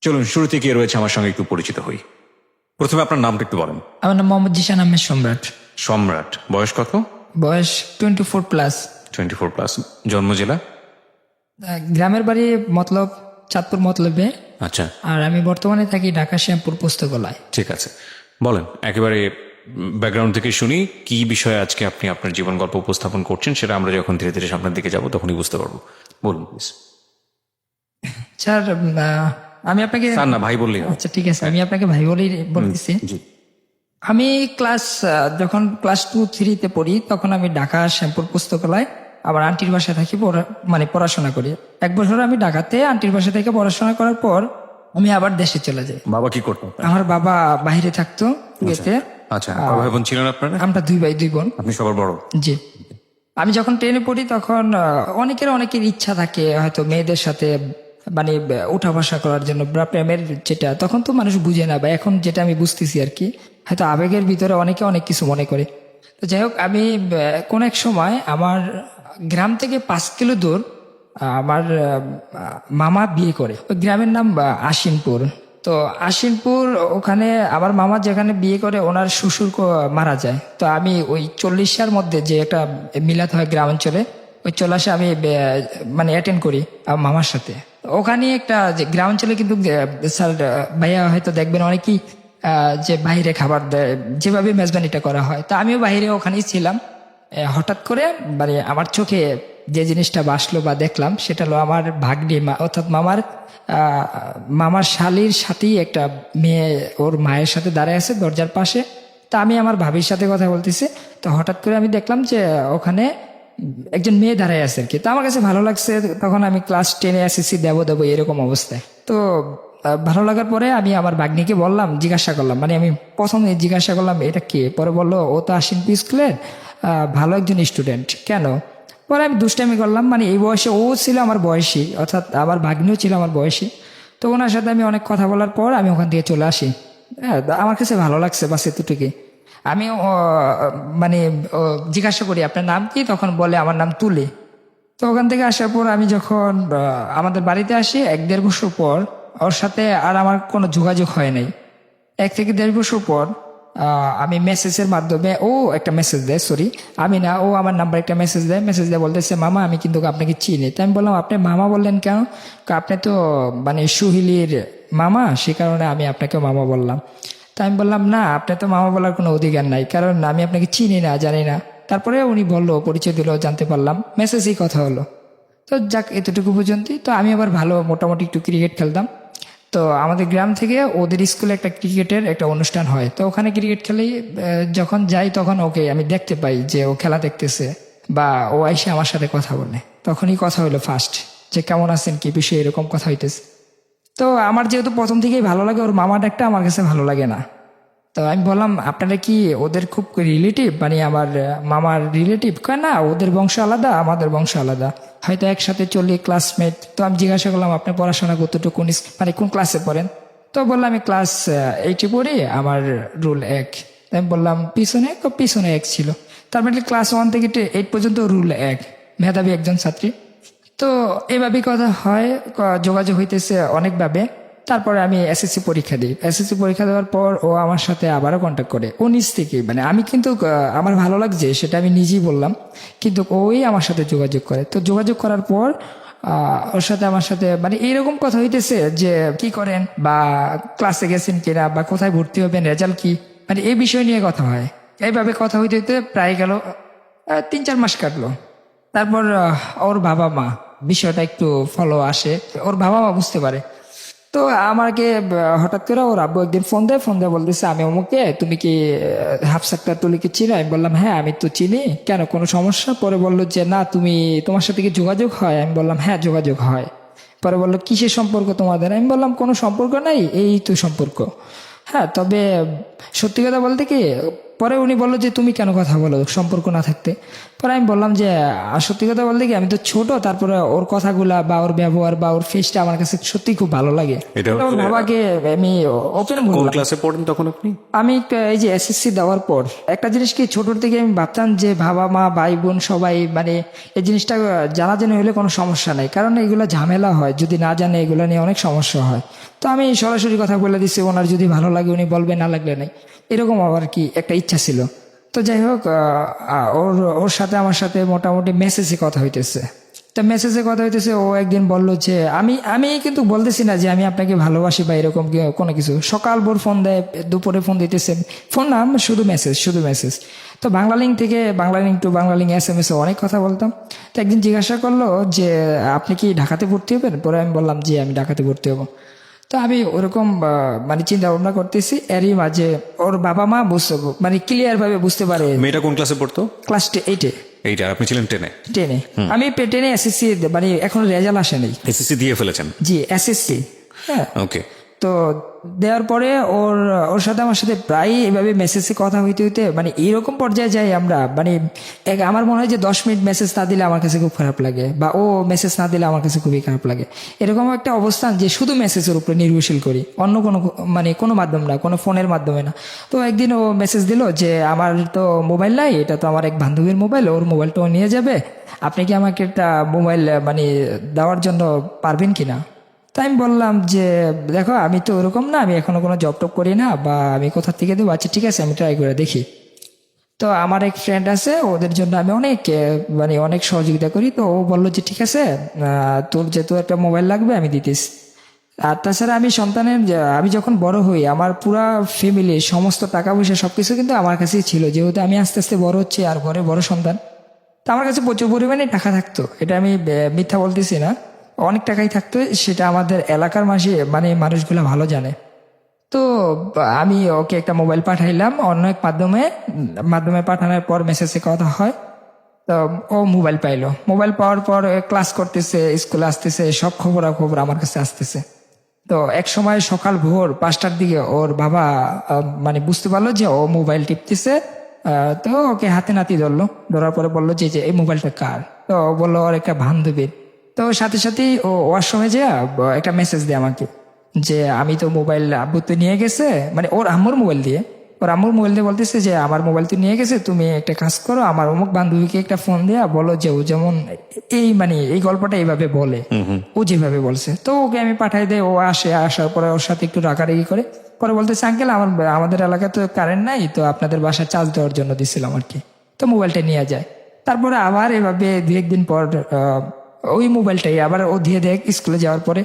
চলুন শুরুতে গিয়ে রয়েছে আমার সঙ্গে একটু পরিচিত হই। প্রথমে আপনার নামটা একটু বলেন। আমার নাম মোহাম্মদ জিশান আহমেদ সম্রাট। সম্রাট। বয়স কত? বয়স 24+। 24+। জন্ম জেলা? গ্রামের বাড়ি মতলব চাঁদপুর মতলবে। আচ্ছা, আর আমি বর্তমানে থাকি ঢাকা শ্যামপুর পুস্তকালয়। ঠিক আছে, বলেন একেবারে ব্যাকগ্রাউন্ড থেকে শুনি কি বিষয়ে আজকে আপনি আপনার জীবন গল্প উপস্থাপন করছেন, সেটা আমরা যখন ধীরে ধীরে সামনের দিকে যাব তখনই বুঝতে পারবো। বলুন প্লিজ। স্যার আমি আপনাকে স্যার না, ভাই বললেই হবে। আচ্ছা ঠিক আছে, আমি আপনাকে ভাই বলেই বলতেছি। জি। আমি যখন ক্লাস 2-3-তে পড়ি তখন আমি ঢাকা শ্যামপুর পুস্তকালয় আমার আন্টির বাসায় থাকি পড়াশোনা করি। 1 বছর আমি ঢাকাতে আন্টির বাসা থেকে পড়াশোনা করার পর আমি আবার দেশে চলে যাই। বাবা কি করতেন? আমার বাবা বাইরে থাকতো কুয়েতে। আচ্ছা, কয় ভাই বোন ছিলেন আপনারা? আমরা 2 ভাই 2 বোন। আপনি সবার বড়? জি। আমি যখন ট্রেনে পড়ি তখন অনেকের ইচ্ছা থাকে হয়তো মেয়েদের সাথে মানে উঠা বসা করার জন্য বা প্রেমের, যেটা তখন তো মানুষ বুঝে না, বা এখন যেটা আমি বুঝতেছি আর কি, হয়তো আবেগের ভিতরে অনেকে অনেক কিছু মনে করে। তো যাই হোক, আমি কোন এক সময় আমার গ্রাম থেকে 5 কিলো দূর আমার মামা বিয়ে করে। ওই গ্রামের নাম আশিনপুর। তো আশিনপুর, ওখানে আমার মামা যেখানে বিয়ে করে ওনার শ্বশুর মারা যায়। তো আমি ওই 40টার মধ্যে যে একটা মিলাদ হয় গ্রামাঞ্চলে, ওই চলে আসে আমি মানে অ্যাটেন্ড করি আমার মামার সাথে। ওখানে একটা যে গ্রামাঞ্চলে কিন্তু স্যার ভাইয়া হয়তো দেখবেন অনেকেই যে বাইরে খাবার দেয়, যেভাবে মেজবানিটা করা হয়। তো আমিও বাইরে ওখানেই ছিলাম। হঠাৎ করে মানে আমার চোখে যে জিনিসটা বাসলো বা দেখলাম, সেটা হলো আমার ভাগ্নি অর্থাৎ মামার শালির সাথেই একটা মেয়ে ওর মায়ের সাথে দাঁড়ায় আছে দরজার পাশে। তা আমি আমার ভাবির সাথে কথা বলতেছি, তো হঠাৎ করে আমি দেখলাম যে ওখানে একজন মেয়ে দাঁড়ায় আছে আর কি। তো আমার কাছে ভালো লাগছে। তখন আমি ক্লাস 10-এ এসেছি, দেবো এরকম অবস্থায়। তো ভালো লাগার পরে আমি আমার ভাগ্নিকে বললাম, জিজ্ঞাসা করলাম, মানে আমি প্রথমে জিজ্ঞাসা করলাম এটা কে। পরে বললো ও তো আশিনপুর স্কুলের ভালো একজন স্টুডেন্ট। কেন? পরে আমি দুষ্টামি করলাম, মানে এই বয়সে ও ছিল আমার বয়সী, অর্থাৎ আমার ভাগ্নিও ছিল আমার বয়সী। তো ওনার সাথে আমি অনেক কথা বলার পর আমি ওখান থেকে চলে আসি। হ্যাঁ, আমার কাছে ভালো লাগছে, বাস এতটুকুই। আমি মানে জিজ্ঞাসা করি আপনার নাম কি, তখন বলে আমার নাম তুলি। তো ওখান থেকে আসার পর আমি যখন আমাদের বাড়িতে আসি 1-1.5 বছর পর, ওর সাথে আর আমার কোনো যোগাযোগ হয় নাই। 1 থেকে 1.5 বছর পর আমি মেসেজের মাধ্যমে, ও একটা মেসেজ দেয়, সরি আমি না, ও আমার নাম্বার একটা মেসেজ দেয় বলতেছে মামা আমি কিন্তু আপনাকে চিনি। তাই আমি বললাম আপনি মামা বললেন কেন? আপনি তো মানে সুহিলির মামা, সে কারণে আমি আপনাকে মামা বললাম। তাই আমি বললাম না, আপনি তো মামা বলার কোনো অধিকার নাই, কারণ আমি আপনাকে চিনি না, জানি না। তারপরে উনি বললো, পরিচয় দিল, জানতে পারলাম, মেসেজেই কথা হলো। তো যাক, এতটুকু পর্যন্তই। তো আমি আবার ভালো মোটামুটি একটু ক্রিকেট খেলতাম। তো আমাদের গ্রাম থেকে ওদের স্কুলে একটা ক্রিকেটের একটা অনুষ্ঠান হয়, তো ওখানে ক্রিকেট খেলেই যখন যাই তখন ওকে আমি দেখতে পাই যে ও খেলা দেখতেছে, বা ও এসে আমার সাথে কথা বলে। তখনই কথা হলো ফার্স্ট, যে কেমন আছেন, কি বিষয়ে, এরকম কথা হইতেছে। তো আমার যেহেতু প্রথম থেকেই ভালো লাগে, ওর মামা ডাকটা আমার কাছে ভালো লাগে না। তো আমি বললাম আপনারা কি ওদের খুব রিলেটিভ, মানে আমার মামার রিলেটিভ? কয় না, ওদের বংশ আলাদা, আমাদের বংশ আলাদা, হয়তো একসাথে চলি, ক্লাসমেট। তো আমি জিজ্ঞাসা করলাম আপনি পড়াশোনা কতটুকু, মানে কোন ক্লাসে পড়েন? তো বললাম আমি ক্লাস 8-এ পড়ি, আমার রুল 1। আমি বললাম পিছনে 1 ছিল। তার মানে ক্লাস 1 থেকে 8 পর্যন্ত রুল 1, মেধাবী একজন ছাত্রী। তো এভাবেই কথা হয়, যোগাযোগ হইতেছে অনেকভাবে। তারপরে আমি এসএসসি পরীক্ষা দিই। এসএসসি পরীক্ষা দেওয়ার পর ও আমার সাথে আবারও কন্ট্যাক্ট করে, ও নিজ থেকে, মানে আমি কিন্তু আমার ভালো লাগছে সেটা আমি নিজেই বললাম, কিন্তু ওই আমার সাথে যোগাযোগ করে। তো যোগাযোগ করার পর ওর সাথে আমার সাথে মানে এইরকম কথা হইতেছে যে কি করেন, বা ক্লাসে গেছেন কিনা, বা কোথায় ভর্তি হবেন, রেজাল্ট কি, মানে এই বিষয় নিয়ে কথা হয়। এইভাবে কথা হইতে হইতে প্রায় গেল 3-4 মাস কাটলো। তারপর ওর বাবা মা বিষয়টা একটু ফলো আসে, ওর বাবা মা বুঝতে পারে। তো আমাকে হঠাৎ করে ওর আব্বু একদিন ফোন দেয় বলতেছে আমি অমুকে, তুমি কি হাফসাক্তার তুলিকে চিনো? আমি বললাম হ্যাঁ আমি তো চিনি, কেন কোনো সমস্যা? পরে বললো যে না, তোমার সাথে কি যোগাযোগ হয়? আমি বললাম হ্যাঁ যোগাযোগ হয়। পরে বললো কিসের সম্পর্ক তোমাদের? আমি বললাম কোনো সম্পর্ক নাই, এই তো সম্পর্ক। হ্যাঁ, তবে সত্যি কথা বলতে কি, পরে উনি বললো যে তুমি কেন কথা বলো সম্পর্ক না থাকতে? পরে আমি বললাম যে সত্যি কথা বলতে কি আমি তো ছোট, তারপরে ওর কথাগুলা বা ওর ব্যবহার বা ওর ফেসটা আমার কাছে সত্যি খুব ভালো লাগে। এটা ওর বাবাকে আমি ওপেন কোন বললাম। ক্লাসে পড়েন তখন আপনি? আমি এই যে এসএসসি দেওয়ার পর একটা জিনিস কি ছোট থেকে আমি ভাবতাম যে বাবা মা ভাই বোন সবাই মানে এই জিনিসটা জানাজানি হলে কোনো সমস্যা নাই, কারণ এগুলো ঝামেলা হয়, যদি না জানে এগুলো নিয়ে অনেক সমস্যা হয়। তো আমি সরাসরি কথা বলে দিচ্ছি, ওনার যদি ভালো লাগে উনি বলবে, না লাগলে নাই, এরকম আর কি একটা ইচ্ছা ছিল। তো যাই হোক ওর ওর সাথে আমার সাথে মোটামুটি মেসেজে কথা হইতেছে। তা মেসেজে কথা হইতেছে, ও একদিন বলল যে আমি আমি কিন্তু বলতেছি না যে আমি আপনাকে ভালোবাসি বা এরকম কোনো কিছু। সকাল ভোর ফোন দেয়, দুপুরে ফোন দিতেছে, ফোন না, শুধু মেসেজ, শুধু মেসেজ। তো বাংলালিংক থেকে বাংলালিংক টু বাংলালিংক SMS অনেক কথা বলতাম। তো একদিন জিজ্ঞাসা করলো যে আপনি কি ঢাকাতে ভর্তি হবেন? পরে আমি বললাম যে আমি ঢাকাতে ভর্তি হবো। তো আমি ওরকম মানে চিন্তা ভাবনা করতেছি, এরই মাঝে ওর বাবা মা বুঝতে মানে ক্লিয়ার ভাবে বুঝতে পারে। মেয়েটা কোন ক্লাসে পড়তো? ক্লাস 8-এ। এইটা আপনি ছিলেন 10-এ? 10-এ আমি 10-এ এসএসসি মানে এখন রেজাল্ট আসেনি। এসএসসি দিয়ে ফেলেছেন? জি এসএসসি। হ্যাঁ, ওকে। তো দেওয়ার পরে ওর ওর সাথে আমার সাথে প্রায় এভাবে মেসেজে কথা হইতে হইতে মানে এইরকম পর্যায়ে যাই আমরা, মানে আমার মনে হয় যে 10 মিনিট মেসেজ না দিলে আমার কাছে খুব খারাপ লাগে, বা ও মেসেজ না দিলে আমার কাছে খুবই খারাপ লাগে। এরকম একটা অবস্থান যে শুধু মেসেজের উপরে নির্ভরশীল করি, অন্য কোনো মানে কোনো মাধ্যম না, কোনো ফোনের মাধ্যমে না। তো একদিন ও মেসেজ দিল যে আমার তো মোবাইল নাই, এটা তো আমার এক বান্ধবীর মোবাইল, ওর মোবাইলটাও নিয়ে যাবে, আপনি কি আমাকে একটা মোবাইল মানে দেওয়ার জন্য পারবেন কিনা? তাই আমি বললাম যে দেখো আমি তো ওরকম না, আমি এখনো কোনো জব টপ করি না, বা আমি কোথা থেকে দেবো, আচ্ছা ঠিক আছে আমি ট্রাই করে দেখি। তো আমার এক ফ্রেন্ড আছে, ওদের জন্য আমি অনেক মানে অনেক সহযোগিতা করি। তো ও বললো যে ঠিক আছে তোর যেহেতু একটা মোবাইল লাগবে আমি দিতেছি। আর তাছাড়া আমি সন্তানের আমি যখন বড় হই আমার পুরা ফ্যামিলির সমস্ত টাকা পয়সা সবকিছু কিন্তু আমার কাছেই ছিল, যেহেতু আমি আস্তে আস্তে বড় হচ্ছি আর ঘরে বড় সন্তান। তো আমার কাছে প্রচুর পরিমাণে টাকা থাকতো, এটা আমি মিথ্যা বলতেছি না, অনেক টাকাই থাকতো। সেটা আমাদের এলাকার মানে মানুষগুলো ভালো জানে। তো আমি ওকে একটা মোবাইল পাঠাইলাম অন্য এক মাধ্যমে পাঠানোর পর মেসেজে কথা হয়। তো ও মোবাইল পাইলো, মোবাইল পাওয়ার পর ক্লাস করতেছে, স্কুলে আসতেছে, সব খবরাখবর আমার কাছে আসতেছে। তো এক সময় সকাল ভোর 5টার দিকে ওর বাবা মানে বুঝতে পারলো যে ও মোবাইল টিপতেছে। তো ওকে হাতে নাতি ধরলো, ধরার পরে বললো যে যে এই মোবাইলটা কার? তো ও বললো ওর একটা বান্ধবীর। তো সাথে সাথেই ও ওয়াশরুমে যে একটা মেসেজ দেয় আমাকে যে আমি তো মোবাইল আব্বু তো নিয়ে গেছে, মানে ওর আম্মুর মোবাইল দিয়ে, ওর আম্মুর মোবাইল দিয়ে বলতেছে যে আমার মোবাইল তো নিয়ে গেছে, তুমি একটা কাজ করো আমার অমুক বান্ধবীকে একটা ফোন দেয়া বলো যে ও যেমন এই মানে এই গল্পটা এইভাবে বলে, ও যেভাবে বলছে। তো ওকে আমি পাঠাই দেয়, ও আসে, আসার পরে ওর সাথে একটু রাগারাগি করে, পরে বলতেছে আঙ্কেল আমাদের এলাকায় তো কারেন্ট নাই, তো আপনাদের বাসায় চার্জ দেওয়ার জন্য দিছিলাম আর কি। তো মোবাইলটা নিয়ে যায়। তারপরে আবার এভাবে 2-1 দিন পর ওই মোবাইলটাই আবার ও দিয়ে দেয় স্কুলে যাওয়ার পরে।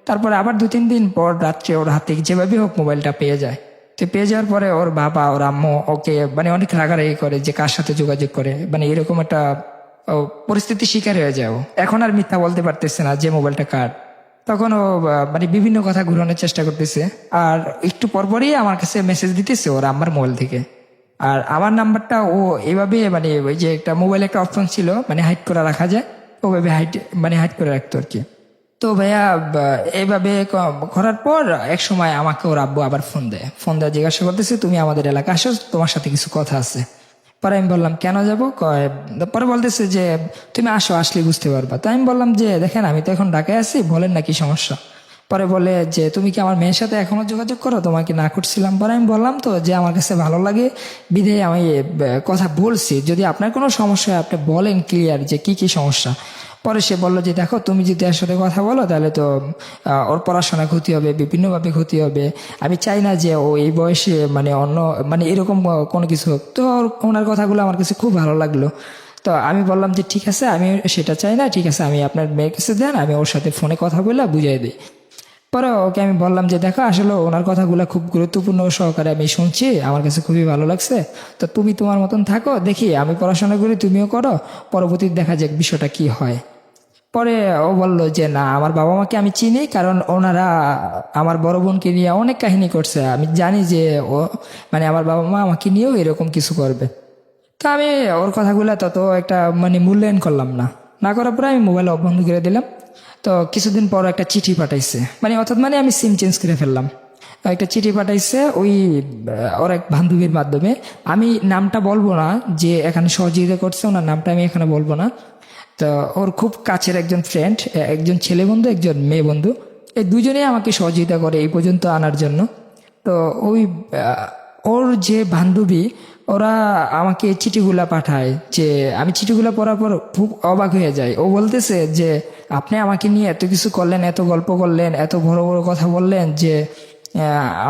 তারপরে আবার 2-3 দিন পর রাত্রে ওর হাতে যেভাবে হোক মোবাইলটা পেয়ে যায়। তো পেয়ে যাওয়ার পরে ওর বাবা ওর আম্মু ওকে মানে অনেক রাগারাগি করে যে কার সাথে যোগাযোগ করে, মানে এরকম একটা পরিস্থিতির শিকার হয়ে যায়। ও এখন আর মিথ্যা বলতে পারতেছে না যে মোবাইলটা কার। তখন ও মানে বিভিন্ন কথা ঘুরানোর চেষ্টা করতেছে, আর একটু পরপরই আমার কাছে মেসেজ দিতেছে ওর আম্মার মোবাইল থেকে। আর আমার নাম্বারটা ও এভাবে মানে ওই যে একটা মোবাইলে একটা অপশন ছিল মানে হাইড করে রাখা যায়, ওভাবে হাইড করে রাখতো আর কি। তো ভাইয়া এইভাবে করার পর এক সময় আমাকে ওর আব্বু আবার ফোন দেয় জিজ্ঞাসা করতেছে তুমি আমাদের এলাকা আসো, তোমার সাথে কিছু কথা আছে। পরে আমি বললাম কেন যাবো? পরে বলতেছে যে তুমি আসো, আসলে বুঝতে পারবা। তো আমি বললাম যে দেখেন আমি তো এখন ঢাকায় আছি, বলেন না কি সমস্যা। পরে বলে যে তুমি কি আমার মেয়ের সাথে এখনো যোগাযোগ করো? তোমাকে না করছিলাম। পরে আমি বললাম তো যে আমার কাছে ভালো লাগে বিধে আমি কথা বলছি, যদি আপনার কোনো সমস্যা হয় আপনি বলেন ক্লিয়ার যে কি কি সমস্যা। পরে সে বললো যে দেখো তুমি যদি এর সাথে কথা বলো তাহলে তো ওর পড়াশোনা ক্ষতি হবে, বিভিন্নভাবে ক্ষতি হবে। আমি চাই না যে ও এই বয়সে মানে অন্য মানে এরকম কোনো কিছু হোক। তো ওনার কথাগুলো আমার কাছে খুব ভালো লাগলো। তো আমি বললাম যে ঠিক আছে আমি সেটা চাই না, ঠিক আছে আমি আপনার মেয়ের কাছে দেন, আমি ওর সাথে ফোনে কথা বলে বুঝাই দিই। পরে ওকে আমি বললাম যে দেখো আসলে ওনার কথাগুলো খুব গুরুত্বপূর্ণ সহকারে আমি শুনছি, আমার কাছে খুবই ভালো লাগছে। তো তুমি তোমার মতন থাকো, দেখি আমি পড়াশোনা করি তুমিও করো, পরবর্তীতে দেখা যাক বিষয়টা কি হয়। পরে ও বলল যে না আমার বাবা মাকে আমি চিনি, কারণ ওনারা আমার বড় বোনকে নিয়ে অনেক কাহিনী করছে, আমি জানি যে ও মানে আমার বাবা মা আমাকে নিয়েও এরকম কিছু করবে। তো আমি ওর কথাগুলো তত একটা মানে মূল্যায়ন করলাম না করার পরে আমি মোবাইল অফ বন্ধ করে দিলাম। তো কিছুদিন পর একটা চিঠি পাঠাইছে, মানে অর্থাৎ মানে আমি সিম চেঞ্জ করে ফেললাম। একটা চিঠি পাঠাইছে ওই ওর এক বান্ধবীর মাধ্যমে। আমি নামটা বলবো না, যে এখানে সহযোগিতা করছে ওনার নামটা আমি এখানে বলবো না। তো ওর খুব কাছের একজন ফ্রেন্ড, একজন ছেলে বন্ধু একজন মেয়ে বন্ধু, এই দুজনেই আমাকে সহযোগিতা করে এই পর্যন্ত আনার জন্য। তো ওই ওর যে বান্ধবী, ওরা আমাকে চিঠিগুলা পাঠায়, যে আমি চিঠিগুলা পড়ার পর খুব অবাক হয়ে যাই। ও বলতেছে যে আপনি আমাকে নিয়ে এত কিছু করলেন, এত গল্প করলেন, এত বড় বড় কথা বললেন যে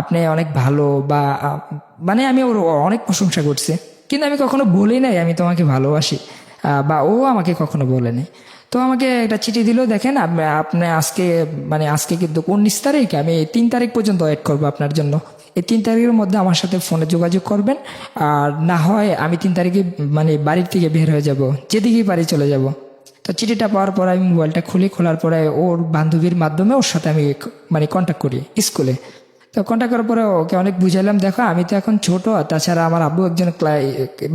আপনি অনেক ভালো, বা মানে আমি ওর অনেক প্রশংসা করছি, কিন্তু আমি কখনো বলি নাই আমি তোমাকে ভালোবাসি, বা ও আমাকে কখনো বলেনি। তো আমাকে একটা চিঠি দিল, দেখেন আপনি আজকে মানে আজকে কিন্তু 19 তারিখ, আমি 3 তারিখ পর্যন্ত ওয়েট করবো আপনার জন্য। এই 3 তারিখের মধ্যে আমার সাথে ফোনে যোগাযোগ করবেন, আর না হয় আমি 3 তারিখে মানে বাড়ির থেকে বের হয়ে যাব, যেদিকেই পারি চলে যাব। তো চিঠিটা পাওয়ার পর আমি মোবাইলটা খোলার পরে ওর বান্ধবীর মাধ্যমে ওর সাথে আমি মানে কন্ট্যাক্ট করি স্কুলে। তো কন্ট্যাক্ট করার পরে ওকে অনেক বুঝাইলাম, দেখো আমি তো এখন ছোট, তাছাড়া আমার আব্বু একজন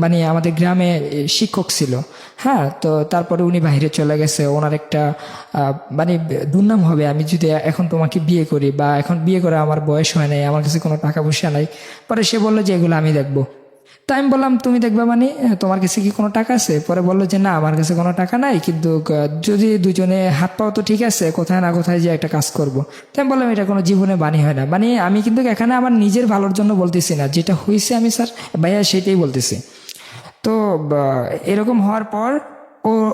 মানে আমাদের গ্রামে শিক্ষক ছিল। হ্যাঁ, তো তারপরে উনি বাইরে চলে গেছে, ওনার একটা মানে দুর্নাম হবে আমি যদি এখন তোমাকে বিয়ে করি, বা এখন বিয়ে করে আমার বয়স হয় নাই, আমার কাছে কোনো টাকা পয়সা নাই। পরে সে বললো যে এগুলো আমি দেখবো। তাই আমি বললাম তুমি দেখবা মানে তোমার কাছে কি কোনো টাকা আছে? পরে বললো যে না, আমার কাছে কোনো টাকা নাই, কিন্তু যদি দুজনে হাত পাও তো ঠিক আছে, কোথায় না কোথায় যে একটা কাজ করব। তাই আমি বললাম এটা কোনো জীবনে বাণী হয় না, মানে আমি কিন্তু এখানে আমার নিজের ভালোর জন্য বলতেছি না, যেটা হয়েছে আমি স্যার ভাইয়া সেটাই বলতেছি। তো এরকম হওয়ার পর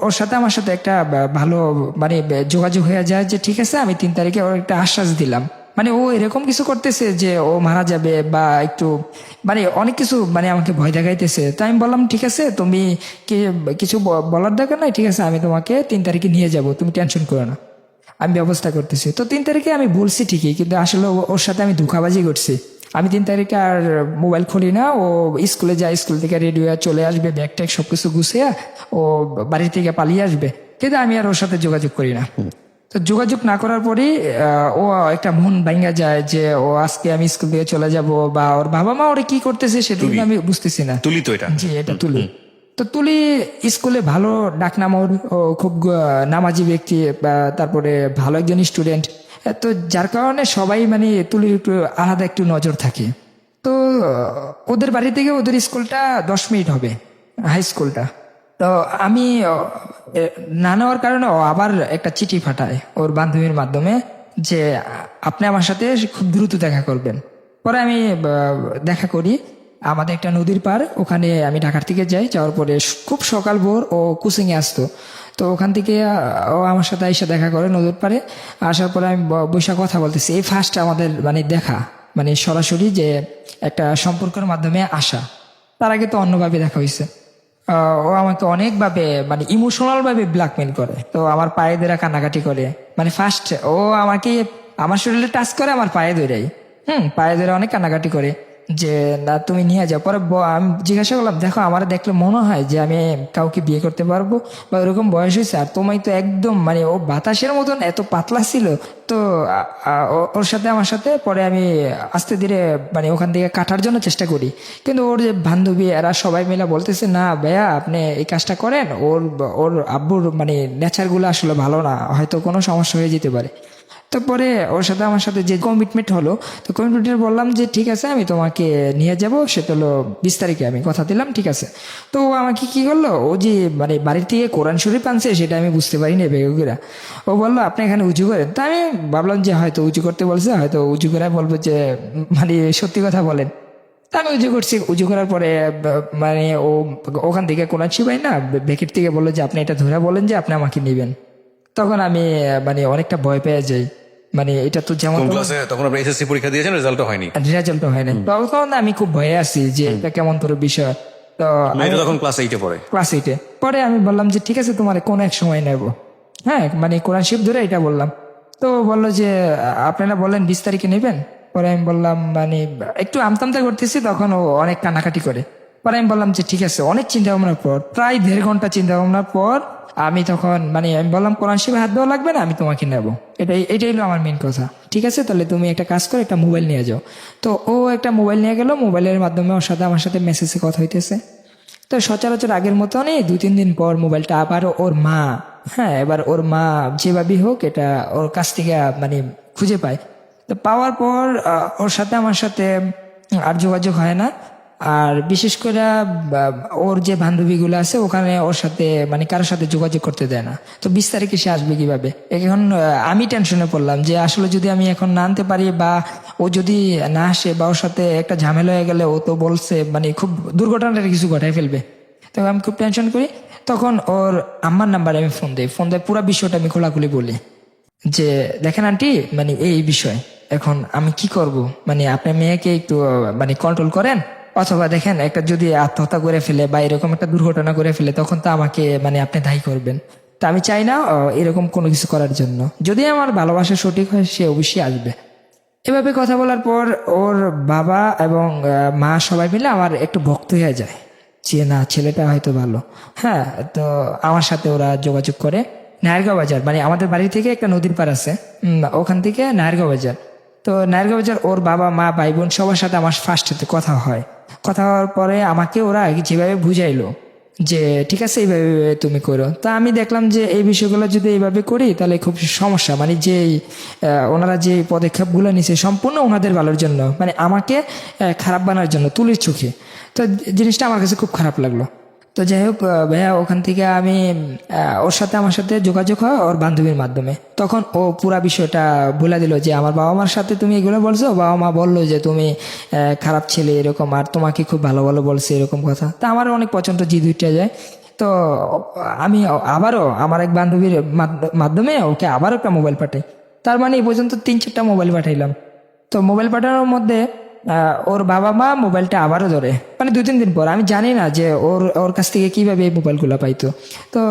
ওর সাথে আমার সাথে একটা ভালো মানে যোগাযোগ হয়ে যায়, যে ঠিক আছে আমি 3 তারিখে ওর একটা আশ্বাস দিলাম। মানে ও এরকম কিছু করতেছে যে ও মারা যাবে, বা একটু মানে অনেক কিছু মানে আমাকে ভয় দেখাইতেছে। তাই আমি বললাম ঠিক আছে, তুমি কিছু বলার দরকার নাই, ঠিক আছে আমি তোমাকে 3 তারিখে নিয়ে যাব, তুমি টেনশন করো না, আমি ব্যবস্থা করতেছি। তো 3 তারিখে আমি বলছি ঠিকই, কিন্তু আসলে ওর সাথে আমি ধোঁকাবাজি করছি। আমি 3 তারিখে আর মোবাইল খুলি না, ও স্কুলে যায়, স্কুল থেকে রেডি হয়ে চলে আসবে, ব্যাগ ট্যাগ সবকিছু গুছিয়ে ও বাড়ি থেকে পালিয়ে আসবে, কিন্তু আমি আর ওর সাথে যোগাযোগ করি না। তো যোগাযোগ না করার পরেই ও একটা মন ভাঙা যায়, যে ও আজকে আমি স্কুল থেকে চলে যাব, বা ওর বাবা মা ওরে কি করতেছে সেটা কিন্তু আমি বুঝতেছি না। তুলি তো এটা। জি, এটা তুলি। তো তুলি স্কুলে ভালো ডাকনাম ওর, ও খুব নামাজি ব্যক্তি, বা তারপরে ভালো একজন স্টুডেন্ট। তো যার কারণে সবাই মানে তুলির একটু আলাদা একটু নজর থাকে। তো ওদের বাড়ি থেকে ওদের স্কুলটা 10 মিনিট হবে, হাই স্কুলটা। তো আমি না নেওয়ার কারণে ও আবার একটা চিঠি পাঠায় ওর বান্ধবীর মাধ্যমে, যে আপনি আমার সাথে খুব দ্রুত দেখা করবেন। পরে আমি দেখা করি আমাদের একটা নদীর পার, ওখানে আমি ঢাকার থেকে যাওয়ার পরে খুব সকাল ভোর ও কোচিংয়ে আসতো। তো ওখান থেকে ও আমার সাথে এসে দেখা করে নদীর পারে। আসার পরে আমি বৈশা কথা বলতেছি, এই ফার্স্ট আমাদের মানে দেখা, মানে সরাসরি যে একটা সম্পর্কের মাধ্যমে আসা। তার আগে তো অন্যভাবে দেখা হয়েছে। ও আমাকে অনেকভাবে মানে ইমোশনাল ভাবে ব্ল্যাকমেল করে, তো আমার পায়ে ধরে কান্নাকাটি করে। মানে ফার্স্ট ও আমাকে আমার শরীরে টাচ করে, আমার পায়ে ধরেই পায়ে ধরে অনেক কান্নাকাটি করে, যে না তুমি নিয়ে যাও। পরে আমি জিজ্ঞাসা করলাম, দেখো আমার দেখলে মনে হয় যে আমি কাউকে বিয়ে করতে পারবো, বা ওরকম বয়স হয়েছে, আর তোমায় তো একদম মানে ও বাতাসের মতন এত পাতলা ছিল। তো ওর সাথে আমার সাথে পরে আমি আস্তে ধীরে মানে ওখান থেকে কাটার জন্য চেষ্টা করি, কিন্তু ওর যে বান্ধবী এরা সবাই মিলে বলতেছে না ভাইয়া আপনি এই কাজটা করেন, ওর ওর আব্বুর মানে নেচারগুলো আসলে ভালো না, হয়তো কোনো সমস্যা হয়ে যেতে পারে। তারপরে ওর সাথে আমার সাথে যে কমিটমেন্ট হলো, তো কমিটমেন্টে বললাম যে ঠিক আছে আমি তোমাকে নিয়ে যাব, সেটা হলো 20 তারিখে আমি কথা দিলাম, ঠিক আছে। তো ও আমাকে কি করলো, ও যে মানে বাড়ির থেকে কোরআন শরীফ আনছে সেটা আমি বুঝতে পারিনি বেগুরা। ও বললো আপনি এখানে উঁচু করেন, তা আমি ভাবলাম যে হয়তো উঁচু করতে বলছে, হয়তো উঁচু করে বলবো যে মানে সত্যি কথা বলেন। তা আমি উঁচু করছি, উঁচু করার পরে মানে ও ওখান থেকে কোরআন শিবাই না বেকেট থেকে বললো যে আপনি এটা ধরে বলেন যে আপনি আমাকে নেবেন। তখন আমি মানে অনেকটা ভয় পেয়ে যাই, মানে এটা তো যেমন কোন ক্লাসে তখন আপনি এসএসসি পরীক্ষা দিয়েছেন, রেজাল্টও হয়নি? রেজাল্ট হয় না, তখন আমি খুব ভয়ে আছি যে এটা কেমন তোর বিষয়। তো মেয়েটা তখন ক্লাস 8-এ পড়ে। ক্লাস 8-এ পরে আমি বললাম যে ঠিক আছে তোমার কোন এক সময় নেব, হ্যাঁ মানে কোরআন শিব ধরে এটা বললাম। তো বললো যে আপনারা বলেন 20 তারিখে নেবেন। পরে আমি বললাম মানে একটু আমতামতা করতেছি, তখন ও অনেক কান্নাকাটি করে। পরে আমি বললাম যে ঠিক আছে, অনেক চিন্তা ভাবনার পর প্রায় 1.5 ঘন্টা চিন্তা ভাবনার পর আমি তখন মানে আমি বললাম কোরআন শিবে হাত দেওয়া লাগবে না, আমি তোমাকে নেবো, এটাই হলো আমার মেন কথা। ঠিক আছে তাহলে তুমি একটা কাজ করো, একটা মোবাইল নিয়ে যাও। তো ও একটা মোবাইল নিয়ে গেল, মোবাইলের মাধ্যমে ওর সাথে আমার সাথে মেসেজে কথা হইতেছে। তো সচরাচর আগের মতনই 2-3 দিন পর মোবাইলটা আবার ওর মা, হ্যাঁ এবার ওর মা যেভাবেই হোক এটা ওর কাছ থেকে মানে খুঁজে পায়। তো পাওয়ার পর ওর সাথে আমার সাথে আর যোগাযোগ হয় না। আর বিশেষ করে ওর যে বান্ধবীগুলো আছে ওখানে ওর সাথে মানে কারোর সাথে যোগাযোগ করতে দেয় না। তো 20 তারিখে সে আসবে কিভাবে? এখন আমি টেনশনে পড়লাম যে আসলে যদি আমি এখন না আনতে পারি বা ও যদি না আসে বা ওর সাথে একটা ঝামেলা হয়ে গেলে, ও তো বলছে মানে খুব দুর্ঘটনাটা কিছু ঘটাই ফেলবে। তো আমি খুব টেনশন করি। তখন ওর আম্মার নাম্বারে আমি ফোন দেই পুরো বিষয়টা আমি খোলাখুলি বলি যে দেখেন আন্টি, মানে এই বিষয় এখন আমি কি করব, মানে আপনার মেয়েকে একটু মানে কন্ট্রোল করেন, অথবা দেখেন একটা যদি আত্মহত্যা করে ফেলে বা এরকম একটা দুর্ঘটনা করে ফেলে তখন তো আমাকে মানে আপনি দায়ী করবেন। তা আমি চাই না এরকম কোনো কিছু করার জন্য। যদি আমার ভালোবাসা সঠিক হয় সে অবশ্যই আসবে। এভাবে কথা বলার পর ওর বাবা এবং মা সবাই মিলে আমার একটু ভক্ত হয়ে যায় যে না, ছেলেটা হয়তো ভালো। হ্যাঁ, তো আমার সাথে ওরা যোগাযোগ করে নায়ারগাঁও বাজার, মানে আমাদের বাড়ি থেকে একটা নদীর পার আছে, ওখান থেকে নায়ারগাঁও বাজার। তো নায়ারগাঁও বাজার ওর বাবা মা ভাই বোন সবার সাথে আমার ফার্স্ট কথা হয়। কথা হওয়ার পরে আমাকে ওরা যেভাবে বুঝাইলো যে ঠিক আছে এইভাবে তুমি করো, তা আমি দেখলাম যে এই বিষয়গুলো যদি এইভাবে করি তাহলে খুব সমস্যা, মানে যে ওনারা যে পদক্ষেপগুলো নিছে সম্পূর্ণ ওনাদের ভালোর জন্য, মানে আমাকে খারাপ বানার জন্য তুলির চোখে। তো জিনিসটা আমার কাছে খুব খারাপ লাগলো। তো যাই হোক ভাইয়া, ওখান থেকে আমি ওর সাথে আমার সাথে যোগাযোগ হয় ওর বান্ধবীর মাধ্যমে। তখন ও পুরা বিষয়টা বলে দিল যে আমার বাবা মার সাথে তুমি এগুলো বলছো, বাবা মা বললো যে তুমি খারাপ ছেলে এরকম, আর তোমাকে খুব ভালো ভালো বলছে এরকম কথা। তা আমার অনেক পছন্দ জিদ উঠে যায়। তো আমি আবারও আমার এক বান্ধবীর মাধ্যমে ওকে আবারও একটা মোবাইল পাঠাই। তার মানে এই পর্যন্ত 3-4টা মোবাইল পাঠাইলাম। তো মোবাইল পাঠানোর মধ্যে ওর বাবা মা মোবাইলটা আবারও ধরে, মানে 2-3 দিন পর। আমি জানি না যে ওর ওর কাছ থেকে কিভাবে এই মোবাইলগুলো পাইতো। তো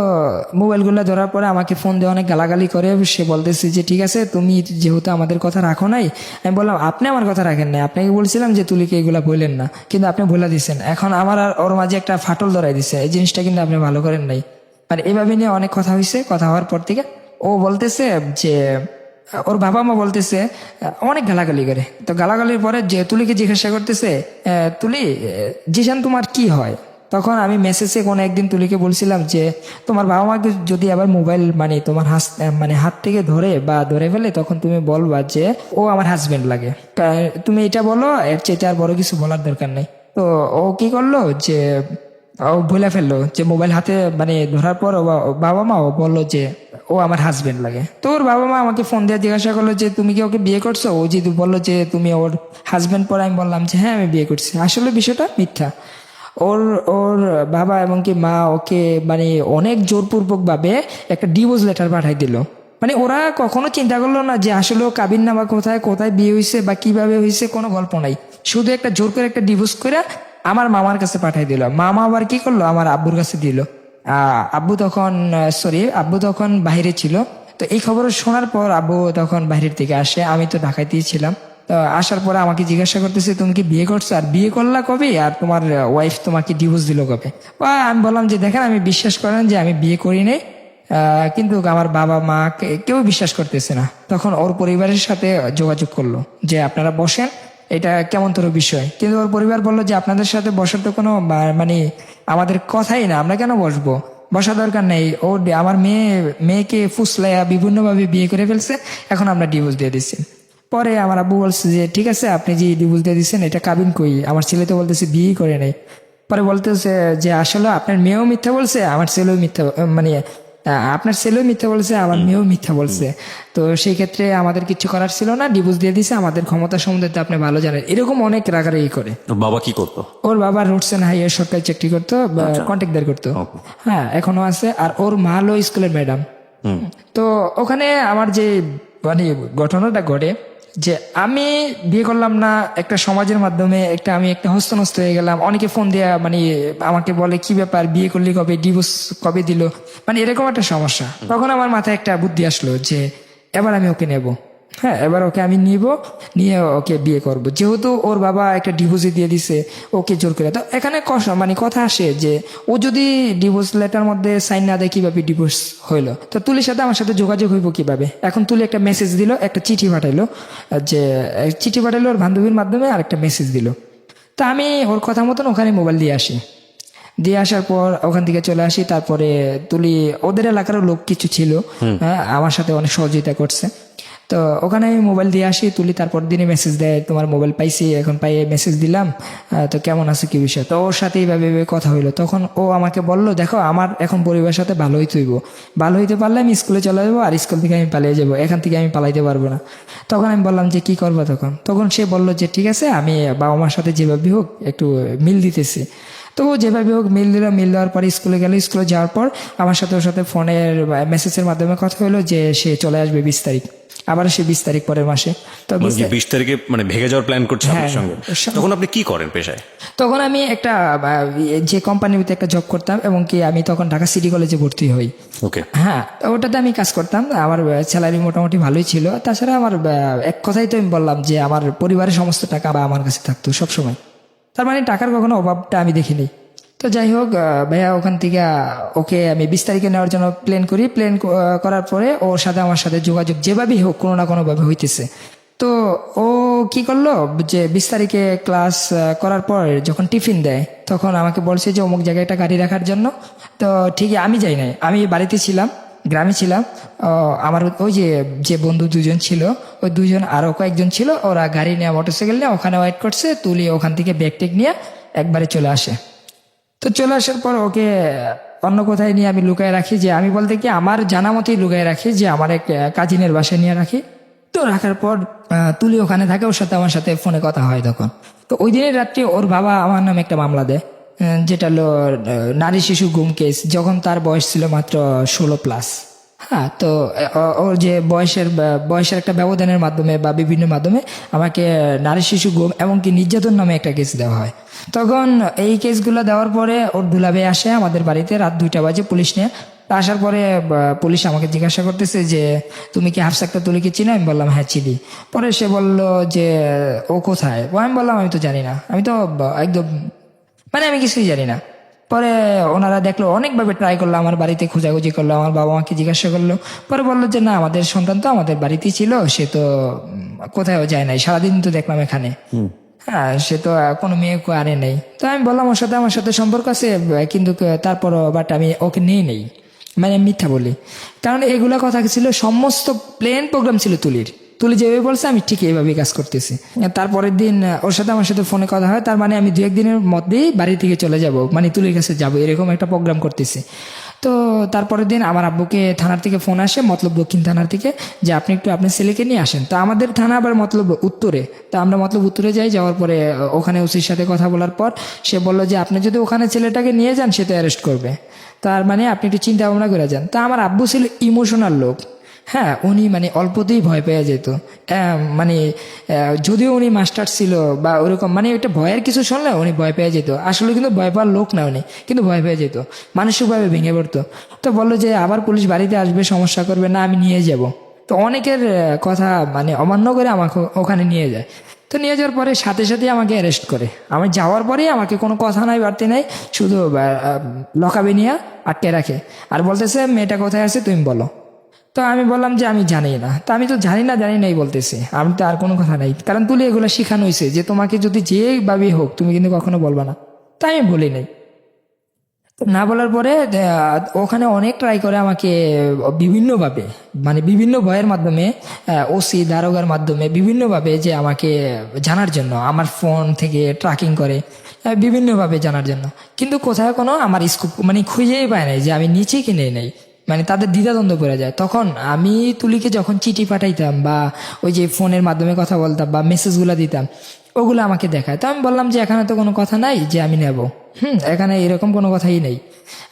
মোবাইলগুলো ধরার পরে আমাকে ফোন দিয়ে অনেক গালাগালি করে। সে বলতেছে যে ঠিক আছে, তুমি যেহেতু আমাদের কথা রাখো নাই। আমি বললাম আপনি আমার কথা রাখেন নাই, আপনাকে বলছিলাম যে তুলিকে এগুলা বললেন না, কিন্তু আপনি বলে দিচ্ছেন। এখন আমার আর ওর মাঝে একটা ফাটল ধরাই দিছে, এই জিনিসটা কিন্তু আপনি ভালো করেন নাই। মানে এভাবে নিয়ে অনেক কথা হয়েছে। কথা হওয়ার পর থেকে ও বলতেছে যে ওর বাবা মা বলতেছে অনেক গালাগালি করে। তো গালাগালির পরে যে তুলিকে জিজ্ঞাসা করতেছে তুলি, জিশান তোমার কি হয়? তখন আমি মেসেজে কোনো একদিন তুলিকে বলছিলাম যে তোমার বাবা মাকে যদি আবার মোবাইল মানে তোমার মানে হাত থেকে ধরে বা ধরে ফেলে তখন তুমি বলবা যে ও আমার হাজবেন্ড লাগে। তুমি এটা বলো, এর চেয়ে আর বড় কিছু বলার দরকার নেই। তো ও কি করলো যে ও বলে ফেললো যে মোবাইল হাতে মানে ধরার পর বাবা মা ও বললো যে ও আমার হাজবেন্ড লাগে। তো ওর বাবা মা আমাকে ফোন দিয়ে জিজ্ঞাসা করলো যে তুমি কি ওকে বিয়ে করছো? ও যদি বললো যে তুমি ওর হাজবেন্ড, পরে আমি বললাম যে হ্যাঁ আমি বিয়ে করছি। আসলে বিষয়টা মিথ্যা। ওর ওর বাবা এবং কি মা ওকে মানে অনেক জোরপূর্বক ভাবে একটা ডিভোর্স লেটার পাঠাই দিল। মানে ওরা কখনো চিন্তা করলো না যে আসলে ও কাবিন নামা কোথায় কোথায় বিয়ে হয়েছে বা কিভাবে হয়েছে, কোনো গল্প নাই। শুধু একটা জোর করে একটা ডিভোর্স করে আমার মামার কাছে পাঠাই দিল। মামা আবার কি করলো, আমার আব্বুর কাছে দিল। আব্বু তখন বাইরে ছিল। তো এই খবর শোনার পর আব্বু তখন বাইরের থেকে আসে, আমি তো ঢাকাতেই ছিলাম। তো আসার পরে আমাকে জিজ্ঞাসা করতেছে তুমি কি বিয়ে করছো, আর বিয়ে করলা কবে, আর তোমার ওয়াইফ তোমাকে ডিভোর্স দিল কবে? আমি বললাম যে দেখেন আমি বিশ্বাস করেন যে আমি বিয়ে করি নাই, কিন্তু আমার বাবা মা কেউ বিশ্বাস করতেছে না। তখন ওর পরিবারের সাথে যোগাযোগ করলো যে আপনারা বসেন, এটা কেমন তোর বিষয়। কিন্তু ওর পরিবার বললো যে আপনাদের সাথে বসার তো কোনো মানে আমাদের কথাই না, আমরা কেন বসবো, বসা দরকার নেই। ও আমার মেয়েকে ফুসলাইয়া বিভিন্নভাবে বিয়ে করে ফেলছে, এখন আমরা ডিভোর্স দিয়ে দিচ্ছি। পরে আমার আব্বু বলছে যে ঠিক আছে আপনি যে ডিভোর্স দিয়ে দিচ্ছেন এটা কাবিন কই, আমার ছেলে তো বলতেছে বিয়েই করে নাই। পরে বলতেছে যে আসলে আপনার মেয়েও মিথ্যা বলছে, আমার ছেলেও মিথ্যা, মানে আপনার ছেলেও মিথ্যা বলছে, আমার মেয়েও মিথ্যা বলছে। তো সেই ক্ষেত্রে আমাদের কিছু করার ছিল না, ডিভোর্স দিয়ে দিছে, আমাদের ক্ষমতা সম্বন্ধে তো আপনি ভালো জানেন। এরকম অনেক রাগারাগি করে। ওর বাবা কি করতো? ওর বাবা রোডস এন্ড হাইওয়ে সরকারি চাকরি করতো, কন্ট্রাক্টর করতো। হ্যাঁ, এখনো আছে। আর ওর মা হলো স্কুলের ম্যাডাম। তো ওখানে আমার যে মানে ঘটনাটা ঘটে যে আমি বিয়ে করলাম না, একটা সমাজের মাধ্যমে আমি একটা হস্তনস্ত হয়ে গেলাম। অনেকে ফোন দেয়া মানে আমাকে বলে কি ব্যাপার, বিয়ে করলি কবে, ডিভোর্স কবে দিল, মানে এরকম একটা সমস্যা। তখন আমার মাথায় একটা বুদ্ধি আসলো যে এবার আমি ওকে নেব। হ্যাঁ, এবার ওকে আমি নিয়ে ওকে বিয়ে করব। যেহেতু ওর বাবা একটা ডিভোর্সই দিয়ে দিছে ওকে জোর করে। তো এখানে মানে কথা আসে যে ও যদি ডিভোর্স লেটার মধ্যে সাইন না দেয় কিভাবে ডিভোর্স হইলো, তো তুলির সাথে আমার সাথে যোগাযোগ হইব কিভাবে? এখন তুলি একটা মেসেজ দিল, একটা চিঠি পাঠাইলো, যে চিঠি পাঠাইলো ওর বান্ধবীর মাধ্যমে, আর একটা মেসেজ দিল। তা আমি ওর কথা মতন ওখানে মোবাইল দিয়ে আসি। দিয়ে আসার পর ওখান থেকে চলে আসি। তারপরে তুলি ওদের এলাকারও লোক কিছু ছিল, আমার সাথে অনেক সহযোগিতা করছে। তো ওখানে আমি মোবাইল দিয়ে আসি, তুলি তারপর দিনে মেসেজ দেয় তোমার মোবাইল পাইছি, এখন পাইয়ে মেসেজ দিলাম, তো কেমন আছে কি বিষয়। তো ওর সাথে এইভাবে এইভাবে কথা হইলো। তখন ও আমাকে বললো দেখো আমার এখন পরিবারের সাথে ভালো হইতে হইব, ভালো হইতে পারলে আমি স্কুলে চলে যাবো, আর স্কুল থেকে আমি পালিয়ে যাবো, এখান থেকে আমি পালাইতে পারবো না। তখন আমি বললাম যে কি করবো, তখন সে বললো যে ঠিক আছে আমি বাবা মার সাথে যেভাবে হোক একটু মিল দিতেছি। তো ও যেভাবে হোক মিল দিল, মিল দেওয়ার পরে স্কুলে গেল, স্কুলে যাওয়ার পর আমার সাথে ওর সাথে ফোনের মেসেজের মাধ্যমে কথা হলো যে সে চলে আসবে 20 তারিখ, আবার সে 20 তারিখ পরের মাসে। তো 20 তারিখে মানে ভেগে যাওয়ার প্ল্যান করছে আপনার হ্যাঁ, সঙ্গে, তখন আপনি কি করেন পেশায়? তখন আমি একটা যে কোম্পানির ভিতরে একটা জব করতাম, এবং কি আমি তখন ঢাকা সিটি কলেজে ভর্তি হই। ওকে। হ্যাঁ, তো ওটাতে আমি কাজ করতাম, আমার স্যালারি মোটামুটি ভালোই ছিল। তাছাড়া আমার এক কথাই তো আমি বললাম যে আমার পরিবারের সমস্ত টাকা বা আমার কাছে থাকতো সবসময়, তার মানে টাকার কখনো অভাবটা আমি দেখিনি। তো যাই হোক ভাইয়া ওখান থেকে ওকে আমি 20 তারিখে নেওয়ার জন্য প্ল্যান করি। প্ল্যান করার পরে ওর সাথে আমার সাথে যোগাযোগ যেভাবেই হোক কোনো না কোনোভাবে হইতেছে। তো ও কি করলো যে 20 তারিখে ক্লাস করার পর যখন টিফিন দেয় তখন আমাকে বলছে যে অমুক জায়গায় একটা গাড়ি রাখার জন্য। তো ঠিকই আমি যাই নাই, আমি বাড়িতে ছিলাম, গ্রামে ছিলাম। আমার ওই যে যে বন্ধু দুজন ছিল, ওই দুজন আরও কয়েকজন ছিল, ওরা গাড়ি নিয়ে মোটরসাইকেল নিয়ে ওখানে ওয়েট করছে। তুলি ওখান থেকে ব্যাগ টেক নিয়ে একবারে চলে আসে। তো চলে আসার পর ওকে অন্য কোথায় নিয়ে আমি লুকায় রাখি, যে আমি বলতে কি আমার জানা মতোই লুকায় রাখি, যে আমার এক কাজিনের বাসায় নিয়ে রাখি। তো রাখার পর তুলি ওখানে থাকে, ওর সাথে আমার সাথে ফোনে কথা হয় তখন। তো ওই দিনের রাত্রে ওর বাবা আমার নামে একটা মামলা দেয়, যেটা হলো নারী শিশু গুম কেস, যখন তার বয়স ছিল মাত্র 16+। হ্যাঁ, তো ওর যে বয়সের একটা ব্যবধানের মাধ্যমে বা বিভিন্ন মাধ্যমে আমাকে নারী শিশু গুম এমনকি নির্যাতন নামে একটা কেস দেওয়া হয়। তখন এই কেসগুলো দেওয়ার পরে ওর দুলাভাই আসে আমাদের বাড়িতে রাত 2টা বাজে পুলিশ নিয়ে। তা আসার পরে পুলিশ আমাকে জিজ্ঞাসা করতেছে যে তুমি কি হাফসা আক্তার তুলিকে চিনো? আমি বললাম হ্যাঁ চিনি। পরে সে বলল যে ও কোথায়? আমি বললাম আমি তো জানি না, আমি তো একদম মানে আমি কিছুই জানি না। পরে ওনারা দেখলো, অনেকভাবে ট্রাই করলো, আমার বাড়িতে খোঁজাখুঁজি করলো, আমার বাবা মাকে জিজ্ঞাসা করলো। পরে বললো যে না আমাদের সন্তান তো আমাদের বাড়িতেই ছিল, সে তো কোথাও যায় নাই, সারাদিন তো দেখলাম এখানে। হ্যাঁ, সে তো কোনো মেয়ে আনে নেই। তো আমি বললাম ওর সাথে আমার সাথে সম্পর্ক আছে, কিন্তু তারপরও বাট আমি ওকে নেই, মানে আমি মিথ্যা বলি। কারণ এগুলা কথা ছিল, সমস্ত প্লেন প্রোগ্রাম ছিল তুলি যেভাবে বলছে আমি ঠিক এইভাবেই কাজ করতেছি। তারপরের দিন ওর সাথে আমার সাথে ফোনে কথা হয়, তার মানে আমি 2-1 দিনের মধ্যেই বাড়ি থেকে চলে যাব, মানে তুলির কাছে যাব, এরকম একটা প্রোগ্রাম করতেছি। তো তারপরের দিন আমার আব্বুকে থানার থেকে ফোন আসে, মতলব দক্ষিণ থানার থেকে, যে আপনি একটু আপনার ছেলেকে নিয়ে আসেন। তো আমাদের থানা আবার মতলব উত্তরে, তো আমরা মতলব উত্তরে যাই। যাওয়ার পরে ওখানে ওসির সাথে কথা বলার পর সে বলল যে আপনি যদি ওখানে ছেলেটাকে নিয়ে যান সে তো অ্যারেস্ট করবে, তার মানে আপনি একটু চিন্তা ভাবনা করে যান। তা আমার আব্বু ছিল ইমোশনাল লোক। হ্যাঁ, উনি মানে অল্পতেই ভয় পেয়ে যেত। মানে যদিও উনি মাস্টার ছিল বা ওরকম, মানে একটা ভয়ের কিছু শুনলে উনি ভয় পেয়ে যেত। আসলে কিন্তু ভয় পাওয়ার লোক না উনি, কিন্তু ভয় পেয়ে যেত, মানসিকভাবে ভেঙে পড়তো। তো বললো যে আবার পুলিশ বাড়িতে আসবে, সমস্যা করবে না, আমি নিয়ে যাব। তো অনেকের কথা মানে অমান্য করে আমাকে ওখানে নিয়ে যায়। তো নিয়ে যাওয়ার পরে সাথে সাথে আমাকে অ্যারেস্ট করে। আমি যাওয়ার পরেই আমাকে কোনো কথা নাই, বাড়তে নাই, শুধু লকাবে নিয়ে আটকে রাখে, আর বলতেছে মেয়েটা কোথায় আছে তুমি বলো। তো আমি বললাম যে আমি জানি না। তো আমি তো জানি নাই বলতেছি, আমি তো আর কোনো কথা নাই, কারণ তুলি এগুলো শিখানো হয়েছে যে তোমাকে যদি যেভাবেই হোক তুমি কিন্তু কখনো বলবা না। তাই আমি বলি নাই। তো না বলার পরে ওখানে অনেক ট্রাই করে আমাকে বিভিন্নভাবে, মানে বিভিন্ন ভয়ের মাধ্যমে, ওসি দারোগার মাধ্যমে বিভিন্নভাবে যে আমাকে জানার জন্য, আমার ফোন থেকে ট্র্যাকিং করে বিভিন্নভাবে জানার জন্য, কিন্তু কোথাও কোনো আমার স্কোপ মানে খুঁজেই পায় নাই যে আমি নিচে কিনে নেই। মানে তাদের দ্বিধাদ্বন্দ্ব পড়ে যায়। তখন আমি তুলিকে যখন চিঠি পাঠাইতাম বা ওই যে ফোনের মাধ্যমে কথা বলতাম বা মেসেজগুলো দিতাম, ওগুলো আমাকে দেখায়। তো আমি বললাম যে এখানে তো কোনো কথা নাই যে আমি নেব, এখানে এরকম কোনো কথাই নেই।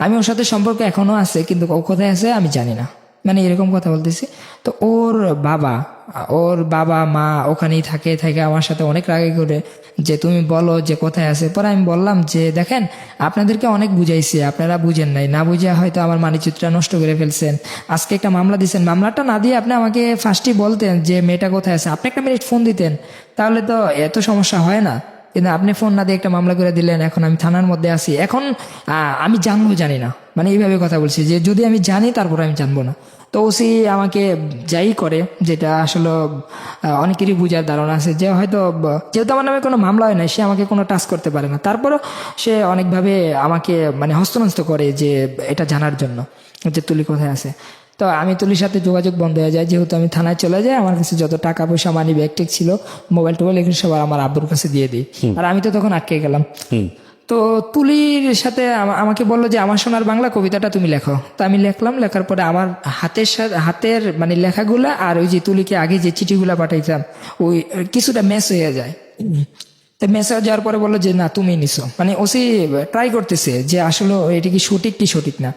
আমি ওর সাথে সম্পর্ক এখনো আছে, কিন্তু ও কোথায় আছে আমি জানি না, মানে এরকম কথা বলতেছি। তো ওর বাবা মা ওখানেই থাকে আমার সাথে অনেক রাগে করে যে তুমি বলো যে কোথায় আছে। পরে আমি বললাম যে দেখেন আপনাদেরকে অনেক বুঝাইছি, আপনারা বুঝেন নাই, না বুঝে হয়তো আমার মানিচিত্রটা নষ্ট করে ফেলছেন। আজকে একটা মামলা দিয়েছেন, মামলাটা না দিয়ে আপনি আমাকে ফার্স্টই বলতেন যে মেয়েটা কোথায় আছে, আপনি একটা মিনিট ফোন দিতেন, তাহলে তো এত সমস্যা হয় না। কিন্তু আপনি ফোন না দিয়ে একটা মামলা করে দিলেন, এখন আমি থানার মধ্যে আছি, এখন আমি জানবো জানি না, মানে এইভাবে কথা বলছি যে যদি আমি জানি তারপর আমি জানবো না। তো ওসি আমাকে যাই করে, যেটা আসলে অনেকেরই বুঝার ধারণা আছে যে হয়তো যেহেতু আমার নামে কোনো মামলা হয় না, সে আমাকে কোনো টাচ করতে পারে না, তারপরও সে অনেকভাবে আমাকে মানে হস্তনস্ত করে যে এটা জানার জন্য যে তুলি কোথায় আছে। তো আমি তুলির সাথে যোগাযোগ বন্ধ হয়ে যায়, যেহেতু আমি থানায় চলে যাই। আমার কাছে যত টাকা পয়সা, মানি ব্যাগ টেক ছিল, মোবাইল টোবাইল, এগুলো সব আমার আব্বুর কাছে দিয়ে দিই। আর আমি তো তখন আটকে গেলাম। তো তুলির সাথে আমাকে বললো যে আমার সোনার বাংলা কবিতাটা তুমি লেখো। তো আমি লিখলাম। লেখার পরে আমার হাতের মানে লেখাগুলা আর ওই যে তুলিকে আগে যে চিঠিগুলা পাঠাইতাম ওই কিছুটা ম্যাচ হয়ে যায়। তো মেসেজ যাওয়ার পরে বললো যে না, তুমি নিছো। মানে ওসি ট্রাই করতেছে যে আসলে এটা কি সঠিক না।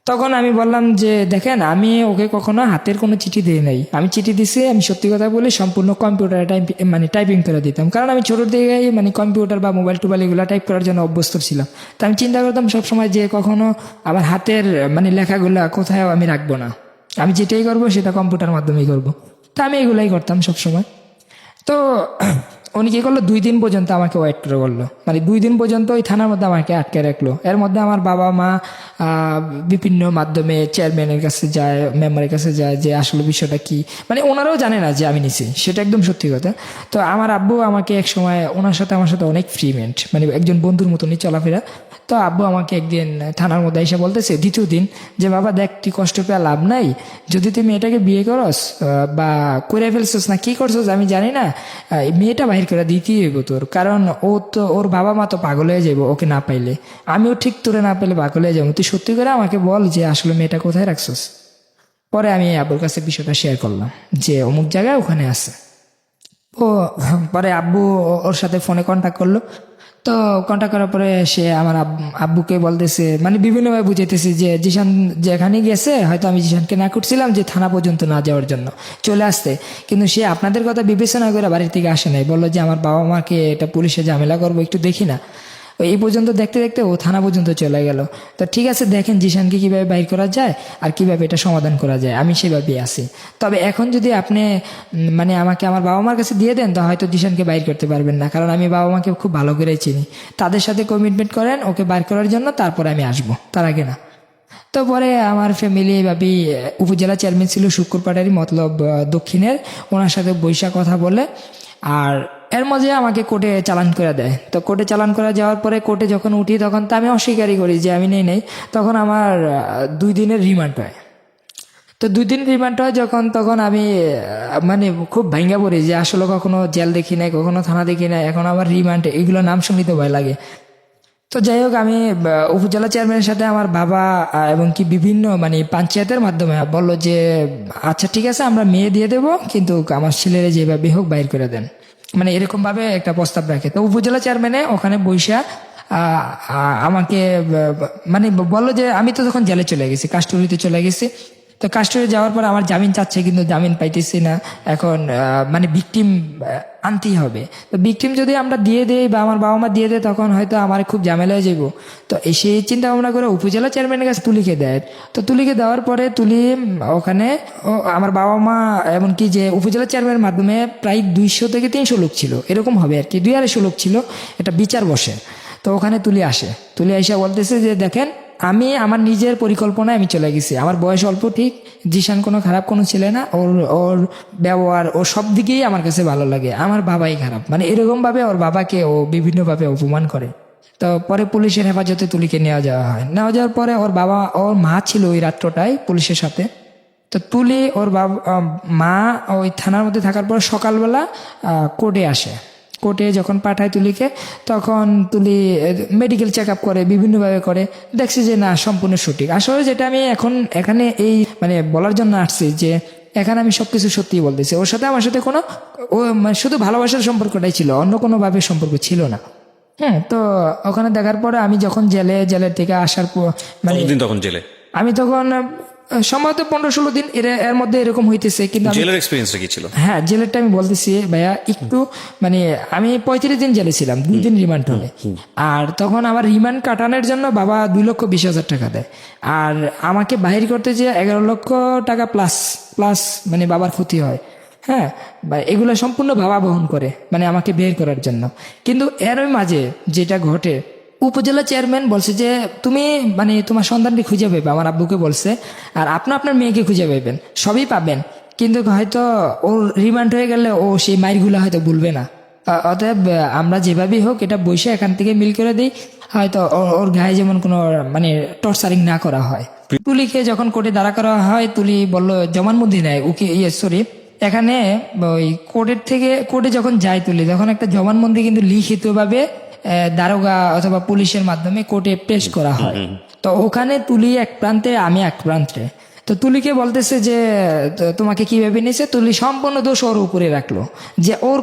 তখন আমি বললাম যে দেখেন, আমি ওকে কখনো হাতের কোনো চিঠি দিই নাই। আমি চিঠি দিছি, আমি সত্যি কথা বলি, সম্পূর্ণ কম্পিউটারে মানে টাইপিং করে দিতাম। কারণ আমি ছোটোর দিকে মানে কম্পিউটার বা মোবাইল টোবাইল এগুলো টাইপ করার জন্য অভ্যস্ত ছিলাম। তো আমি চিন্তা করতাম সবসময় যে কখনো আমার হাতের মানে লেখাগুলা কোথাও আমি রাখবো না। আমি যেটাই করবো সেটা কম্পিউটার মাধ্যমেই করবো। তো আমি এগুলাই করতাম সবসময়। তো উনি কি করলো, 2 দিন পর্যন্ত আমাকে ওয়েট করে বললো। মানে 2 দিন পর্যন্ত ওই থানার মধ্যে আমাকে আটকে রাখলো। এর মধ্যে আমার বাবা মা বিভিন্ন মাধ্যমে চেয়ারম্যানের কাছে যায়, মেম্বারের কাছে যায় যে আসলে বিষয়টা কি। মানে ওনারাও জানে না যে আমি নিছি, সেটা একদম সত্যি কথা। তো আমার আব্বু আমাকে এক সময় ওনার সাথে আমার সাথে অনেক ফ্রিমেন্ট, মানে একজন বন্ধুর মতনই চলাফেরা। তো আব্বু আমাকে একদিন থানার মধ্যে এসে বলতেছে, দ্বিতীয় দিন, যে বাবা দেখ, তুই কষ্ট পেয়ে লাভ নাই। যদি তুই মেয়েটাকে বিয়ে করস বা করে ফেলছস না কি করছস আমি জানি না, মেয়েটা বাহির করে দিতেই হইব তোর। কারণ ওর বাবা মা তো পাগল হয়ে যাবো ওকে না পাইলে, আমিও ঠিক তোরে না পেলে পাগল হয়ে যাবো। তুই সত্যি করে আমাকে বল যে আসলে মেয়েটা কোথায় রাখছস। পরে আমি আব্বুর কাছে বিষয়টা শেয়ার করলাম যে অমুক জায়গায় ওখানে আছে। ও পরে আব্বু ওর সাথে ফোনে কন্ট্যাক্ট করলো। তো কন্ট্যাক্ট করার পরে সে আমার আব্বুকে বলতেছে, মানে বিভিন্নভাবে বুঝাইতেছে যে জিশান যেখানে গেছে, হয়তো আমি জিশানকে না করছিলাম যে থানা পর্যন্ত না যাওয়ার জন্য চলে আসতে, কিন্তু সে আপনাদের কথা বিবেচনা করে বাড়ির থেকে আসে নাই। বললো যে আমার বাবা মাকে এটা পুলিশে ঝামেলা করবো, একটু দেখি না। এই পর্যন্ত দেখতে দেখতে ও থানা পর্যন্ত চলে গেল। তো ঠিক আছে, দেখেন জিশানকে কিভাবে বাইর করা যায় আর কিভাবে এটা সমাধান করা যায়, আমি সেভাবেই আছি। তবে এখন যদি আপনি মানে আমাকে আমার বাবা মার কাছে দিয়ে দেন, তো হয়তো জিশানকে বাইর করতে পারবেন না, কারণ আমি বাবা মাকে খুব ভালো করেই চিনি। তাদের সাথে কমিটমেন্ট করেন ওকে বাইর করার জন্য, তারপরে আমি আসবো, তার আগে না। তো পরে আমার ফ্যামিলি ভাবি, উপজেলা চেয়ারম্যান ছিল শুক্রপাড়ারই, মতলব দক্ষিণের, ওনার সাথে বৈশা কথা বলে। আর এর মধ্যে আমাকে কোর্টে চালান করে দেয়। তো কোর্টে চালান করা যাওয়ার পরে কোর্টে যখন উঠি, তখন তো আমি অস্বীকারই করি যে আমি নেই। তখন আমার 2 দিনের রিমান্ড হয়। তো 2 দিন রিমান্ড হয় যখন, তখন আমি মানে খুব ভাঙ্গা পড়ি যে আসলে কখনো জেল দেখি নাই, কখনো থানা দেখি নাই, এখন আমার রিমান্ড, এগুলো নাম শুনতে ভয় লাগে। তো যাই হোক, আমি উপজেলা চেয়ারম্যানের সাথে আমার বাবা এবং কি বিভিন্ন মানে পঞ্চায়েতের মাধ্যমে বললো যে আচ্ছা ঠিক আছে, আমরা মেয়ে দিয়ে দেবো, কিন্তু আমার ছেলেরা যেভাবে হোক বাইর করে দেন, মানে এরকম ভাবে একটা প্রস্তাব রাখে। তো উপজেলা চেয়ারম্যানে ওখানে বৈশা আমাকে মানে বললো যে আমি তো তখন জেলে চলে গেছি, কাস্টডিতে চলে গেছি। তো কাস্টডি যাওয়ার পর আমার জামিন চাচ্ছে, কিন্তু জামিন পাইতেছি না। এখন মানে ভিকটিম আনতেই হবে। তো ভিকটিম যদি আমরা দিয়ে দেই বা আমার বাবা মা দিয়ে দেয়, তখন হয়তো আমার খুব ঝামেলা হয়ে যাবো। তো সেই চিন্তা ভাবনা করে উপজেলা চেয়ারম্যানের কাছে তুলিকে দেয়। তো তুলিকে দেওয়ার পরে তুলি ওখানে আমার বাবা মা, এমনকি যে উপজেলা চেয়ারম্যানের মাধ্যমে প্রায় 200 থেকে 300 লোক ছিল, এরকম হবে আর কি, 200-250 লোক ছিল, এটা বিচার বসে। তো ওখানে তুলি আসে, তুলি এসে বলতেছে যে দেখেন, আমি আমার নিজের পরিকল্পনায় আমি চলে গেছি। আমার বয়স অল্প ঠিক, জিশান কোনো খারাপ কোনো ছেলে না, ওর ব্যবহার ও সব দিকেই আমার কাছে ভালো লাগে। আমার বাবাই খারাপ, মানে এরকম ভাবে ওর বাবাকে ও বিভিন্নভাবে অপমান করে। তো পরে পুলিশের হেফাজতে তুলিকে নেওয়া যাওয়া হয়। নেওয়া যাওয়ার পরে ওর মা ছিল ওই রাত্রটায় পুলিশের সাথে। তো তুলি ওর বাবা মা ওই থানার মধ্যে থাকার পর সকালবেলা কোর্টে আসে। কোর্টে যখন পাঠায় তুলিকে, তখন তুলি মেডিকেল চেক আপ করে, বিভিন্নভাবে করে, দেখছি যে না, সম্পূর্ণ সঠিক। আসলে যেটা আমি এখন এখানে এই মানে বলার জন্য আসছি যে এখানে আমি সবকিছু সত্যিই বলতেছি। ওর সাথে আমার সাথে কোনো শুধু ভালোবাসার সম্পর্কটাই ছিল, অন্য কোনোভাবে সম্পর্ক ছিল না। হ্যাঁ, তো ওখানে দেখার পরে আমি যখন জেলের থেকে আসার পর মানে তখন জেলে আমি তখন সম্ভবত 15-16 দিন এর মধ্যে এরকম হইতেছে। কিন্তু জেলের এক্সপেরিয়েন্সটা কি ছিল? হ্যাঁ, জেলেরটা আমি বলতেছি ভাইয়া একটু, মানে আমি 35 দিন জেলে ছিলাম, 2 দিন রিমান্ড হবে। আর তখন আমার রিমান্ড কাটানোর জন্য বাবা 2,20,000 টাকা দেয়। আর আমাকে বাহির করতে যে 11 লক্ষ টাকা প্লাস মানে বাবার ক্ষতি হয়। হ্যাঁ, এগুলো সম্পূর্ণ বাবা বহন করে, মানে আমাকে বের করার জন্য। কিন্তু এর মাঝে যেটা ঘটে, উপজেলা চেয়ারম্যান বলছে যে তুমি মানে তোমার সন্তানকে খুঁজে পাবে, আমার আব্বুকে বলছে, আর আপনার মেয়েকে খুঁজে পাবেন, সবই পাবেন, কিন্তু হয়তো ওর রিমান্ড হয়ে গেলে ও সেই মাইরগুলো হয়তো ভুলবে না। অতএব আমরা যেভাবেই হোক এটা বসে এখান থেকে মিল করে দিই। হয়তো ওর গায়ে যেমন কোনো মানে টর্চারিং না করা হয়। তুলিকে যখন কোর্টে দাঁড়া করা হয়, তুলি বলল জবানবন্দি নেয় ওকে, সরি, এখানে ওই কোর্টে যখন যায় তুলি, তখন একটা জবানবন্দি কিন্তু লিখিতভাবে দারোগা অথবা পুলিশের মাধ্যমে কোর্টে পেশ করা হয়। তো ওখানে তুলি এক প্রান্তে, আমি এক প্রান্তে। তো তুলিকে বলতেছে যে তোমাকে কিভাবে নিয়েছে, তুলি সম্পূর্ণ দোষ ওর উপরে রাখলো, যে ওর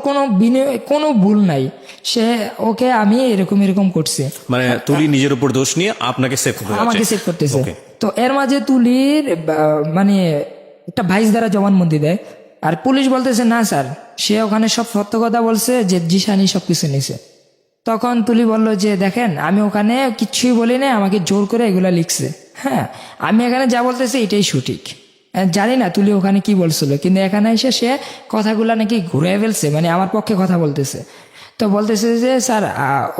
কোনো ভুল নাই, সে ওকে আমি এরকম এরকম করছে, মানে তুলি নিজের উপর দোষ নিয়ে আপনাকে সেভ আমাকে সেভ করতেছে। Okay. তো এর মাঝে তুলির মানে একটা ভাইস দ্বারা জবানবন্দি দেয়, আর পুলিশ বলতেছে না স্যার, সে ওখানে সব সত্য কথা বলছে, যে জিসানি সবকিছু নিছে। তখন তুলি বলল যে দেখেন, আমি ওখানে কিচ্ছুই বলি না, আমাকে জোর করে এগুলা লিখছে। হ্যাঁ, আমি এখানে যা বলতেছি এটাই সঠিক। জানি না তুলি ওখানে কি বলছিল, কিন্তু এখানে এসে সে কথাগুলা নাকি ঘুরে ফেলছে, মানে আমার পক্ষে কথা বলতেছে। তো বলতেছে যে স্যার,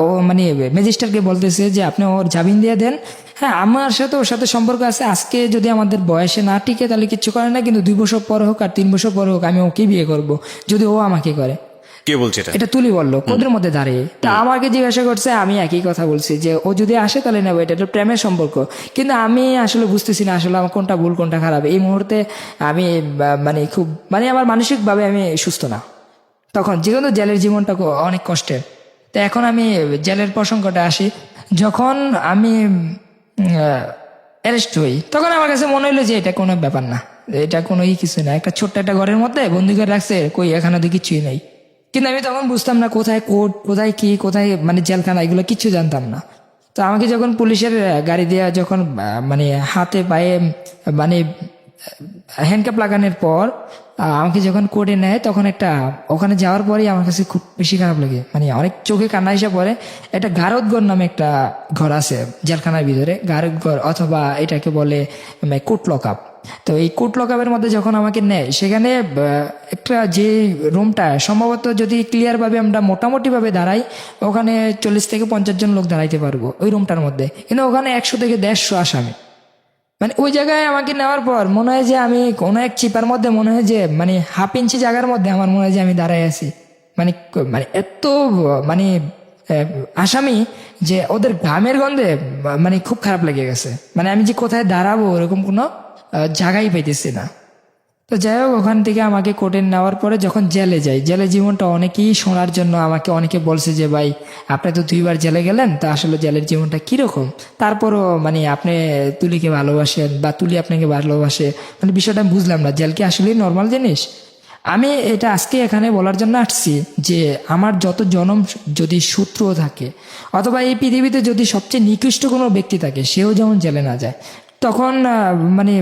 ও মানে ম্যাজিস্ট্রেটকে বলতেছে যে আপনি ওর জামিন দিয়ে দেন। হ্যাঁ, আমার সাথে ওর সাথে সম্পর্ক আছে, আজকে যদি আমাদের বয়সে না টিকে তাহলে কিচ্ছু করে না, কিন্তু 2 বছর পর হোক আর 3 বছর পর হোক আমি ওকে বিয়ে করব, যদি ও আমাকে করে। কে বলছে এটা? এটা তুলি বললো কোদের মধ্যে দাঁড়িয়ে। তা আমাকে জিজ্ঞাসা করছে, আমি একই কথা বলছি যে ও যদি আসে তাহলে নেবো, এটা তো প্রেমের সম্পর্ক। কিন্তু আমি আসলে বুঝতেছি না আসলে আমার কোনটা ভুল কোনটা খারাপ। এই মুহূর্তে আমি মানে খুব মানে আমার মানসিকভাবে আমি সুস্থ না। তখন যেহেতু জেলের জীবনটা অনেক কষ্টের, তো এখন আমি জেলের প্রসঙ্গটা আসি। যখন আমি অ্যারেস্ট হই, তখন আমার কাছে মনে হলো যে এটা কোনো ব্যাপার না, এটা কোনো কিছু না, একটা ছোট্ট একটা ঘরের মধ্যে বন্দি করে রাখছে, কই এখানে তো কিছুই নেই। কিন্তু আমি তখন বুঝতাম না কোথায় কোর্ট, কোথায় কি, কোথায় মানে জেলখানা, এগুলো কিচ্ছু জানতাম না। তো আমাকে যখন পুলিশের গাড়ি দিয়ে যখন মানে হাতে পায়ে মানে হ্যান্ডকাপ লাগানোর পর আমাকে যখন কোর্টে নেয়, তখন একটা ওখানে যাওয়ার পরেই আমার কাছে খুব বেশি খারাপ লাগে, মানে অনেক চোখে কান্না এসে পড়ে। একটা গারদঘর নামে একটা ঘর আছে জেলখানার ভিতরে, গারদঘর অথবা এটাকে বলে কোর্ট লকআপ। তো এই কোর্ট লকআপের মধ্যে যখন আমাকে নেয়, সেখানে একটা যে রুমটা সম্ভবত যদি ক্লিয়ার ভাবে আমরা মোটামুটি ভাবে দাঁড়াই, ওখানে 40 থেকে 50 জন লোক দাঁড়াইতে পারবো ওই রুমটার মধ্যে, কিন্তু ওখানে 100 থেকে 150 আসামি। মানে ওই জায়গায় আমাকে নেওয়ার পর মনে হয় যে আমি কোনো এক চিপার মধ্যে, মনে হয় যে মানে 1/2 ইঞ্চি জায়গার মধ্যে আমার মনে হয় যে আমি দাঁড়াই আছি। মানে মানে এত মানে আসামি, যে ওদের ঘামের গন্ধে মানে খুব খারাপ লেগে গেছে। মানে আমি যে কোথায় দাঁড়াবো এরকম কোনো জায়গাই পাইতেছি না। তো যাই হোক, ওখান থেকে আমাকে কোর্টে নেওয়ার পরে যখন জেলে যাই, জেলে জীবনটা অনেকেই শোনার জন্য আমাকে অনেকে বলছে যে ভাই আপনি তো 2 বার জেলে গেলেন, তো আসলে জেলের জীবনটা কিরকম। তারপরও মানে আপনি তুলিকে ভালোবাসেন বা তুলি আপনাকে ভালোবাসে, মানে বিষয়টা আমি বুঝলাম না, জেল কি আসলে নর্মাল জিনিস। আমি এটা আজকে এখানে বলার জন্য আসছি যে আমার যত জনম যদি সূত্র থাকে, অথবা এই পৃথিবীতে যদি সবচেয়ে নিকৃষ্ট কোনো ব্যক্তি থাকে, সেও যেমন জেলে না যায়। তখন মানে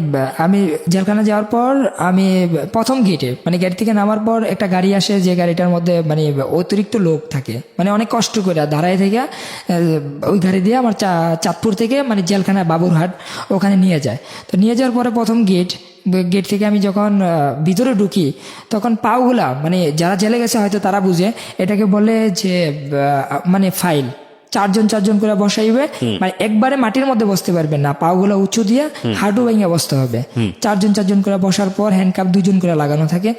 আমি জেলখানা যাওয়ার পর আমি প্রথম গেটে মানে গেট থেকে নামার পর একটা গাড়ি আসে, যে গাড়িটার মধ্যে মানে অতিরিক্ত লোক থাকে, মানে অনেক কষ্ট করে দাঁড়ায় থেকে ওই গাড়ি দিয়ে আমার চাঁদপুর থেকে মানে জেলখানা বাবুরহাট ওখানে নিয়ে যায়। তো নিয়ে যাওয়ার পরে প্রথম গেট থেকে আমি যখন ভিতরে ঢুকি, তখন পাগুলা মানে যারা জেলে গেছে হয়তো তারা বুঝে, এটাকে বলে যে মানে ফাইল 4 জন করে বসাইবে, মানে একবারে মাটির মধ্যে বসতে পারবে না, পাগুলো উঁচু দিয়ে হাঁটু ভেঙে বসতে হবে। 4 জন করে বসার পর হ্যান্ডকাপ 2 জন করে লাগানো থাকে।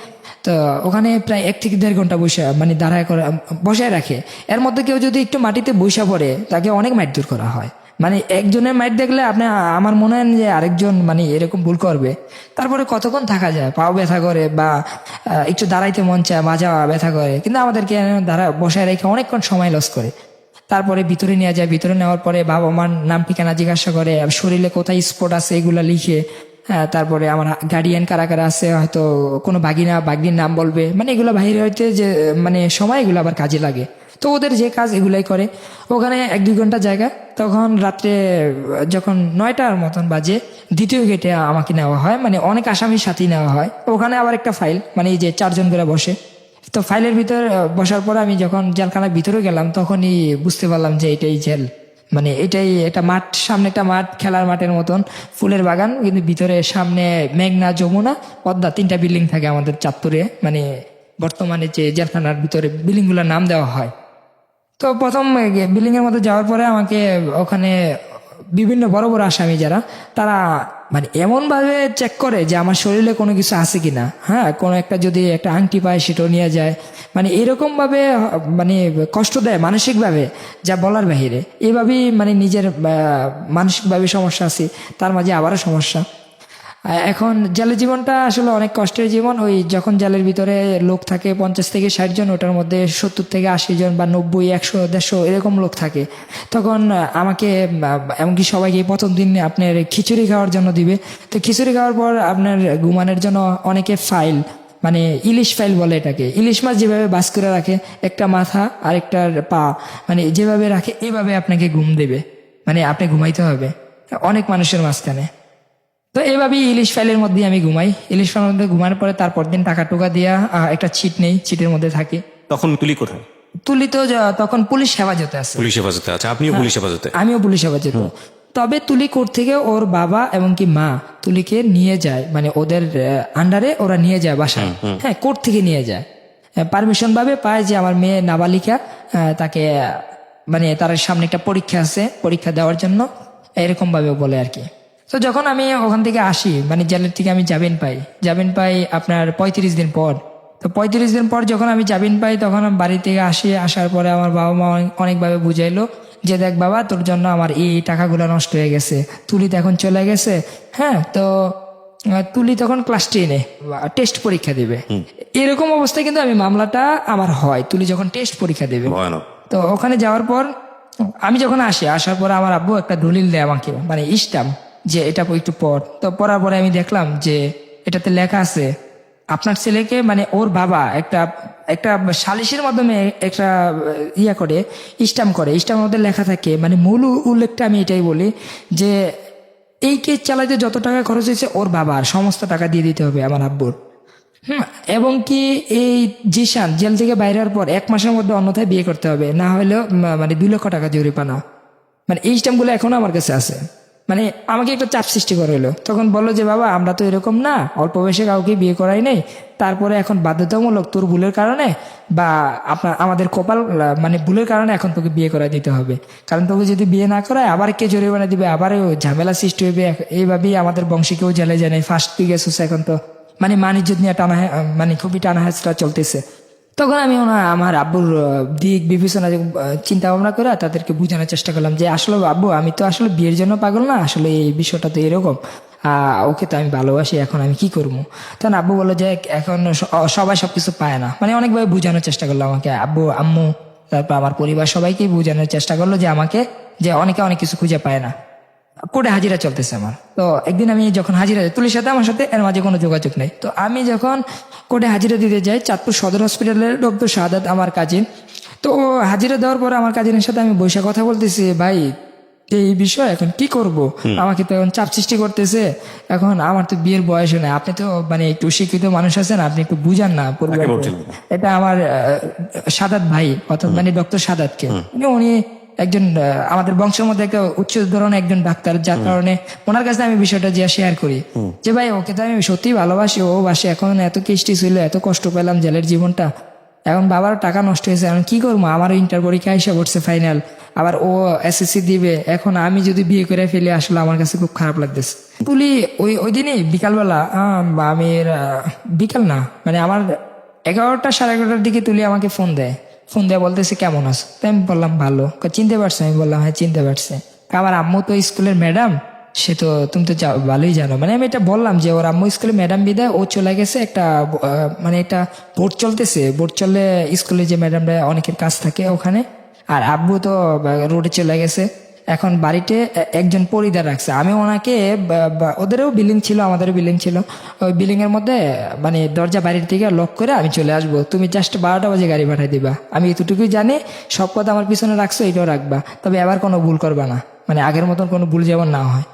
তো ওখানে প্রায় 1 থেকে 1.5 ঘন্টা মানে দাঁড়ায় করে বসায় রাখে। এর মধ্যে কেউ যদি একটু মাটিতে বসা পড়ে, তাকে অনেক মারধর করা হয়। মানে একজনের মাইট দেখলে আপনি আমার মনে হয় যে আরেকজন মানে এরকম ভুল করবে। তারপরে কতক্ষণ থাকা যায়, পাও ব্যথা করে বা একটু দাঁড়াইতে মন চায়, মাজা ব্যথা করে, কিন্তু আমাদেরকে বসায় রেখে অনেকক্ষণ সময় লস করে। তারপরে ভিতরে নিয়ে যায়, ভিতরে নেওয়ার পরে বাবা মার নাম ঠিকানা জিজ্ঞাসা করে, শরীরে কোথায় স্পট আছে এগুলা লিখে। তারপরে আমার গার্ডিয়ান কারা কারা আছে, হয়তো কোনো বাগিনীর নাম বলবে, মানে এগুলো বাইরে হইতে যে মানে সময় এগুলো আবার কাজে লাগে। তো ওদের যে কাজ এগুলাই করে। ওখানে 1-2 ঘন্টা জায়গা। তখন রাত্রে যখন 9টার মতন বাজে, দ্বিতীয় গেটে আমাকে নেওয়া হয়, মানে অনেক আসামির সাথেই নেওয়া হয়। ওখানে আবার একটা ফাইল, মানে এই যে 4 জন করে বসে। তো ফাইলের ভিতর বসার পর আমি যখন জেলখানার ভিতরে গেলাম, তখনই বুঝতে পারলাম যে এটাই জেল। মানে এটাই একটা মাঠ, সামনে একটা মাঠ, খেলার মাঠের মতন, ফুলের বাগান, কিন্তু ভিতরে সামনে মেঘনা, যমুনা, পদ্মা, 3টা বিল্ডিং থাকে আমাদের চাঁদপুরে, মানে বর্তমানে যে জেলখানার ভিতরে বিল্ডিংগুলোর নাম দেওয়া হয়। তো প্রথম বিল্ডিং এর মধ্যে যাওয়ার পরে আমাকে ওখানে বিভিন্ন বড় বড় আসামি যারা, তারা মানে এমনভাবে চেক করে যে আমার শরীরে কোনো কিছু আছে কিনা, হ্যাঁ, কোনো একটা যদি একটা আংটি পায় সেটাও নিয়ে যায়, মানে এরকমভাবে মানে কষ্ট দেয় মানসিকভাবে, যা বলার বাহিরে। এইভাবেই মানে নিজের মানসিকভাবে সমস্যা আছে, তার মাঝে আবারও সমস্যা। এখন জেলের জীবনটা আসলে অনেক কষ্টের জীবন। ওই যখন জেলের ভিতরে লোক থাকে 50 থেকে 60 জন, ওটার মধ্যে 70 থেকে 80 জন বা 90, 100, 150 এরকম লোক থাকে, তখন আমাকে এমনকি সবাইকে প্রথম দিন আপনার খিচুড়ি খাওয়ার জন্য দিবে। তো খিচুড়ি খাওয়ার পর আপনার ঘুমানোর জন্য অনেকে ফাইল, মানে ইলিশ ফাইল বলে এটাকে, ইলিশ মাছ যেভাবে বাস করে রাখে, একটা মাথা আর একটা পা, মানে যেভাবে রাখে এভাবে আপনাকে ঘুম দেবে, মানে আপনি ঘুমাইতে হবে অনেক মানুষের মাঝখানে। তো এইভাবেই ইলিশ ফাইলের মধ্যে আমি ঘুমাই। ইলিশ ফাইলের মধ্যে ঘুমানোর পরে তারপর দিন টাকা টুকা দিয়া একটা ছিট নেই, ছিটের মধ্যে থাকি। তখন তুলি কোথায়? তুলি তো তখন পুলিশ হেফাজতে আছে, পুলিশ হেফাজতে আছে, আপনিও পুলিশ হেফাজতে? আমিও পুলিশ হেফাজতে। তবে তুলি কোর্ট থেকে ওর বাবা এবং কি মা তুলিকে নিয়ে যায়, মানে ওদের আন্ডারে ওরা নিয়ে যায় বাসায়, হ্যাঁ, কোর্ট থেকে নিয়ে যায়, পারমিশন ভাবে পায় যে আমার মেয়ে নাবালিকা, তাকে মানে তার সামনে একটা পরীক্ষা আছে, পরীক্ষা দেওয়ার জন্য এরকম ভাবে বলে আর কি। তো যখন আমি ওখান থেকে আসি, মানে জেলের থেকে আমি জামিন পাই আপনার 35 দিন পর। তো 35 দিন পর যখন আমি জামিন পাই, তখন আমি বাড়ি থেকে আসি। আসার পরে আমার বাবা মা অনেকভাবে বুঝাইলো যে দেখ বাবা, তোর জন্য আমার এই টাকাগুলো নষ্ট হয়ে গেছে, তুলি তো এখন চলে গেছে, হ্যাঁ, তো তুলি তখন ক্লাস 10-এ টেস্ট পরীক্ষা দিবে। এরকম অবস্থায় কিন্তু আমি মামলাটা আমার হয়, তুলি যখন টেস্ট পরীক্ষা দেবে। ভয়ানক। তো ওখানে যাওয়ার পর আমি যখন আসার পর আমার আব্বু একটা দলিল দেয় আমাকে, মানে স্ট্যাম্প, যে এটা একটু পর। তো পড়ার পরে আমি দেখলাম যে এটাতে লেখা আছে আপনার ছেলেকে, মানে ওর বাবা একটা একটা সালিশের মাধ্যমে একটা করে স্ট্যাম্প করে, স্ট্যাম্পের মধ্যে লেখা থাকে, মানে মূল উল্লেখটা আমি এটাই বলি যে এই কেস চালাইতে যত টাকা খরচ হয়েছে ওর বাবার সমস্ত টাকা দিয়ে দিতে হবে আমার আব্বুর। এবং কি এই জিশান জেল থেকে বাইরে হওয়ার পর 1 মাসের মধ্যে অন্যথায় বিয়ে করতে হবে, না হলেও মানে 2 লক্ষ টাকা জরিমানা। মানে এই স্ট্যাম্পগুলো এখনো আমার কাছে আছে। মানে আমাকে একটা চাপ সৃষ্টি করে হলো। তখন বললো যে বাবা, আমরা তো এরকম না, অল্প বয়সে কাউকে বিয়ে করাই নেই, তারপরে এখন বাধ্যতামূলক তোর ভুলের কারণে বা আমাদের কপাল মানে ভুলের কারণে এখন তোকে বিয়ে করাই দিতে হবে, কারণ তোকে যদি বিয়ে না করায় আবার কে জরিমানা দিবে, আবার ঝামেলা সৃষ্টি হবে। এইভাবেই আমাদের বংশে কেউ জেলে যায় নাই, ফার্স্ট তুই গেছিস, এখন তো মানে মানিজ্যত নিয়ে মানে খুবই টানা হেঁচড়া চলতেছে। তখন আমি আমার আব্বুর দিক বিবেচনা চিন্তা ভাবনা করে তাদেরকে বোঝানোর চেষ্টা করলাম যে আসলে আব্বু, আমি তো আসলে বিয়ের জন্য পাগল না, আসলে এই বিষয়টা তো এরকম, ওকে তো আমি ভালোবাসি, এখন আমি কি করবো। তখন আব্বু বললো যে এখন সবাই সবকিছু পায় না, মানে অনেকভাবে বোঝানোর চেষ্টা করলো আমাকে, আব্বু আম্মু তারপর আমার পরিবার সবাইকে বোঝানোর চেষ্টা করলো যে আমাকে, যে অনেকে অনেক কিছু খুঁজে পায় না। কোর্টে হাজিরা চলতেছে আমার। তো একদিন আমি যখন হাজিরা যাই, তুলির সাথে আমার সাথে এর মাঝে কোনো যোগাযোগ নেই, তো আমি যখন কোর্টে হাজিরা দিতে যাই, চাঁদপুর সদর হসপিটালের ডক্টর শাহাদাত আমার কাজিন। তো হাজিরা দেওয়ার পর আমার কাজিনের সাথে আমি বসে কথা বলতেছি, ভাই এই বিষয় এখন কি করব, আমাকে তো এখন চাপ সৃষ্টি করতেছে, এখন আমার তো বিয়ের বয়স নেই, আপনি তো মানে একটু শিক্ষিত মানুষ আছেন, আপনি একটু বুঝান না। এটা আমার সাদাত ভাই, অর্থাৎ মানে ডক্টর সাদাতকে, উনি একজন আমাদের বংশের মধ্যে একটা উচ্চ ধরনের একজন ডাক্তার, যার কারণে ওনার কাছে আমি বিষয়টা যে শেয়ার করি যে ভাই, ওকে তো আমি সত্যি ভালোবাসি, ও বাসে, এখন এত কেষ্টি ছিল, এত কষ্ট পেলাম জেলের জীবনটা, এখন বাবার টাকা নষ্ট হয়েছে, এখন কি করবো, আমারও ইন্টার পরীক্ষা এসে পড়ছে ফাইনাল, আবার ও এসএসসি দিবে, এখন আমি যদি বিয়ে করে ফেলি আসলে আমার কাছে খুব খারাপ লাগতেছে। তুলি ওই দিনই বিকালবেলা, আমি বিকাল না মানে আমার 11টা 11:30 দিকে তুলি আমাকে ফোন দেয় বলতেছে কেমন আছো, তাই আমি বললাম ভালো। চিনতে পারছো? আমি বললাম হ্যাঁ চিনতে পারছে। আমার আম্মু তো স্কুলের ম্যাডাম, সে তো তুমি তো ভালোই জানো, মানে আমি এটা বললাম যে ওর আম্মু স্কুলের ম্যাডাম বিদায় ও চলে গেছে একটা মানে একটা ভোট চলতেছে, ভোট চললে স্কুলে যে ম্যাডামরা অনেকের কাজ থাকে ওখানে, আর আব্বু তো রোডে চলে গেছে, এখন বাড়িতে একজন পরিদার রাখছে। আমি ওনাকে ওদেরও বিল্ডিং ছিল, আমাদেরও বিল্ডিং ছিল, ওই বিল্ডিং এর মধ্যে মানে দরজা বাড়ির থেকে লক করে আমি চলে আসবো, তুমি জাস্ট 12টা বাজে গাড়ি পাঠাই দিবা, আমি এতটুকুই জানি, সব কথা আমার পিছনে রাখছো, এটাও রাখবা, তবে আবার কোনো ভুল করবা না, মানে আগের মতন কোনো ভুল যেমন না হয়।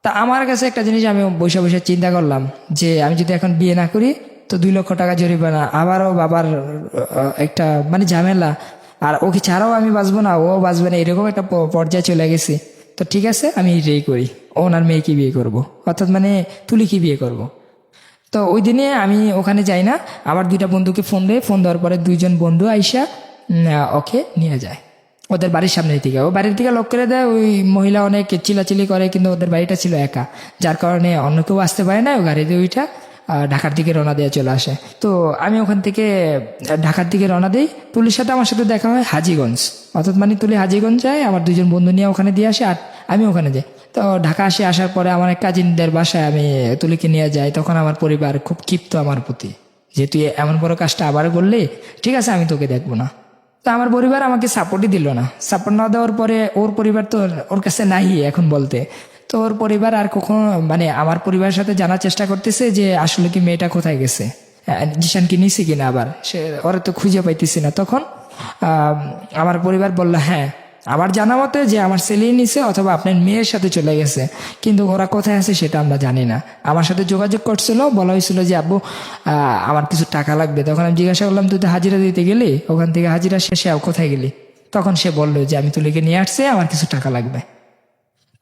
তা আমার কাছে একটা জিনিস আমি বসে চিন্তা করলাম যে আমি যদি এখন বিয়ে না করি তো 2 লক্ষ টাকা জরিমানা, আবারও বাবার একটা মানে ঝামেলা, আর ওকে ছাড়াও আমি বাঁচবো না, ও বাঁচবে না, এরকম একটা পর্যায়ে চলে গেছি। তো ঠিক আছে, আমি এটাই করি, ওনার মেয়েকে বিয়ে করব, অর্থাৎ মানে তুলিকে বিয়ে করব। তো ওই দিনে আমি ওখানে যাই না, আমার 2টা বন্ধুকে ফোন দেওয়ার পরে 2জন বন্ধু আইসা ওকে নিয়ে যায়। ওদের বাড়ির সামনের দিকে, ও বাড়ির দিকে লক করে দেয়। ওই মহিলা অনেক চিল্লাচিল্লি করে, কিন্তু ওদের বাড়িটা ছিল একা, যার কারণে অন্য কেউ আসতে পারে না। ও গাড়িতে ওইটা ঢাকার দিকে রওনা দিয়ে চলে আসে। তো আমি ওখান থেকে ঢাকার দিকে রওনা দিই। তুলির সাথে আমার সাথে দেখা হয় হাজীগঞ্জ, অর্থাৎ মানে তুলি হাজীগঞ্জ যায়, আমার দুজন বন্ধু নিয়ে ওখানে দিয়ে আসে, আর আমি ওখানে যাই। তো ঢাকা আসার পরে আমার এক কাজিনদের বাসায় আমি তুলিকে নিয়ে যাই। তখন আমার পরিবার খুব ক্ষিপ্ত আমার প্রতি, যে তুই এমন বড় কাজটা আবার করলি, ঠিক আছে আমি তোকে দেখবো না। তো আমার পরিবার আমাকে সাপোর্টই দিল না। সাপোর্ট না দেওয়ার পরে ওর পরিবার তো ওর কাছে নাই এখন বলতে। তো ওর পরিবার আর কখনো মানে আমার পরিবারের সাথে জানার চেষ্টা করতেছে যে আসলে কি মেয়েটা কোথায় গেছে, জিশান কি নিছে কিনা, আবার সে ওরা তো খুঁজে পাইতেছি না। তখন আমার পরিবার বলল হ্যাঁ আমার জানা মতে যে আমার ছেলেই নিছে অথবা আপনার মেয়ের সাথে চলে গেছে, কিন্তু ওরা কোথায় আছে সেটা আমরা জানি না। আমার সাথে যোগাযোগ করছিল, বলা হয়েছিল যে আব্বু আমার কিছু টাকা লাগবে। তখন আমি জিজ্ঞাসা করলাম তুই তো হাজিরা দিতে গেলি, ওখান থেকে হাজিরা শেষে কোথায় গেলি? তখন সে বললো যে আমি তুলিকে নিয়ে আসছি, আমার কিছু টাকা লাগবে।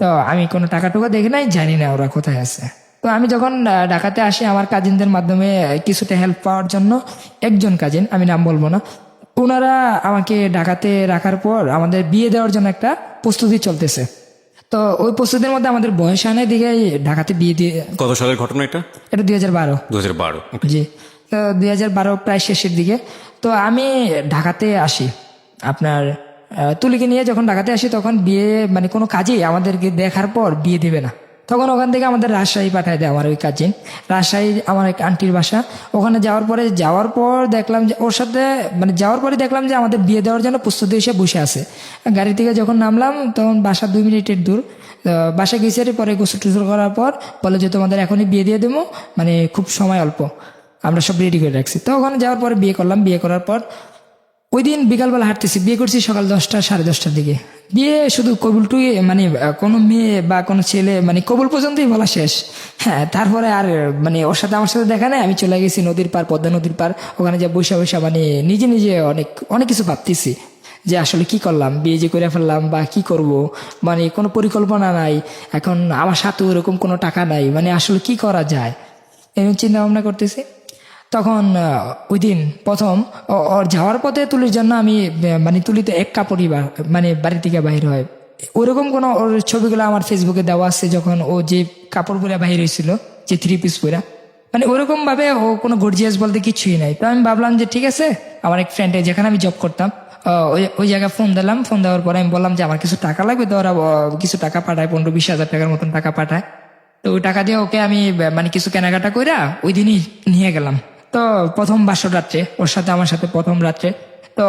তো আমি কোনো টাকা টুকা দেখি নাই, জানি না ওরা কোথায় আছে। তো আমি যখন ঢাকাতে আসি আমার কাজিনদের মাধ্যমে কিছুটা হেল্প পাওয়ার জন্য, একজন কাজিন আমি নাম বলবো না, ওনারা আমাকে ঢাকাতে রাখার পর আমাদের বিয়ে দেওয়ার জন্য একটা প্রস্তুতি চলতেছে। তো ওই প্রস্তুতির মধ্যে আমাদের বয়স আনে দিকে ঢাকাতে বিয়ে দিয়ে, কত সালের ঘটনা এটা? এটা 2012। 2012। জি, তো 2012 প্রায় শেষের দিকে। তো আমি ঢাকাতে আসি আপনার তুলিকে নিয়ে। যখন ঢাকাতে আসি তখন বিয়ে মানে কোনো কাজেই আমাদেরকে দেখার পর বিয়ে দেবে না। তখন ওখান থেকে আমাদের রাজশাহী পাঠায় দেয় আমার ওই কাজিন। রাজশাহী আমার এক আন্টির বাসা। ওখানে যাওয়ার পর দেখলাম যে ওর সাথে মানে যাওয়ার পরে দেখলাম যে আমাদের বিয়ে দেওয়ার জন্য প্রস্তুতি এসে বসে আছে। গাড়ি থেকে যখন নামলাম তখন বাসা 2 মিনিটের দূর। বাসা গেছে পরে গোসল টুসল করার পর বলে যে তোমাদের এখনই বিয়ে দিয়ে দেবো, মানে খুব সময় অল্প, আমরা সব রেডি করে রাখছি। তো ওখানে যাওয়ার পরে বিয়ে করলাম। বিয়ে করার পর ওই দিন বিকালবেলা হাঁটতেছি, বিয়ে করছি সকাল 10টা 10:30টার দিকে। বিয়ে শুধু কবুলটুই মানে কোনো মেয়ে বা কোনো ছেলে মানে কবুল পর্যন্তই বলা শেষ। হ্যাঁ, তারপরে আর মানে ওর সাথে আমার সাথে দেখা নেই। আমি চলে গেছি নদীর পার, পদ্মা নদীর পার। ওখানে যা বসে মানে নিজে নিজে অনেক অনেক কিছু ভাবতেছি যে আসলে কি করলাম, বিয়ে যে করে ফেললাম বা কি করব, মানে কোনো পরিকল্পনা নাই। এখন আমার সাথে ওরকম কোনো টাকা নাই, মানে আসলে কি করা যায় এরকম চিন্তা ভাবনা করতেছি। তখন ওই দিন প্রথম ওর যাওয়ার পথে তুলির জন্য আমি মানে তুলিতে এক কাপড়ই মানে বাড়ি থেকে বাইর হয়, ওরকম কোনো ওর ছবিগুলো আমার ফেসবুকে দেওয়া আছে। যখন ও যে কাপড় পরে বাহির হয়েছিল, যে 3 পিস পরা, মানে ওরকম ভাবে ও কোনো গর্জিয়াস বলতে কিছুই নাই। তো আমি ভাবলাম যে ঠিক আছে, আমার এক ফ্রেন্ডে যেখানে আমি জব করতাম ওই জায়গায় ফোন দিলাম। ফোন দেওয়ার পরে আমি বললাম যে আমার কিছু টাকা লাগবে। তো ওরা কিছু টাকা পাঠায়, 15-20 হাজার টাকার মতন টাকা পাঠায়। তো ওই টাকা দিয়ে ওকে আমি মানে কিছু কেনাকাটা কইরা ওই দিনই নিয়ে গেলাম। তো প্রথম বাসর রাত্রে ওর সাথে আমার সাথে প্রথম রাত্রে তো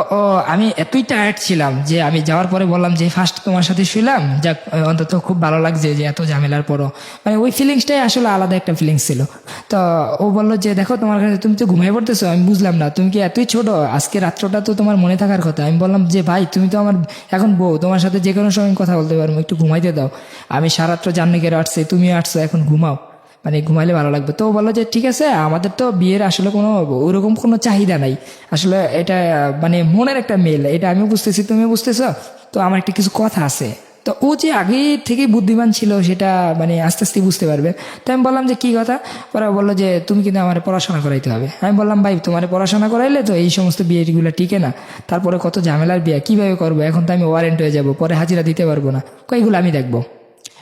আমি এতই টায়ার্ড ছিলাম যে আমি যাওয়ার পরে বললাম যে ফার্স্ট তোমার সাথে শুইলাম, যাক অন্তত খুব ভালো লাগছে যে এত ঝামেলার পরও, মানে ওই ফিলিংসটাই আসলে আলাদা একটা ফিলিংস ছিল। তো ও বললো যে দেখো তোমার কাছে তুমি তো ঘুমিয়ে পড়তেছো। আমি বুঝলাম না, তুমি কি এতই ছোট, আজকে রাত্রটা তো তোমার মনে থাকার কথা। আমি বললাম যে ভাই তুমি তো আমার এখন বউ, তোমার সাথে যে কোনো সময় কথা বলতে পারবো, একটু ঘুমাইতে দাও। আমি সারাত্র জার্নি করে আসছি, তুমিও আসছো, এখন ঘুমাও, মানে ঘুমাইলে ভালো লাগবে। তো বললো যে ঠিক আছে, আমাদের তো বিয়ের আসলে কোনো ওরকম কোনো চাহিদা নাই, আসলে এটা মানে মনের একটা মেল, এটা আমিও বুঝতেছি তুমিও বুঝতেছ। তো আমার একটা কিছু কথা আছে। তো ও যে আগে থেকে বুদ্ধিমান ছিল সেটা মানে আস্তে আস্তে বুঝতে পারবে। তো আমি বললাম যে কি কথা? ওরা বললো যে তুমি কিন্তু আমার পড়াশোনা করাইতে হবে। আমি বললাম ভাই তোমার পড়াশোনা করাইলে তো এই সমস্ত বিয়েগুলো টিকে না, তারপরে কত ঝামেলার বিয়ে কিভাবে করবো, এখন তো আমি ওয়ারেন্ট হয়ে যাবো, পরে হাজিরা দিতে পারবো না, কইগুলো আমি দেখবো।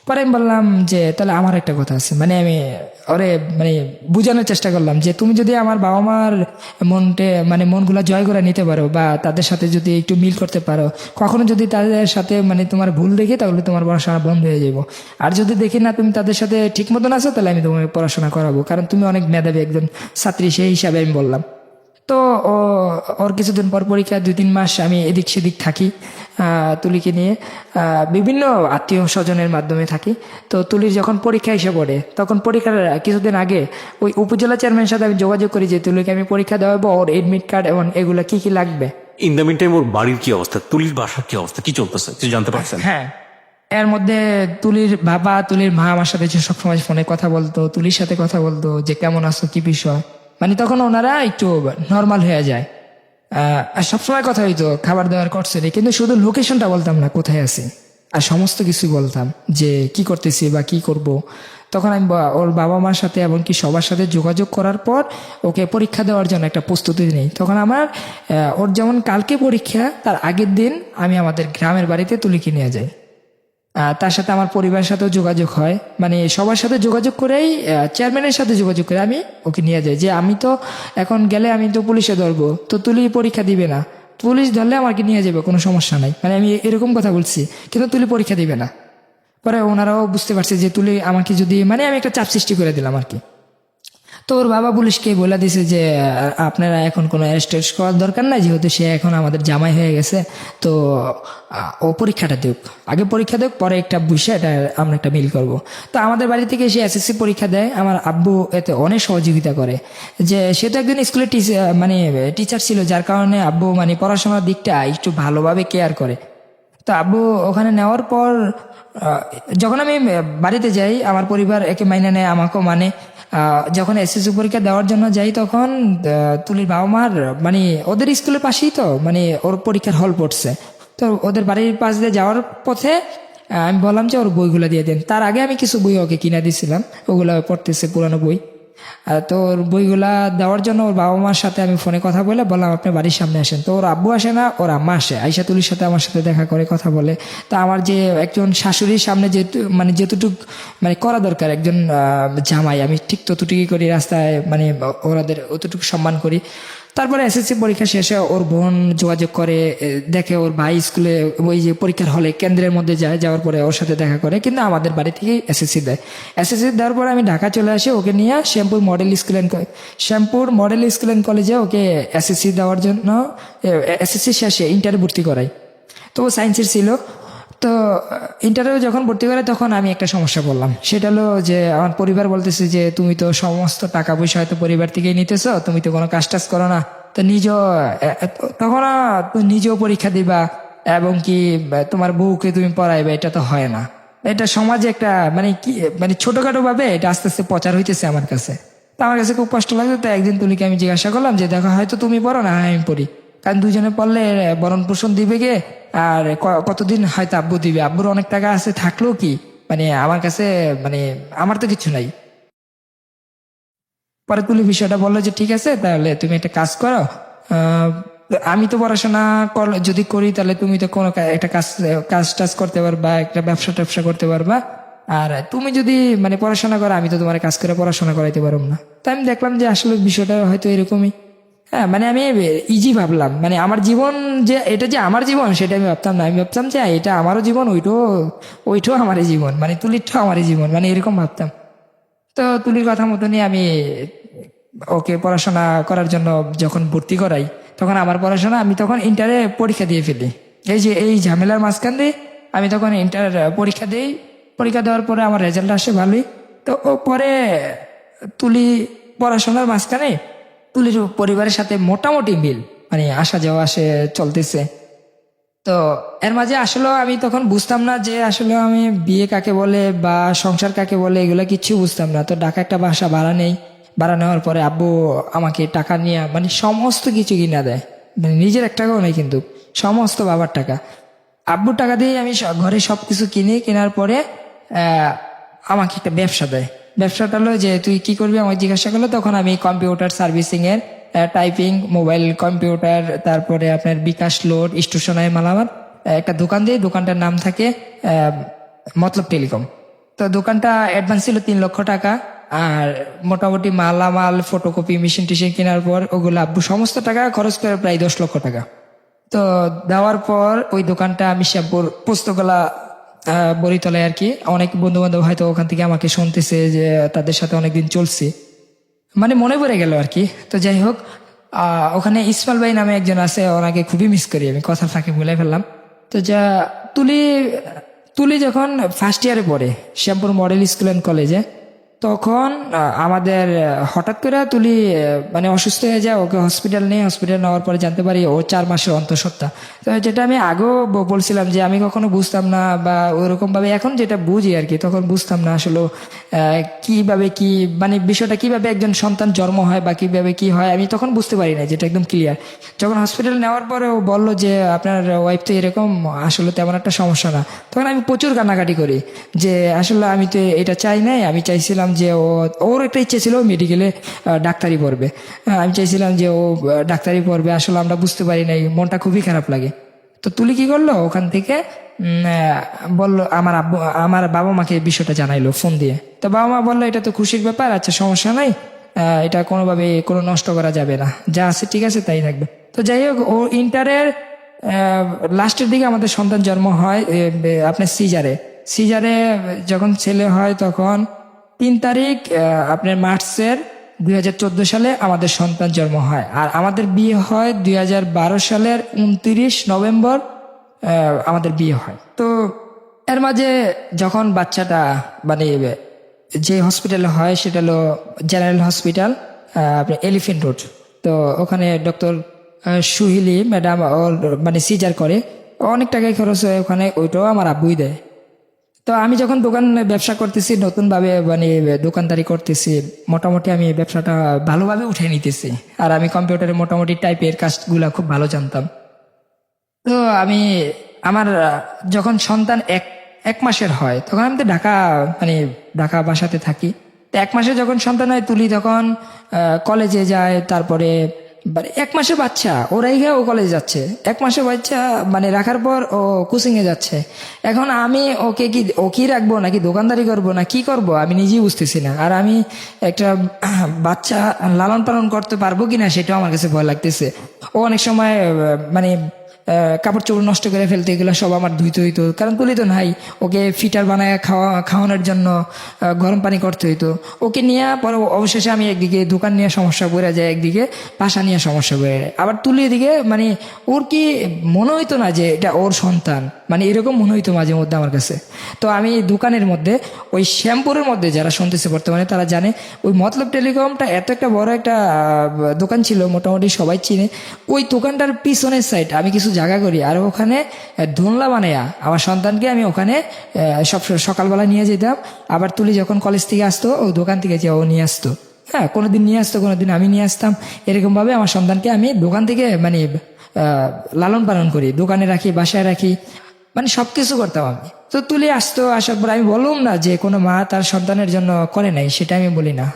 পরে আমি বললাম যে তাহলে আমার একটা কথা আছে, মানে আমি ওরে মানে বোঝানোর চেষ্টা করলাম যে তুমি যদি আমার বাবা মার মনগুলা জয় করে নিতে পারো বা তাদের সাথে যদি একটু মিল করতে পারো, কখনো যদি তাদের সাথে মানে তোমার ভুল দেখি তাহলে তোমার পড়াশোনা বন্ধ হয়ে যাবো। আর যদি দেখি না তুমি তাদের সাথে ঠিক মতন আছো, তাহলে আমি তোমাকে পড়াশোনা করাবো, কারণ তুমি অনেক মেধাবী একজন ছাত্রী, সেই হিসাবে আমি বললাম। তো ওর কিছুদিন পর পরীক্ষা, 2-3 মাস আমি এদিক সেদিক থাকি তুলিকে নিয়ে, বিভিন্ন আত্মীয় স্বজনের মাধ্যমে থাকি। তো তুলির যখন পরীক্ষা এসে পড়ে, তখন পরীক্ষার কিছুদিন আগে ওই উপজেলা চেয়ারম্যানের সাথে আমি যোগাযোগ করি যে তুলিকে আমি পরীক্ষা দেওয়াবো, ওর এডমিট কার্ড এবং এগুলো কি কি লাগবে। ইন দ্য মিন টাইম ওর বাড়ির কি অবস্থা, তুলির বাসার কি অবস্থা, কি চলতেছে কিছু জানতে পারছেন? হ্যাঁ, এর মধ্যে তুলির বাবা তুলির মা আমার সাথে যে সবসময় ফোনে কথা বলতো, তুলির সাথে কথা বলতো যে কেমন আছো কি বিষয়, মানে তখন ওনারা একটু নর্মাল হয়ে যায়। আর সবসময় কথা হইতো খাবার দাবার করছে রে, কিন্তু শুধু লোকেশনটা বলতাম না কোথায় আছি, আর সমস্ত কিছু বলতাম যে কি করতেছি বা কি করব। তখন আমি ওর বাবা মার সাথে এমনকি সবার সাথে যোগাযোগ করার পর ওকে পরীক্ষা দেওয়ার জন্য একটা প্রস্তুতি নেই। তখন আমার ওর যেমন কালকে পরীক্ষা, তার আগের দিন আমি আমাদের গ্রামের বাড়িতে তুলিকে নিয়ে যাই। তার সাথে আমার পরিবারের সাথেও যোগাযোগ হয়, মানে সবার সাথে যোগাযোগ করেই চেয়ারম্যানের সাথে যোগাযোগ করে আমি ওকে নিয়ে যাই, যে আমি তো এখন গেলে আমি তো পুলিশে ধরবো, তো তুলি পরীক্ষা দিবে না, পুলিশ ধরলে আমাকে নিয়ে যাবে, কোনো সমস্যা নাই, মানে আমি এরকম কথা বলছি, কিন্তু তুলি পরীক্ষা দিবে না। পরে ওনারাও বুঝতে পারছে যে তুলি আমাকে যদি, মানে আমি একটা চাপ সৃষ্টি করে দিলাম আর কি। তো ওর বাবা পুলিশকে বলে দিছে যে আপনারা এখন কোনো অ্যারেস্ট করার দরকার নাই, যেহেতু সে এখন আমাদের জামাই হয়ে গেছে, তো ও পরীক্ষাটা দেখ, আগে পরীক্ষা দেখ, পরে একটা বিষয় এটা আমরা একটা মিল করব। তো আমাদের বাড়ি থেকে সে এসএসসি পরীক্ষা দেয়, আমার আব্বু এতে অনেক সহযোগিতা করে, যে সে তো একজন স্কুলের মানে টিচার ছিল, যার কারণে আব্বু মানে পড়াশোনার দিকটা একটু ভালোভাবে কেয়ার করে। তো আব্বু ওখানে নেওয়ার পর যখন আমি বাড়িতে যাই, আমার পরিবার একে মাইনে নেয়, আমাকেও মানে। যখন এসএসসি পরীক্ষা দেওয়ার জন্য যাই, তখন তুলির বাবা মার মানে ওদের স্কুলের পাশেই তো মানে ওর পরীক্ষার হল পড়ছে, তো ওদের বাড়ির পাশ দিয়ে যাওয়ার পথে আমি বললাম যে ওর বইগুলো দিয়ে দেন। তার আগে আমি কিছু বই ওকে কিনে দিয়েছিলাম, ওগুলো পড়তেছে, পুরানো বই। তো ওর বইগুলা দেওয়ার জন্য ওর বাবা মার সাথে আমি ফোনে কথা বলে বললাম আপনি বাড়ির সামনে আসেন। তো ওর আব্বু আসে না, ওর আম্মা আসে, আইসা তুলির সাথে আমার সাথে দেখা করে কথা বলে। তা আমার যে একজন শাশুড়ির সামনে যেহেতু মানে যতটুক মানে করা দরকার একজন জামাই, আমি ঠিক ততটুকুই করি রাস্তায়, মানে ওরাদের অতটুকু সম্মান করি। তারপরে এসএসসি পরীক্ষা শেষে ওর বোন যোগাযোগ করে, দেখে ওর ভাই স্কুলে ওই যে পরীক্ষার হলে কেন্দ্রের মধ্যে যায়, যাওয়ার পরে ওর সাথে দেখা করে, কিন্তু আমাদের বাড়ি থেকে এসএসসি দেয়। এসএসসি দেওয়ার পরে আমি ঢাকা চলে আসি, ওকে নিয়ে শ্যামপুর মডেল স্কুল অ্যান্ড কলেজে ওকে এসএসসি দেওয়ার জন্য, এসএসসি শেষে ইন্টারে ভর্তি করাই। তো ও সায়েন্সের ছিল। তো ইন্টারভিউ যখন ভর্তি করে তখন আমি একটা সমস্যা বললাম, সেটা হলো যে আমার পরিবার বলতেছে যে তুমি তো সমস্ত টাকা পয়সা হয়তো পরিবার থেকেই নিতেছো, তুমি তো কোনো কাজ টাজ করো না, তো তখন নিজেও পরীক্ষা দিবা এবং কি তোমার বউকে তুমি পড়াইবে, এটা তো হয় না। এটা সমাজে একটা মানে কি মানে ছোটখাটো ভাবে এটা আস্তে আস্তে প্রচার হইতেছে আমার কাছে। তো আমার কাছে খুব কষ্ট লাগছে। তো একদিন তুলিকে আমি জিজ্ঞাসা করলাম যে দেখো, হয়তো তুমি পড়ো না, আমি পড়ি, কারণ দুজনে পড়লে ভরণ পোষণ দিবে গে, আর কতদিন হয়তো আব্বু দিবে, আব্বুর অনেক টাকা আছে, থাকলেও কি মানে আমার কাছে মানে আমার তো কিছু নাই। পরে তুলি বিষয়টা বললো যে ঠিক আছে, তাহলে তুমি একটা কাজ করো, আমি তো পড়াশোনা যদি করি তাহলে তুমি তো কোনো একটা কাজ টাজ করতে পারবা, একটা ব্যবসা ট্যাবসা করতে পারবা, আর তুমি যদি মানে পড়াশোনা করো, আমি তো তোমার কাজ করে পড়াশোনা করাইতে পারবো না। তো আমি দেখলাম যে আসলে বিষয়টা হয়তো এরকমই। হ্যাঁ, মানে আমি ইজি ভাবলাম, মানে আমার জীবন যে এটা যে আমার জীবন সেটা আমি ভাবতাম না, আমি ভাবতাম যে এটা আমারও জীবন, ওইটাও আমারই জীবন, মানে তুলিরটাও আমারই জীবন, মানে এরকম ভাবতাম। তো তুলির কথা মতনই আমি ওকে পড়াশোনা করার জন্য যখন ভর্তি করাই, তখন আমার পড়াশোনা আমি তখন ইন্টারে পরীক্ষা দিয়ে ফেলি। এই যে এই ঝামেলার মাঝখান দিয়ে আমি তখন ইন্টার পরীক্ষা দিই। পরীক্ষা দেওয়ার পরে আমার রেজাল্ট আসে ভালোই। তো ও পরে তুলি পড়াশোনার মাঝখানে তুলির পরিবারের সাথে মোটামুটি মিল, মানে আসা যাওয়া আসে চলতেছে। তো এর মাঝে আসলে আমি তখন বুঝতাম না যে আসলে আমি বিয়ে কাকে বলে বা সংসার কাকে বলে, এগুলো কিচ্ছু বুঝতাম না। তো ঢাকা একটা বাসা ভাড়া নেই, ভাড়া নেওয়ার পরে আব্বু আমাকে টাকা নিয়ে মানে সমস্ত কিছু কিনা দেয়, মানে নিজের এক টাকাও নেই, কিন্তু সমস্ত বাবার টাকা, আব্বুর টাকা দিয়ে আমি ঘরে সবকিছু কিনি। কেনার পরে আমাকে একটা ব্যবসা দেয়। ব্যবসাটা হলো যে তুই কি করবি আমাকে জিজ্ঞাসা করলো, তখন আমি কম্পিউটার সার্ভিসিং এর, টাইপিং, মোবাইল কম্পিউটার, তারপরে আপনার বিকাশ লোড, স্টেশনারি মালামাল একটা দোকান দিয়ে, দোকানটার নাম থাকে মতলব টেলিকম। তো দোকানটা অ্যাডভান্স ছিল 3 লক্ষ টাকা, আর মোটামুটি মালামাল ফটোকপি মেশিন টেশিন কেনার পর ওগুলো আব্বু সমস্ত টাকা খরচ করে প্রায় 10 লক্ষ টাকা। তো দেওয়ার পর ওই দোকানটা আমি শ্যামপুর পোস্তগোলা বরিতলায় আর কি, অনেক বন্ধু বান্ধব হয়তো ওখান থেকে আমাকে শুনতেছে যে তাদের সাথে অনেকদিন চলছে, মানে মনে পড়ে গেল আর কি। তো যাই হোক, ওখানে ইসমাইল ভাই নামে একজন আছে, ওনাকে খুবই মিস করি আমি, কথা ফাঁকে ভুলে ফেললাম। তো যা তুলি তুলি যখন ফার্স্ট ইয়ারে পড়ে শ্যামপুর মডেল স্কুল অ্যান্ড কলেজে, তখন আমাদের হঠাৎ করে তুলি মানে অসুস্থ হয়ে যায়, ওকে হসপিটাল নেওয়ার পরে জানতে পারি ও 4 মাসের অন্তঃসত্ত্বা। তো যেটা আমি আগেও বলছিলাম যে আমি কখনো বুঝতাম না বা ওরকম ভাবে, এখন যেটা বুঝি আর কি, তখন বুঝতাম না আসলে কিভাবে কি মানে বিষয়টা কিভাবে একজন সন্তান জন্ম হয় বা কিভাবে কি হয়, আমি তখন বুঝতে পারি না, যেটা একদম ক্লিয়ার। যখন হসপিটাল নেওয়ার পরে ও বললো যে আপনার ওয়াইফ তো এরকম, আসলে তেমন একটা সমস্যা না, তখন আমি প্রচুর কান্নাকাটি করি যে আসলে আমি তো এটা চাই নাই, আমি চাইছিলাম যে ওর একটা ইচ্ছে ছিল মেডিকেলে ডাক্তারি পড়বে। আমি চাইছিলাম যে ও ডাক্তারি পড়বে, আসলে আমরা বুঝতে পারি নাই, মনটা খুবই খারাপ লাগে। তো তুলি কি করলো ওখান থেকে বললো আমার বাবা মাকে বিষয়টা জানাইলো ফোন দিয়ে। তো বাবা মা বললো এটা তো খুশির ব্যাপার, আচ্ছা সমস্যা নাই, এটা কোনোভাবে কোনো নষ্ট করা যাবে না, যা আছে ঠিক আছে তাই থাকবে। তো যাই হোক, ও ইন্টারের লাস্টের দিকে আমাদের সন্তান জন্ম হয় আপনার সিজারে যখন ছেলে হয় তখন 3 তারিখ আপনার মার্চের 2014 সালে আমাদের সন্তান জন্ম হয়। আর আমাদের বিয়ে হয় 2012 সালের 29 নভেম্বর আমাদের বিয়ে হয়। তো এর মাঝে যখন বাচ্চাটা মানে যে হসপিটালে হয় সেটা হলো জেনারেল হসপিটাল, আপনার এলিফেন্ট রোড। তো ওখানে ডক্টর সুহিলি ম্যাডাম মানে সিজার করে, অনেক টাকাই খরচ হয় ওখানে, ওইটাও আমার আব্বুই দেয়। তো আমি যখন দোকান ব্যবসা করতেছি, নতুনভাবে মানে দোকানদারি করতেছি, মোটামুটি আমি ব্যবসাটা ভালোভাবে উঠে নিতেছি। আর আমি কম্পিউটারে মোটামুটি টাইপের কাজগুলা খুব ভালো জানতাম। তো আমি আমার যখন সন্তান এক এক মাসের হয় তখন আমি তো ঢাকা বাসাতে থাকি। তো 1 মাসে যখন সন্তান হয় তুলি তখন কলেজে যায়, তারপরে মানে 1 মাসের বাচ্চা ওরাই গিয়ে ও কলেজে যাচ্ছে, 1 মাসের বাচ্চা মানে রাখার পর ও কোচিং এ যাচ্ছে। এখন আমি ওকে রাখবো নাকি দোকানদারি করব না কি করব আমি নিজেই বুঝতেছি না। আর আমি একটা বাচ্চা লালন পালন করতে পারবো কিনা সেটাও আমার কাছে ভয় লাগতেছে। ও অনেক সময় মানে কাপড় চোপড় নষ্ট করে ফেলতে, এগুলো সব আমার ধুইতে হইতো, কারণ তুলি তো নাই। ওকে ফিটার বানায় খাওয়ানোর জন্য গরম পানি করতে হইতো। ওকে নিয়ে পরে অবশেষে আমি একদিকে দোকান নিয়ে সমস্যা পড়ে যায়, একদিকে বাসা নিয়ে সমস্যা পড়ে যায়। আবার তুলি এদিকে মানে ওর কি মনে হইতো না যে এটা ওর সন্তান, মানে এরকম মনে হইতো মাঝে মধ্যে আমার কাছে। তো আমি দোকানের মধ্যে ওই শ্যামপুরের মধ্যে, যারা শুনতেছে বর্তমানে তারা জানে, ওই মতলব টেলিকমটা এত একটা বড় একটা দোকান ছিল, মোটামুটি সবাই চিনে। ওই দোকানটার পিছনের সাইড আমি কিছু জায়গা করি, আর ওখানে ধুনলা বানায়া আমার সন্তানকে আমি ওখানে সব সকালবেলা নিয়ে যেতাম। আবার তুলি যখন কলেজ থেকে আসতো ও দোকান থেকে যে ও নিয়ে আসতো, হ্যাঁ কোনোদিন নিয়ে আসতো, কোনোদিন আমি নিয়ে আসতাম। এরকম ভাবে আমার সন্তানকে আমি দোকান থেকে মানে লালন পালন করি, দোকানে রাখি, বাসায় রাখি, মানে সবকিছু করতাম আমি। তো তুলি আসতো, আসার পর আমি বললাম না যে কোনো মা তার সন্তানের জন্য করে নাই, সেটা আমি বলি না।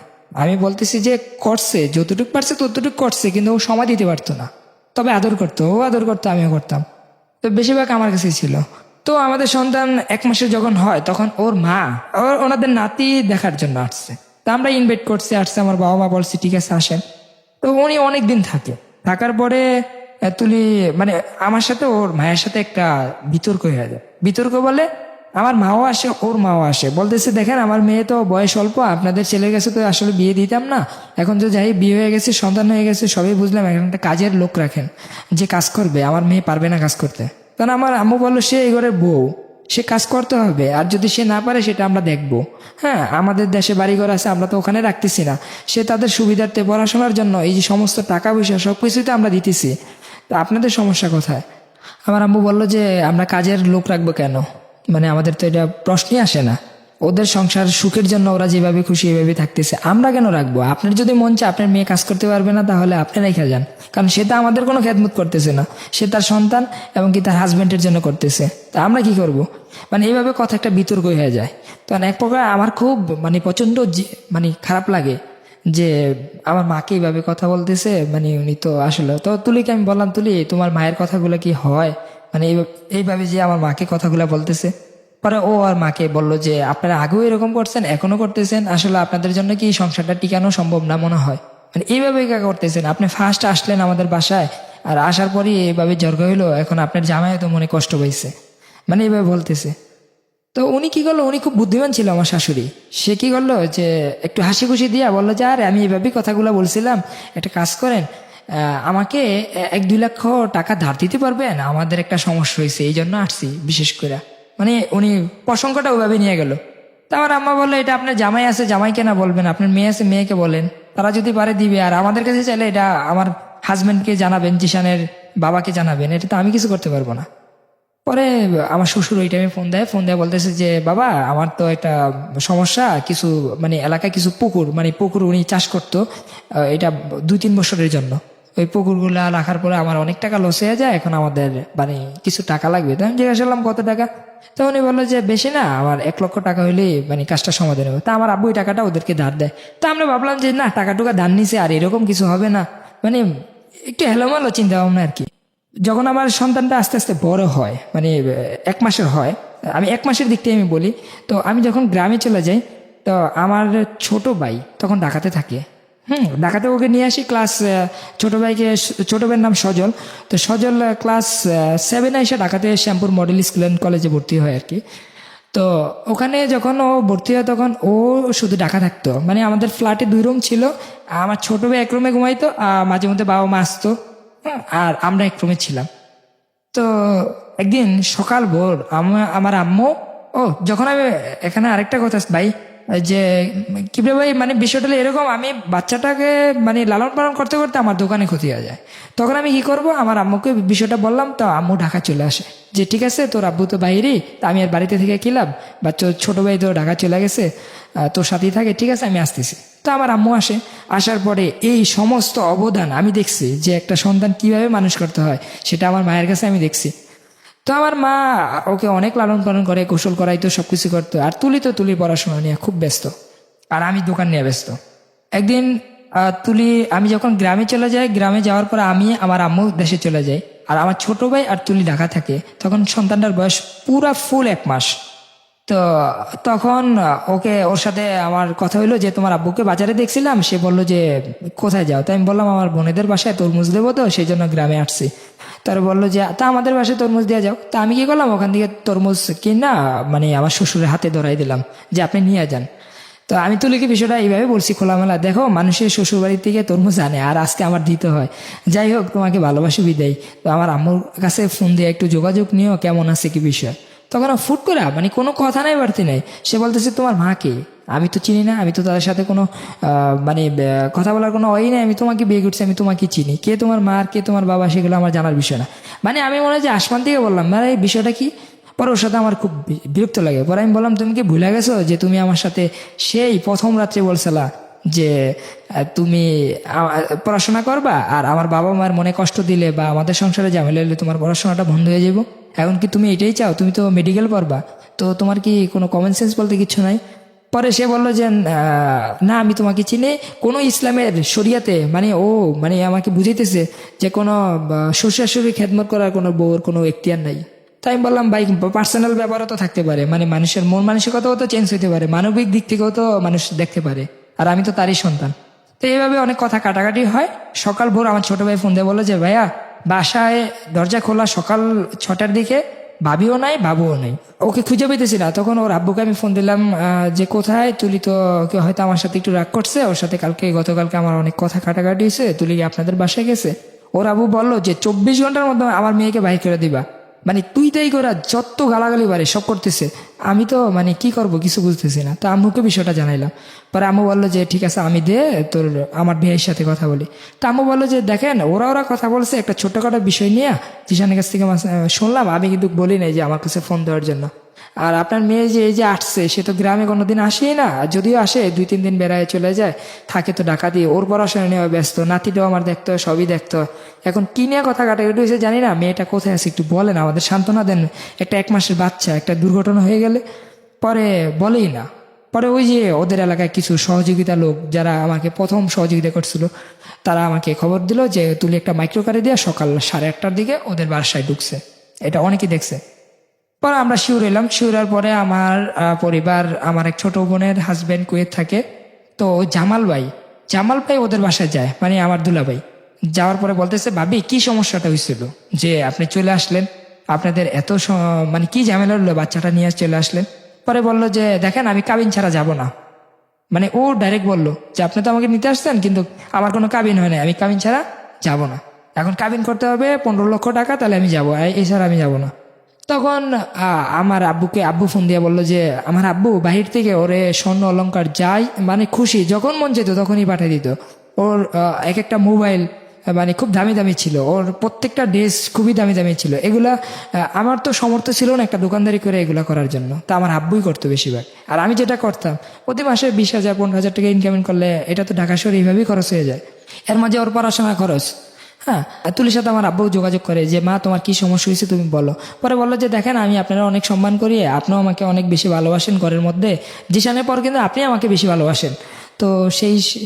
আমি বলতেছি যে করছে, যতটুকু পারছে ততটুকু করছে, কিন্তু ও সময় দিতে পারতো না। তবে আদর করতো, ও আদর করতো, আমিও করতাম। তো বেশিরভাগ আমার কাছেই ছিল। তো আমাদের সন্তান 1 মাসের যখন হয় তখন ওর মা ওনাদের নাতি দেখার জন্য আসছে। তা আমরা ইনভাইট আসছে, আমার বাবা মা বলছে ঠিক আছে আসেন। তো উনি অনেক দিন থাকার পরে তুলি মানে আমার সাথে ওর মায়ের সাথে একটা বিতর্ক হয়ে যায়। বিতর্ক বলে আমার মাও আসে, ওর মাও আসে, বলতেছে দেখেন আমার মেয়ে তো বয়স অল্প, আপনাদের ছেলের কাছে তো আসলে বিয়ে দিতাম না, এখন তো যাই বিয়ে হয়ে গেছে, সন্তান হয়ে গেছে, সবই বুঝলাম, এখন একটা কাজের লোক রাখেন যে কাজ করবে, আমার মেয়ে পারবে না কাজ করতে। কারণ আমার আম্মু বললো সে এই ঘরের বউ, সে কাজ করতে হবে, আর যদি সে না পারে সেটা আমরা দেখবো। হ্যাঁ আমাদের দেশে বাড়িঘর আছে, আমরা তো ওখানে রাখতেছি না, সে তাদের সুবিধার্থে পড়াশোনার জন্য এই যে সমস্ত টাকা পয়সা সব কিছুতে আমরা দিতেছি, তা আপনাদের সমস্যা কোথায়? আমার আম্মু বললো যে আমরা কাজের লোক রাখবো কেন, মানে আমাদের তো এটা প্রশ্নই আসে না, ওদের সংসার সুখের জন্য ওরা যেভাবে খুশি এভাবে থাকতেছে, আমরা কেন রাখবো? আপনার যদি মন চায় আপনার মেয়ে কাজ করতে পারবে না, তাহলে আপনি রেখে যান, কারণ সেটা আমাদের কোনো খেদমত করতেছে না, সে তার সন্তান এবং কি তার হাজবেন্ডের জন্য করতেছে, তা আমরা কি করব? মানে এইভাবে কথা একটা বিতর্ক হয়ে যায়। তখন এক প্রকার আমার খুব মানে প্রচন্ড মানে খারাপ লাগে যে আমার মাকে এইভাবে কথা বলতেছে, মানে উনি তো আসলে। তো তুলিকে আমি বললাম তুলি তোমার মায়ের কথাগুলো কি হয়, মানে এইভাবে যে আমার মাকে কথাগুলো বলতেছে। পরে ও আর মাকে বলল যে আপনারা আগেও এরকম করছেন, এখনো করতেছেন, আসলে আপনাদের জন্য কি এই সংসারটা টিকানো সম্ভব না মনে হয়, মানে এইভাবে করতেছেন। আপনি ফার্স্ট আসলেন আমাদের বাসায়, আর আসার পরই এইভাবে ঝগড়া হইলো, এখন আপনার জামাই তো মনে কষ্ট পাইছে, মানে এইভাবে বলতেছে। তো উনি কি করলো, উনি খুব বুদ্ধিমান ছিল আমার শাশুড়ি, সে কি করলো যে একটু হাসি খুশি দিয়া বললো যে আরে আমি এইভাবেই কথাগুলো বলছিলাম, একটা কাজ করেন আমাকে 1-2 লক্ষ টাকা ধার দিতে পারবেন, আমাদের একটা সমস্যা হয়েছে এই জন্য আসছি বিশেষ করে, মানে উনি প্রসঙ্গটা ওইভাবে নিয়ে গেল। তা আমার আম্মা বললো এটা আপনার জামাই আছে জামাইকে না বলবেন, আপনার মেয়ে আছে মেয়েকে বলেন, তারা যদি পারে দিবে, আর আমাদের কাছে চাইলে এটা আমার হাজবেন্ডকে জানাবেন, জিশানের বাবাকে জানাবেন, এটা তো আমি কিছু করতে পারবো না। পরে আমার শ্বশুর ওই টাইমে ফোন দেয় বলতেছে যে বাবা আমার তো একটা সমস্যা, কিছু মানে এলাকায় কিছু পুকুর, মানে পুকুর উনি চাষ করতো, এটা 2-3 বছরের জন্য। ওই পুকুরগুলা রাখার পরে আমার অনেক টাকা লস হয়ে যায়, এখন আমাদের মানে কিছু টাকা লাগবে। তো আমি জিজ্ঞাসা করলাম কত টাকা, তো উনি বললো যে বেশি না, আমার 1 লক্ষ টাকা হলে মানে কাজটা সমাধান হবে। তা আমার আব্বু ওই টাকাটা ওদেরকে ধার দেয়। তা আমরা ভাবলাম যে না, টাকা টুকা ধার নিছে আর এরকম কিছু হবে না, মানে একটু হেলোমেলো চিন্তা ভাবনা আর কি। যখন আমার সন্তানটা আস্তে আস্তে বড় হয়, মানে 1 মাসের হয়, আমি 1 মাসের দিক থেকে আমি বলি, তো আমি যখন গ্রামে চলে যাই, তো আমার ছোট ভাই তখন ঢাকাতে থাকে। ঢাকাতে ওকে নিয়ে আসি ক্লাস, ছোট ভাইয়ের নাম সজল। তো সজল ক্লাস 7 এসে ঢাকাতে শ্যামপুর মডেল স্কুল অ্যান্ড কলেজে ভর্তি হয় আর কি। তো ওখানে যখন ও ভর্তি হয় তখন ও শুধু ঢাকা থাকতো, মানে আমাদের ফ্ল্যাটে 2 রুম ছিল, আমার ছোট ভাই 1 রুমে ঘুমাইতো, মাঝে মধ্যে বাবা মা আসতো, আর আমরা 1 রুমে ছিলাম। তো একদিন সকাল ভোর আমার আম্মু, যখন আমি এখানে আরেকটা কথা ভাই, যে কি বলে ভাই, মানে বিষয়টা হলো এরকম, আমি বাচ্চাটাকে মানে লালন পালন করতে করতে আমার দোকানে ক্ষতি হয়ে যায়। তখন আমি কি করব, আমার আম্মুকে বিষয়টা বললাম, তো আম্মু ঢাকা চলে আসে, যে ঠিক আছে তোর আব্বু তো বাইরেই, তা আমি আর বাড়িতে থেকে কি লাভ, বাচ্চা ছোট ভাই তো ঢাকা চলে গেছে, তোর সাথেই থাকে, ঠিক আছে আমি আসতেছি। তো আমার আম্মু আসে, আসার পরে এই সমস্ত অবদান আমি দেখছি, যে একটা সন্তান কিভাবে মানুষ করতে হয় সেটা আমার মায়ের কাছে আমি দেখছি। তো আমার মা ওকে অনেক লালন পালন করে, গোসল করাইতো, সবকিছু করতো, আর তুলি পড়াশোনা নিয়ে খুব ব্যস্ত, আর আমি দোকান নিয়ে ব্যস্ত। একদিন আমি যখন গ্রামে চলে যাই, গ্রামে যাওয়ার পর আমি আমার আম্মু দেশে চলে যাই, আর আমার ছোট ভাই আর তুলি ঢাকা থাকে। তখন সন্তানটার বয়স পুরা ফুল 1 মাস। তো তখন ওর সাথে আমার কথা হইলো যে তোমার আব্বুকে বাজারে দেখছিলাম, সে বললো যে কোথায় যাও, তাই আমি বললাম আমার বোনেদের বাসায় তরমুজ দেবো, তো সেই জন্য গ্রামে আসছি। তার বললো যে তা আমাদের বাসায় তরমুজ দিয়ে যাও। তা আমি কি করলাম, ওখান থেকে তরমুজ কিনা মানে আমার শ্বশুরের হাতে ধরাই দিলাম যে আপনি নিয়ে যান। তো আমি তুলিকে বিষয়টা এইভাবে বলছি খোলামেলা, দেখো মানুষের শ্বশুর বাড়ির থেকে তরমুজ আনে, আর আজকে আমার দিতে হয়, যাই হোক তোমাকে ভালোবাসি বিদায়। তো আমার আম্মুর কাছে ফোন দিয়ে একটু যোগাযোগ নিও, কেমন আছে কি বিষয়। তখন ফুট করে মানে কোনো কথা নাই বাড়তি নাই, সে বলতেছে তোমার মা কে, আমি তো চিনি না, আমি তো তাদের সাথে কোনো মানে কথা বলার কোনো ওই নেই, আমি তোমাকে বিয়ে করছি, আমি তোমাকে চিনি, কে তোমার মা আর কে তোমার বাবা সেগুলো আমার জানার বিষয় না। মানে আমি মনে হয় যে আসমান থেকে বললাম, মানে এই বিষয়টা কি। পরে ওর সাথে আমার খুব বিরক্ত লাগে। পরে আমি বললাম তুমি কি ভুলে গেছো যে তুমি আমার সাথে সেই প্রথম রাত্রে বলছিলা যে তুমি পড়াশোনা করবা, আর আমার বাবা মার মনে কষ্ট দিলে বা আমাদের সংসারে ঝামেলা হলে তোমার পড়াশোনাটা বন্ধ হয়ে যাবো। এখন কি তুমি এটাই চাও, তুমি তো মেডিকেল পড়বা, তো তোমার কি কোনো কমন সেন্স বলতে কিছু নাই। পরে সে বললো যে না আমি তোমাকে চিনি, কোনো ইসলামের শরিয়াতে মানে আমাকে বুঝাইতেছে যে কোনো শ্বশুর শাশুড়ি খেদমত করার কোনো বউর কোনো এখতিয়ার নাই। তাই আমি বললাম ভাই পার্সোনাল ব্যাপারও তো থাকতে পারে, মানে মানুষের মন মানসিকতাও তো চেঞ্জ হতে পারে, মানবিক দিক থেকেও তো মানুষ দেখতে পারে, আর আমি তো তারই সন্তান। তো এইভাবে অনেক কথা কাটাকাটি হয়। সকাল ভোর আমার ছোট ভাই ফোন দিয়ে বললো যে ভাইয়া বাসায় দরজা খোলা সকাল 6টার দিকে, ভাবিও নাই বাবুও নাই, ওকে খুঁজে পেতেছি না। তখন ওর আব্বুকে আমি ফোন দিলাম যে কোথায়, তুলি তো হয়তো আমার সাথে একটু রাগ করছে, ওর সাথে গতকালকে আমার অনেক কথা কাটাকাটি হয়েছে, তুলি আপনাদের বাসায় গেছে। ওর আব্বু বললো যে 24 ঘন্টার মধ্যে আমার মেয়েকে বাইর করে দিবা, মানে তুই তাই করা যত গালাগালি বাড়ে সব করতেছে। আমি তো মানে কি করব কিছু বুঝতেছি না। তো আম্মুকে বিষয়টা জানাইলাম। পরে আম্মু বললো যে ঠিক আছে আমি আমার ভাইয়ের সাথে কথা বলি। তো আম্মু বললো যে দেখেন ওরা কথা বলছে একটা ছোট্টখাটো বিষয় নিয়ে, জিশানের কাছ থেকে শুনলাম, আমি কিন্তু বলি নাই যে আমার কাছে ফোন দেওয়ার জন্য। আর আপনার মেয়ে যে এই যে আসছে, সে তো গ্রামে কোনোদিন আসেই না, যদিও আসে 2-3 দিন বেড়ায় চলে যায়, থাকে তো ঢাকা দিয়ে, ওর পড়াশোনা নিয়ে ব্যস্ত, নাতিটাও আমার দেখতে হয়, সবই দেখতে হয়। এখন কি নিয়ে কথা কাটাকাটি হয়েছে জানি না, মেয়েটা কোথায় আছে একটু বলেন, আমাদের সান্ত্বনা দেন। একটা 1 মাসের বাচ্চা, একটা দুর্ঘটনা হয়ে গেলে পরে বলেই না। পরে ওই যে ওদের এলাকায় কিছু সহযোগিতা লোক যারা আমাকে প্রথম সহযোগিতা করছিল, তারা আমাকে খবর দিল যে তুলি একটা মাইক্রো কারে দিয়ে সকাল 8:30টার দিকে ওদের বাসায় ঢুকছে, এটা অনেকেই দেখছে। পরে আমরা শিউর এলাম, শিউরার পরে আমার পরিবার, আমার এক ছোট বোনের হাজবেন্ড কুয়েত থাকে, তো জামাল ভাই ওদের বাসায় যায়, মানে আমার দুলা ভাই। যাওয়ার পরে বলতেছে ভাবি কি সমস্যাটা হয়েছিল যে আপনি চলে আসলেন, আপনাদের এত মানে কি ঝামেলা হলো বাচ্চাটা নিয়ে চলে আসলেন। পরে বললো যে দেখেন আমি কাবিন ছাড়া যাব না, মানে ও ডাইরেক্ট বললো যে আপনি তো আমাকে নিতে আসছেন কিন্তু আমার কোনো কাবিন হয় না, আমি কাবিন ছাড়া যাব না, এখন কাবিন করতে হবে 15 লক্ষ টাকা, তাহলে আমি যাবো, এছাড়া আমি যাব না। তখন আমার আব্বু ফোন দিয়ে বললো যে আমার আব্বু বাহির থেকে ওরে স্বর্ণ অলংকার যাই মানে খুশি যখন মন যেত তখনই পাঠিয়ে দিত। ওর এক একটা মোবাইল মানে খুব দামি দামি ছিল, ওর প্রত্যেকটা ড্রেস খুবই দামি দামি ছিল। এগুলা আমার তো সামর্থ্য ছিল না একটা দোকানদারি করে এগুলা করার জন্য, তা আমার আব্বুই করতো বেশিরভাগ। আর আমি যেটা করতাম প্রতি মাসে 20,000 15,000 টাকা ইনকামিং করলে এটা তো ঢাকা শহরে এইভাবেই খরচ হয়ে যায়। এর মাঝে ওর পড়াশোনা খরচ। হ্যাঁ, তুলির সাথে আমার আব্বু যোগাযোগ করে যে মা তোমার কি সমস্যা হয়েছে তুমি বলো। পরে বললো যে দেখেন আমি আপনারা অনেক সম্মান করি, আপনিও আমাকে অনেক বেশি ভালোবাসেন ঘরের মধ্যে, জিশানের পর কিন্তু আপনি আমাকে বেশি ভালোবাসেন। তো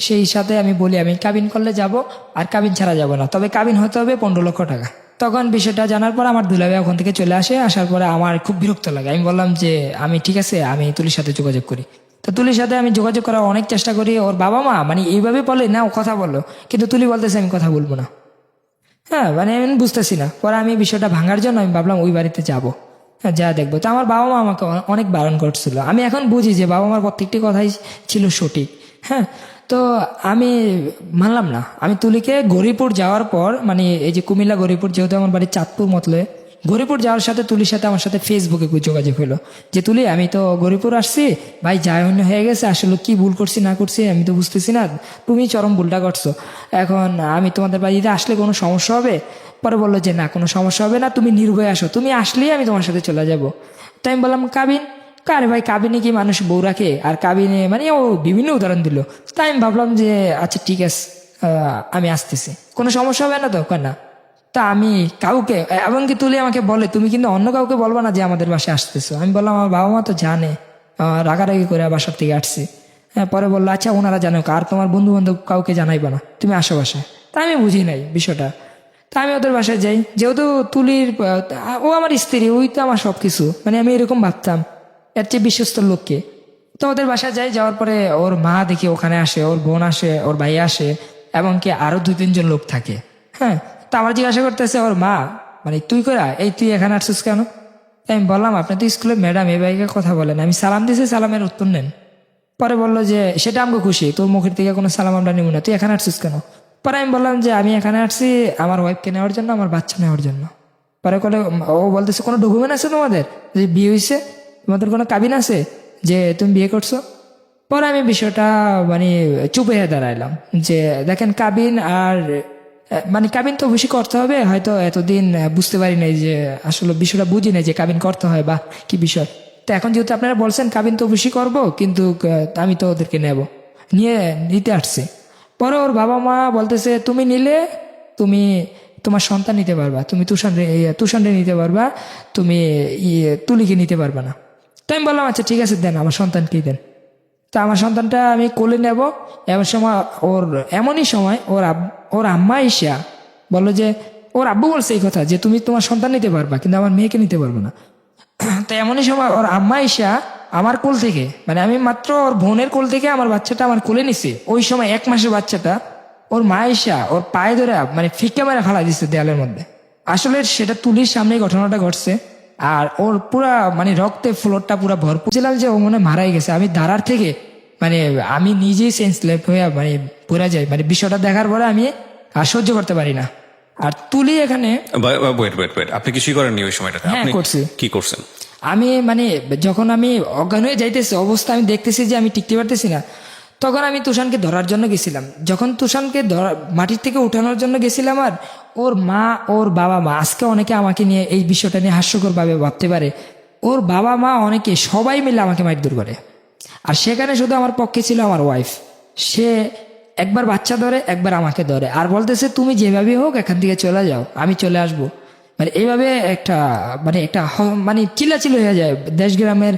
সেই সাথে আমি বলি আমি কাবিন করলে যাব, আর কাবিন ছাড়া যাব না, তবে কাবিন হতে হবে 15 লক্ষ টাকা। তখন বিষয়টা জানার পর আমার দুলাভাই ওখান থেকে চলে আসে, আসার পরে আমার খুব বিরক্ত লাগে। আমি বললাম যে আমি ঠিক আছে আমি তুলির সাথে যোগাযোগ করি। তো তুলির সাথে আমি যোগাযোগ করার অনেক চেষ্টা করি, ওর বাবা মা মানে এইভাবে বলে না ও কথা বলো, কিন্তু তুলি বলতেছে আমি কথা বলবো না। হ্যাঁ মানে আমি বুঝতেছি না। পরে আমি বিষয়টা ভাঙার জন্য আমি ভাবলাম ওই বাড়িতে যাবো, হ্যাঁ যা দেখবো। তো আমার বাবা মা আমাকে অনেক বারণ করছিল। আমি এখন বুঝি যে বাবা মার প্রত্যেকটি কথাই ছিল সঠিক। হ্যাঁ, তো আমি মানলাম না। আমি তুলিকে গরিপুর যাওয়ার পর মানে এই যে কুমিল্লা গরিপুর, যেহেতু আমার বাড়ি চাঁদপুর মতলে, গরিপুর যাওয়ার সাথে তুলির সাথে আমার সাথে ফেসবুকে যোগাযোগ হলো যে তুলি আমি তো গরিপুর আসছি ভাই, যা অন্য হয়ে গেছে, আসলে কি ভুল করছি না করছি আমি তো বুঝতেছি না, তুমি চরম ভুলটা করছো, এখন আমি তোমাদের বাড়িতে আসলে কোনো সমস্যা হবে? পরে বললো যে না কোনো সমস্যা হবে না, তুমি নির্ভয়ে আসো, তুমি আসলেই আমি তোমার সাথে চলে যাব। তাই আমি বললাম কাবিন কারে ভাই, কাবিনে কি মানুষ বউ রাখে? আর কাবিনে মানে ও বিভিন্ন উদাহরণ দিল। তাই আমি ভাবলাম যে আচ্ছা ঠিক আছে আমি আসতেছি, কোনো সমস্যা হবে না তো? না। তা আমি কাউকে, এমনকি তুলি আমাকে বলে তুমি কিন্তু অন্য কাউকে বলবা না যে আমাদের বাসায় আসতেছো। আমি বললাম আমার বাবা মা তো জানে, রাগারাগি করে বাসার থেকে আসছি। হ্যাঁ, পরে বললো আচ্ছা ওনারা জানো, আর তোমার বন্ধু বান্ধব কাউকে জানাইবা না, তুমি আসো বাসায়। তা আমি বুঝি নাই বিষয়টা। তা আমি ওদের বাসায় যাই, যেহেতু তুলির ও আমার স্ত্রী, ওই তো আমার সবকিছু, মানে আমি এরকম ভাবতাম এর চেয়ে বিশ্বস্ত লোককে। তো ওদের বাসায় যাই, যাওয়ার পরে ওর মা দেখি ওখানে আসে, ওর বোন আসে, ওর ভাই আসে, এবং কি আরো 2-3 জন লোক থাকে। হ্যাঁ, তো আমার জিজ্ঞাসা করতেছে ওর মা মানে তুই করা এই তুই এখানে আসছিস কেন? তাই আমি বললাম আপনি তো স্কুলে ম্যাডাম এই ভাইকে কথা বলেন, আমি সালাম দিয়েছি সালামের উত্তর নেন। পরে বললো যে সেটা আমাকে খুশি, তোর মুখের থেকে কোনো সালাম আমরা নিব না, তুই এখানে আসছিস কেন? পরে আমি বললাম যে আমি এখানে আসছি আমার ওয়াইফকে নেওয়ার জন্য, আমার বাচ্চা নেওয়ার জন্য। পরে ও বলতেছে কোনো ডকুমেন্ট আছে তোমাদের যে বিয়ে হয়েছে? তোমাদের কোনো কাবিন আছে যে তুমি বিয়ে করছো? পরে আমি বিষয়টা মানে চুপ হয়ে দাঁড়াইলাম যে দেখেন কাবিন আর মানে কাবিন তো বেশি করতে হবে, হয়তো এতদিন বুঝতে পারি নাই যে আসলে বিষয়টা বুঝি নাই যে কাবিন করতে হয় বা কি বিষয়। তো এখন যেহেতু আপনারা বলছেন কাবিন তো বেশি করব, কিন্তু আমি তো ওদেরকে নিতে আসছি। পরে ওর বাবা মা বলতেছে তুমি নিলে তুমি তোমার সন্তান নিতে পারবা, তুমি তুষানরে নিতে পারবা, তুমি তুলিকে নিতে পারবা না। তো আমি বললাম আচ্ছা ঠিক আছে দেন আমার সন্তানকেই দেন। তা আমার সন্তানটা আমি কোলে নেব, এমন সময় এমনই সময় ওর আম্মা ইসা বললো যে ওর আব্বু বলছে এই কথা যে তুমি তোমার সন্তান নিতে পারবা কিন্তু আমার মেয়েকে নিতে পারবো না। তো এমনই সময় ওর আম্মা ইসা আমার কোল থেকে, মানে আমি মাত্র ওর বোনের কোল থেকে আমার বাচ্চাটা আমার কোলে নিছে, ওই সময় 1 মাসের বাচ্চাটা ওর মা ইসা ওর পায়ে ধরে মানে ফিক্কা মেরে ফেলা দিচ্ছে দেয়ালের মধ্যে। আসলে সেটা তুলির সামনেই ঘটনাটা ঘটছে, আর ওর পুরা মানে রক্তে ফ্লোরটা পুরা ভরপুর ছিলাম যে ও মনে মারাই গেছে। আমি দাঁড়ার থেকে মানে আমি নিজেই সেন্সলেস হয়ে মানে পড়ে যাই, মানে বিষয়টা দেখার পরে আমি আর সহ্য করতে পারি না। আর তুলি এখানে ওয়েট, আপনি কিছুই করেননি ওই সময়টাতে? হ্যাঁ, আপনি করছি। কি করছেন? আমি মানে যখন আমি অজ্ঞান হয়ে যাইতেছি অবস্থা আমি দেখতেছি যে আমি টিকতে পারতেছি না, তখন আমি তুষানকে ধরার জন্য গেছিলাম। যখন তুষানকে মাটির থেকে উঠানোর জন্য গেছিলাম, আর ওর মা ওর বাবা মা, আজকে অনেকে আমাকে নিয়ে এই বিষয়টা নিয়ে হাস্যকরভাবে ভাবতে পারে, ওর বাবা মা অনেকে সবাই মিলে আমাকে মারধর করে। আর সেখানে শুধু আমার পক্ষে ছিল আমার ওয়াইফ, সে একবার বাচ্চা ধরে একবার আমাকে ধরে আর বলতেছে তুমি যেভাবে হোক এখান থেকে চলে যাও, আমি চলে আসবো। মানে এইভাবে মানে চিল্লাচিল্লি হয়ে যায় দেশ গ্রামের।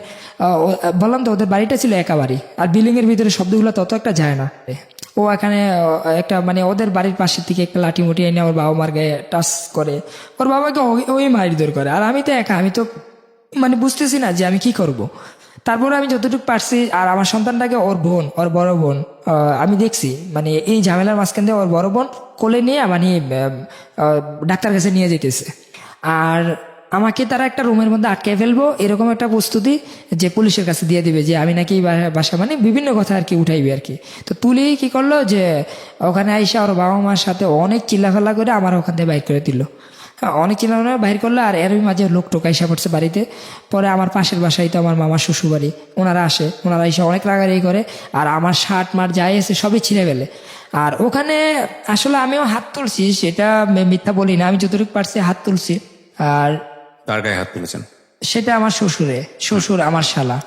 বললাম তো ওদের বাড়িটা ছিল একা বাড়ি, আর বিল্ডিং এর ভিতরে শব্দগুলো তত একটা যায় না। ও এখানে একটা মানে ওদের বাড়ির পাশের থেকে একটা লাঠি মুঠি এনে ওর বাবা মার গায়ে টাচ করে, ওর বাবাকে ওই মারধর করে। আর আমি তো একা, আমি তো মানে বুঝতেছি না যে আমি কি করব। তারপরে আমি যতটুকু পারছি, আর আমার সন্তানটাকে ওর বড় বোন আমি দেখছি মানে এই ঝামেলার মাঝখান দিয়ে ওর বড় বোন কোলে নিয়ে মানে ডাক্তার কাছে নিয়ে যেতেছে, আর আমাকে তারা একটা রুমের মধ্যে আটকে ফেলবো এরকম একটা প্রস্তুতি যে পুলিশের কাছে দিয়ে দিবে যে আমি নাকি বাসা মানে বিভিন্ন কথা আর কি উঠাইবে আর কি। তো তুলি কি করলো যে ওখানে আইসা ওর বাবা মার সাথে অনেক চিল্লাফাল্লা করে আমার ওখান থেকে বাইক করে দিল। হ্যাঁ, অনেক চিল্লানো বাইর করলো, আর এর মাঝে লোক টোকাইসা পড়ছে বাড়িতে। পরে আমার পাশের বাসায় তো আমার মামার শ্বশুর বাড়ি, ওনারা আসে, ওনারা এসে অনেক রাগারাগি করে, আর আমার শার্ট মার যাই এসে সবই ছিঁড়ে ফেলে। আর ওখানে আসলে আমিও হাত তুলছি, সেটা মিথ্যা বলি না, আমি যতটুকু পারছি হাত তুলছি। আর তার গায়ে হাত তুলেছেন? সেটা আমার শ্বশুর আমার শালা।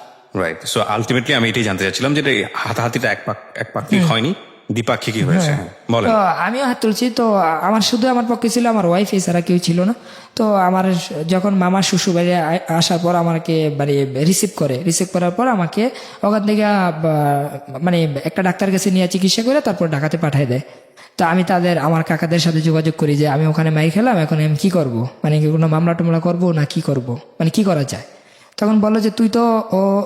রাইট। সো আলটিমেটলি আমি এটাই জানতে চাচ্ছিলাম যে এই হাতাহাতিটা এক পাক্ষিক হয়নি, দ্বিপাক্ষিকই হয়েছে। হ্যাঁ, বলেন। তো আমিও হাত তুলছি, তো আমার শুধু আমার পক্ষে ছিল আমার ওয়াইফ, এছাড়া কেউ ছিল না। তো আমার যখন মামার শ্বশুর বাড়ি আসার পর আমাকে মানে রিসিভ করার পর আমাকে ওখান থেকে মানে একটা ডাক্তার কাছে নিয়ে চিকিৎসা করে তারপর ঢাকাতে পাঠিয়ে দেয়। তো আমি আমার কাকাদের সাথে যোগাযোগ করি যে আমি ওখানে মাই খেলাম, এখন আমি কি করব, মানে কি কোনো মামলা টামলা করবো না কি করব, মানে কি করা যায়। তখন বললো যে তুই তো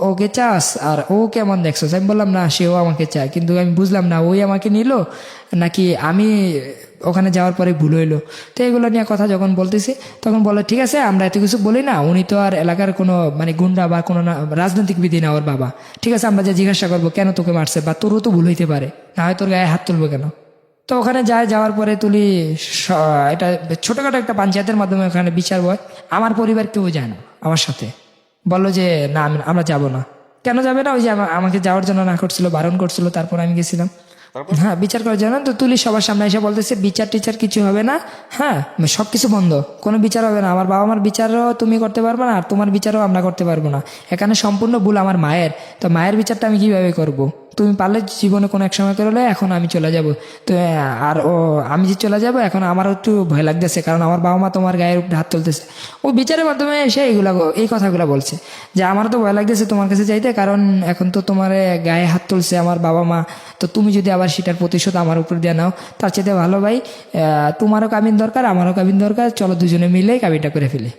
ওকে চাস, আর ও কেমন দেখছস। আমি বললাম না, সেও আমাকে চায়, কিন্তু আমি বুঝলাম না ওই আমাকে নিল নাকি আমি ওখানে যাওয়ার পরে ভুল হইলো। তো এগুলো নিয়ে কথা যখন বলতেছি তখন বললো ঠিক আছে, আমরা এত কিছু বলি না, উনি তো আর এলাকার কোনো মানে গুন্ডা বা কোনো রাজনৈতিক বিধি না ওর বাবা, ঠিক আছে আমরা যা জিজ্ঞাসা করবো কেন তোকে মারছে, বা তোরও তো ভুল হইতে পারে, না হয় তোর গায়ে হাত তুলবো কেন। তো ওখানে যাওয়ার পরে তুলি এটা ছোটখাটো একটা পঞ্চায়েতের মাধ্যমে ওখানে বিচার হয়। আমার পরিবার কেউ যায় না আমার সাথে, বললো যে না আমরা যাব না। কেন যাবে না, ওই যে আমাকে যাওয়ার জন্য না করছিল, বারণ করছিল, তারপর আমি গেছিলাম। হ্যাঁ, বিচার করার জন্য। তো তুলি সবার সামনে এসে বলতেছে বিচার টিচার কিছু হবে না, হ্যাঁ সবকিছু বন্ধ, কোনো বিচার হবে না, আমার বাবা মার বিচারও তুমি করতে পারবে না, আর তোমার বিচারও আমরা করতে পারবো না, এখানে সম্পূর্ণ ভুল আমার মায়ের। তো মায়ের বিচারটা আমি কিভাবে করব, তুমি পারলে জীবনে কোনো এক সময় করলে, এখন আমি চলে যাব। তো আর আমি যে চলে যাব, এখন আমারও একটু ভয় লাগতেছে, কারণ আমার বাবা মা তোমার গায়ের উপরে হাত তুলতেছে। ও বিচারের মাধ্যমে এসে এই কথাগুলো বলছে যে আমারও তো ভয় লাগতেছে তোমার কাছে যাইতে, কারণ এখন তো তোমার গায়ে হাত তুলছে আমার বাবা মা, তো তুমি যদি আবার সেটার প্রতিশোধ আমার উপর দিয়ে নাও, তার চেয়ে ভালো ভাই তোমারও কাবিন দরকার, আমারও কাবিন দরকার, চলো দুজনে মিলেই কাবিনটা করে ফেলি।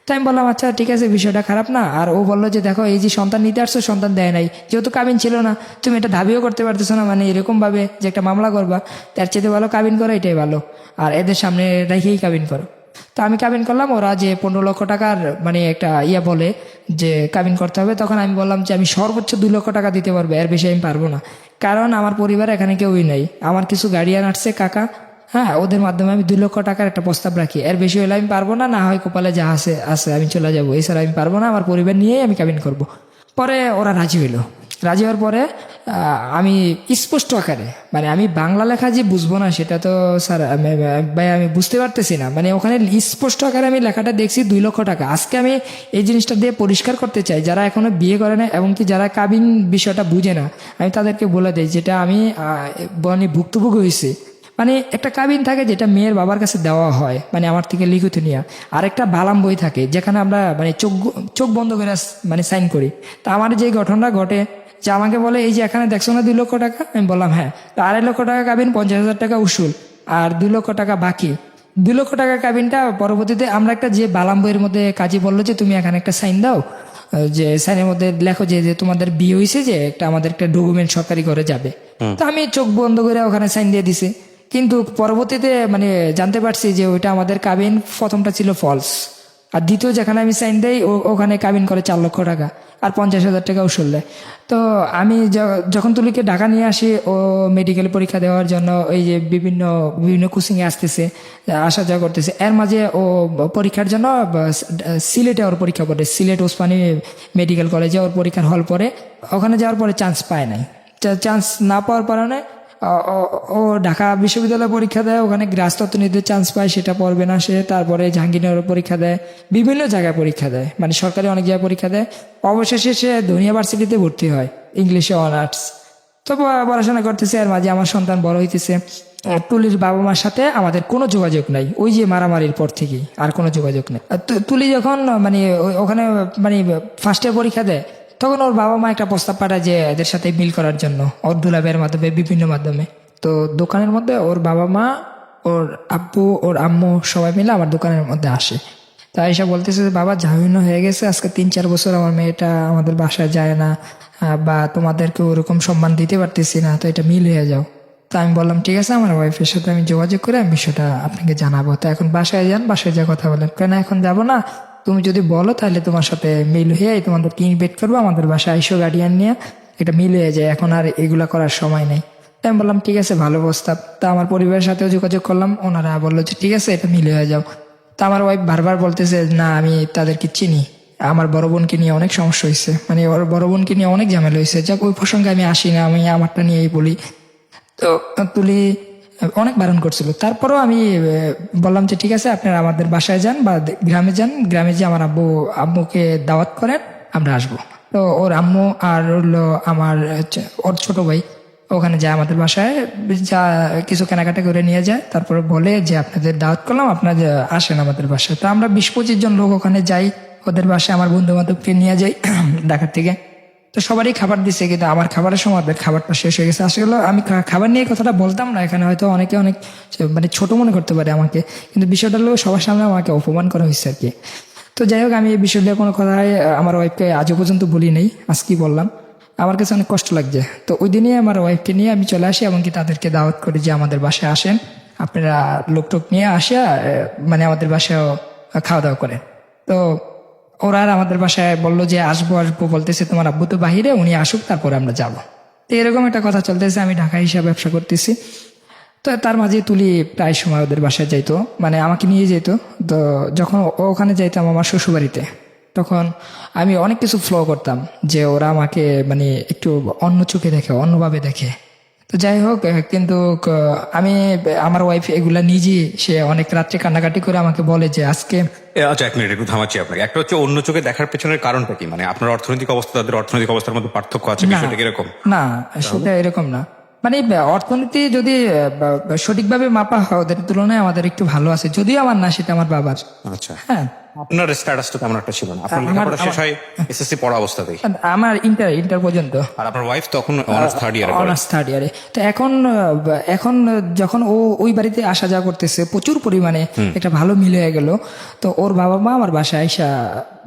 তাই আমি বললাম আচ্ছা ঠিক আছে, বিষয়টা খারাপ না। আর ও বললো যে দেখো এই যে সন্তান নিতে আসছো, সন্তান দেয় নাই, যেহেতু কাবিন ছিল না, তুমি এটা দাবিও করতে পারতেছো না, মানে এরকম ভাবে যে একটা মামলা করবা, তার চেয়ে ভালো কাবিন করো, এটাই ভালো, আর এদের সামনে রেখেই কাবিন করো। তো আমি কাবিন করলাম, ওরা যে 15 লক্ষ টাকার মানে একটা বলে যে কাবিন করতে হবে, তখন আমি বললাম যে আমি সর্বোচ্চ 2 লক্ষ টাকা দিতে পারবো, এর বেশি আমি পারবো না, কারণ আমার পরিবার এখানে কেউই নাই, আমার কিছু গার্ডিয়ান আসছে কাকা, হ্যাঁ ওদের মাধ্যমে আমি 2 লক্ষ টাকার একটা প্রস্তাব রাখি, এর বেশি হলে আমি পারবো না, না হয় কপালে যা আছে আমি চলে যাবো, এছাড়া আমি পারবো না, আমার পরিবার নিয়েই আমি কাবিন করব। পরে ওরা রাজি হইলো। রাজি হওয়ার পরে আমি স্পষ্ট আকারে, মানে আমি বাংলা লেখা যে বুঝবো না সেটা তো স্যার ভাই আমি বুঝতে পারতেছি না, মানে ওখানে স্পষ্ট আকারে আমি লেখাটা দেখছি 2 লক্ষ টাকা। আজকে আমি এই জিনিসটা দিয়ে পরিষ্কার করতে চাই, যারা এখনো বিয়ে করে না এবং কি যারা কাবিন বিষয়টা বুঝে না, আমি তাদেরকে বলে দিই যেটা আমি মানে ভুক্তভোগী হয়েছি। মানে একটা কাবিন থাকে যেটা মেয়ের বাবার কাছে দেওয়া হয়, মানে আমার থেকে লিখিত নিয়ে, আর একটা বালাম বই থাকে যেখানে আমরা মানে চোখ বন্ধ করে মানে সাইন করি। তা আমার যে ঘটনাটা ঘটে, যে আমাকে বলে এই যে এখানে দেখছো না 2 লক্ষ টাকা, আমি বললাম হ্যাঁ, তো 2.5 লক্ষ টাকা কাবিন, 50,000 টাকা উসুল, আর 2 লক্ষ টাকা বাকি। 2 লক্ষ টাকা কাবিনটা পরবর্তীতে আমরা একটা যে বালাম বইয়ের মধ্যে কাজী বললো যে তুমি এখানে একটা সাইন দাও, যে সাইনের মধ্যে লেখো যে তোমাদের বিয়ে হয়েছে, যে একটা আমাদের একটা ডকুমেন্ট সরকারি ঘরে যাবে। তো আমি চোখ বন্ধ করে ওখানে সাইন দিয়ে দিছি, কিন্তু পরবর্তীতে মানে জানতে পারছি যে ওইটা আমাদের কাবিন প্রথমটা ছিল ফলস, আর দ্বিতীয় যেখানে আমি সাইন দেই ওখানে কাবিন করে 4 লক্ষ টাকা আর 50,000 টাকা উসুল দেয়। তো আমি যখন তুলিকে ঢাকা নিয়ে আসি ও মেডিকেল পরীক্ষা দেওয়ার জন্য, এই যে বিভিন্ন কোচিংয়ে আসতেছে, আসা যাওয়া করতেছে, এর মাঝে ও পরীক্ষার জন্য সিলেটে ওর পরীক্ষা পড়ে, সিলেট ওসমানী মেডিকেল কলেজে ওর পরীক্ষার হল পরে, ওখানে যাওয়ার পরে চান্স পায় নাই। চান্স না পাওয়ার কারণে ও ঢাকা বিশ্ববিদ্যালয়ে পরীক্ষা দেয়, ওখানে গ্রাসতত্ত্বনীতিতে চান্স পায়, সেটা পড়বে না সে। তারপরে জাহাঙ্গীরনগরে পরীক্ষা দেয়, বিভিন্ন জায়গায় পরীক্ষা দেয়, মানে সরকারি অনেক জায়গায় পরীক্ষা দেয়। অবশেষে সে ধনিয়া ভার্সিটিতে ভর্তি হয় ইংলিশে অনার্স। তো পড়াশোনা করতেছে, এর মাঝে আমার সন্তান বড় হইতেছে। তুলির বাবা মার সাথে আমাদের কোনো যোগাযোগ নাই, ওই যে মারামারির পর থেকেই আর কোনো যোগাযোগ নেই। তুলি যখন মানে ওখানে মানে ফার্স্ট ইয়ার পরীক্ষা দেয়, তখন ওর বাবা মা একটা প্রস্তাব পাঠায় যে এদের সাথে মিল করার জন্য, ওর দুলাবের মাধ্যমে, বিভিন্ন মাধ্যমে। তো দোকানের মধ্যে ওর বাবা মা, ওর আব্বু, ওর আম্মু সবাই মিলে আমার দোকানের মধ্যে আসে। তাই এসে বলতেছে যে বাবা জামিন হয়ে গেছে, আজকে 3-4 বছর আমার মেয়েটা আমাদের বাসায় যায় না, বা তোমাদেরকে ওরকম সম্মান দিতে পারতেছি না, তো এটা মিল হয়ে যাও। তা আমি বললাম ঠিক আছে, আমার ওয়াইফের সাথে আমি যোগাযোগ করে আমি বিষয়টা আপনাকে জানাবো। তো এখন বাসায় যান, বাসায় যা কথা বলেন। কেন এখন যাব না, তুমি যদি বলো তাহলে তোমার সাথে মিল হয়ে তোমাদেরকে ইনভাইট করবো আমাদের বাসায়, আইসো গার্ডিয়ান নিয়ে, এটা মিল হয়ে যায়, এখন আর এগুলা করার সময় নেই। তাই আমি বললাম ঠিক আছে, ভালো প্রস্তাব। তা আমার পরিবারের সাথেও যোগাযোগ করলাম, ওনারা বললো যে ঠিক আছে এটা মিল হয়ে যাও। তো আমার ওয়াইফ বারবার বলতেছে না আমি তাদেরকে চিনি, আমার বড় বোনকে নিয়ে অনেক সমস্যা হয়েছে, মানে ওর বড় বোনকে নিয়ে অনেক ঝামেলা হয়েছে। যাক ওই প্রসঙ্গে আমি আসি না, আমি আমারটা নিয়েই বলি। তো তুলি অনেক বারণ করছিল, তারপরেও আমি বললাম যে ঠিক আছে আপনারা আমাদের বাসায় যান বা গ্রামে যান, গ্রামে যে আমার আম্মুকে দাওয়াত করেন, আমরা আসবো। তো ওর আম্মু আর হলো আমার ওর ছোট ভাই ওখানে যায় আমাদের বাসায়, যা কিছু কেনাকাটা করে নিয়ে যায়, তারপরে বলে যে আপনাদের দাওয়াত করলাম, আপনারা আসেন আমাদের বাসায়। তো আমরা 20-25 জন লোক ওখানে যাই ওদের বাসায়, আমার বন্ধু বান্ধবকে নিয়ে যাই ঢাকা থেকে। তো সবারই খাবার দিছে, কিন্তু আমার খাবারের সময় ওদের খাবারটা শেষ হয়ে গেছে। আসলে আমি খাবার নিয়ে কথাটা বলতাম না এখানে, হয়তো অনেকে অনেক মানে ছোট মনে করতে পারে আমাকে, কিন্তু বিষয়টা হলো সবার সামনে আমাকে অপমান করা হয়েছে আর কি। তো যাই হোক, আমি এই বিষয়টা কোনো কথায় আমার ওয়াইফকে আজও পর্যন্ত বলি নেই, আজকেই বললাম। আমার কাছে অনেক কষ্ট লাগছে। তো ওই দিনই আমার ওয়াইফকে নিয়ে আমি চলে আসি, এমনকি তাদেরকে দাওয়াত করি যে আমাদের বাসায় আসেন, আপনারা লোকটোক নিয়ে আসিয়া মানে আমাদের বাসায় খাওয়া দাওয়া করেন। তো ওরা আর আমাদের বাসায় বললো যে আসবো আসবো বলতেছে, তোমার আব্বু তো বাহিরে, উনি আসুক তারপরে আমরা যাব। তো এরকম একটা কথা চলতেছে, আমি ঢাকা হিসাবে ব্যবসা করতেছি। তো তার মাঝে তুলি প্রায় সময় ওদের বাসায় যাইতো, মানে আমাকে নিয়ে যেত। তো যখন ও ওখানে যাইতাম আমার শ্বশুরবাড়িতে, তখন আমি অনেক কিছু ফ্লো করতাম যে ওরা আমাকে মানে একটু অন্য চোখে দেখে, অন্যভাবে দেখে। তো যাই হোক, কিন্তু আমি আমার ওয়াইফ এগুলা নিজে সে অনেক রাত্রে কান্নাকাটি করে আমাকে বলে যে আজকে আচ্ছা, এক মিনিট একটু থামাচ্ছি আপনাকে। একটা হচ্ছে অন্য চোখে দেখার পেছনের কারণটা কি, মানে আপনার অর্থনৈতিক অবস্থা তাদের অর্থনৈতিক অবস্থার মধ্যে পার্থক্য আছে, না বিষয়টা কিরকম? না, সেটা এরকম না। মানে অর্থনীতি যদি সঠিকভাবে মাপা হয় ওদের তুলনায় আমাদের একটু ভালো আছে, যদিও আমার না, সেটা আমার বাবার। আচ্ছা, হ্যাঁ, আপনার স্ট্যাটাসটা তেমন একটা ছিল না, আপনার লেখাপড়া শেষ হয় এসএসসি পড়া অবস্থাতেই, আমার ইন্টার পর্যন্ত। আর আপনার ওয়াইফ তখন অনার্স থার্ড ইয়ারে পড়ে। অনার্স থার্ড ইয়ারে। তো এখন যখন ও ওই বাড়িতে আসা যাওয়া করতেছে প্রচুর পরিমাণে, একটা ভালো মিল হয়ে গেল। তো ওর বাবা মা আমার বাসায় আইসা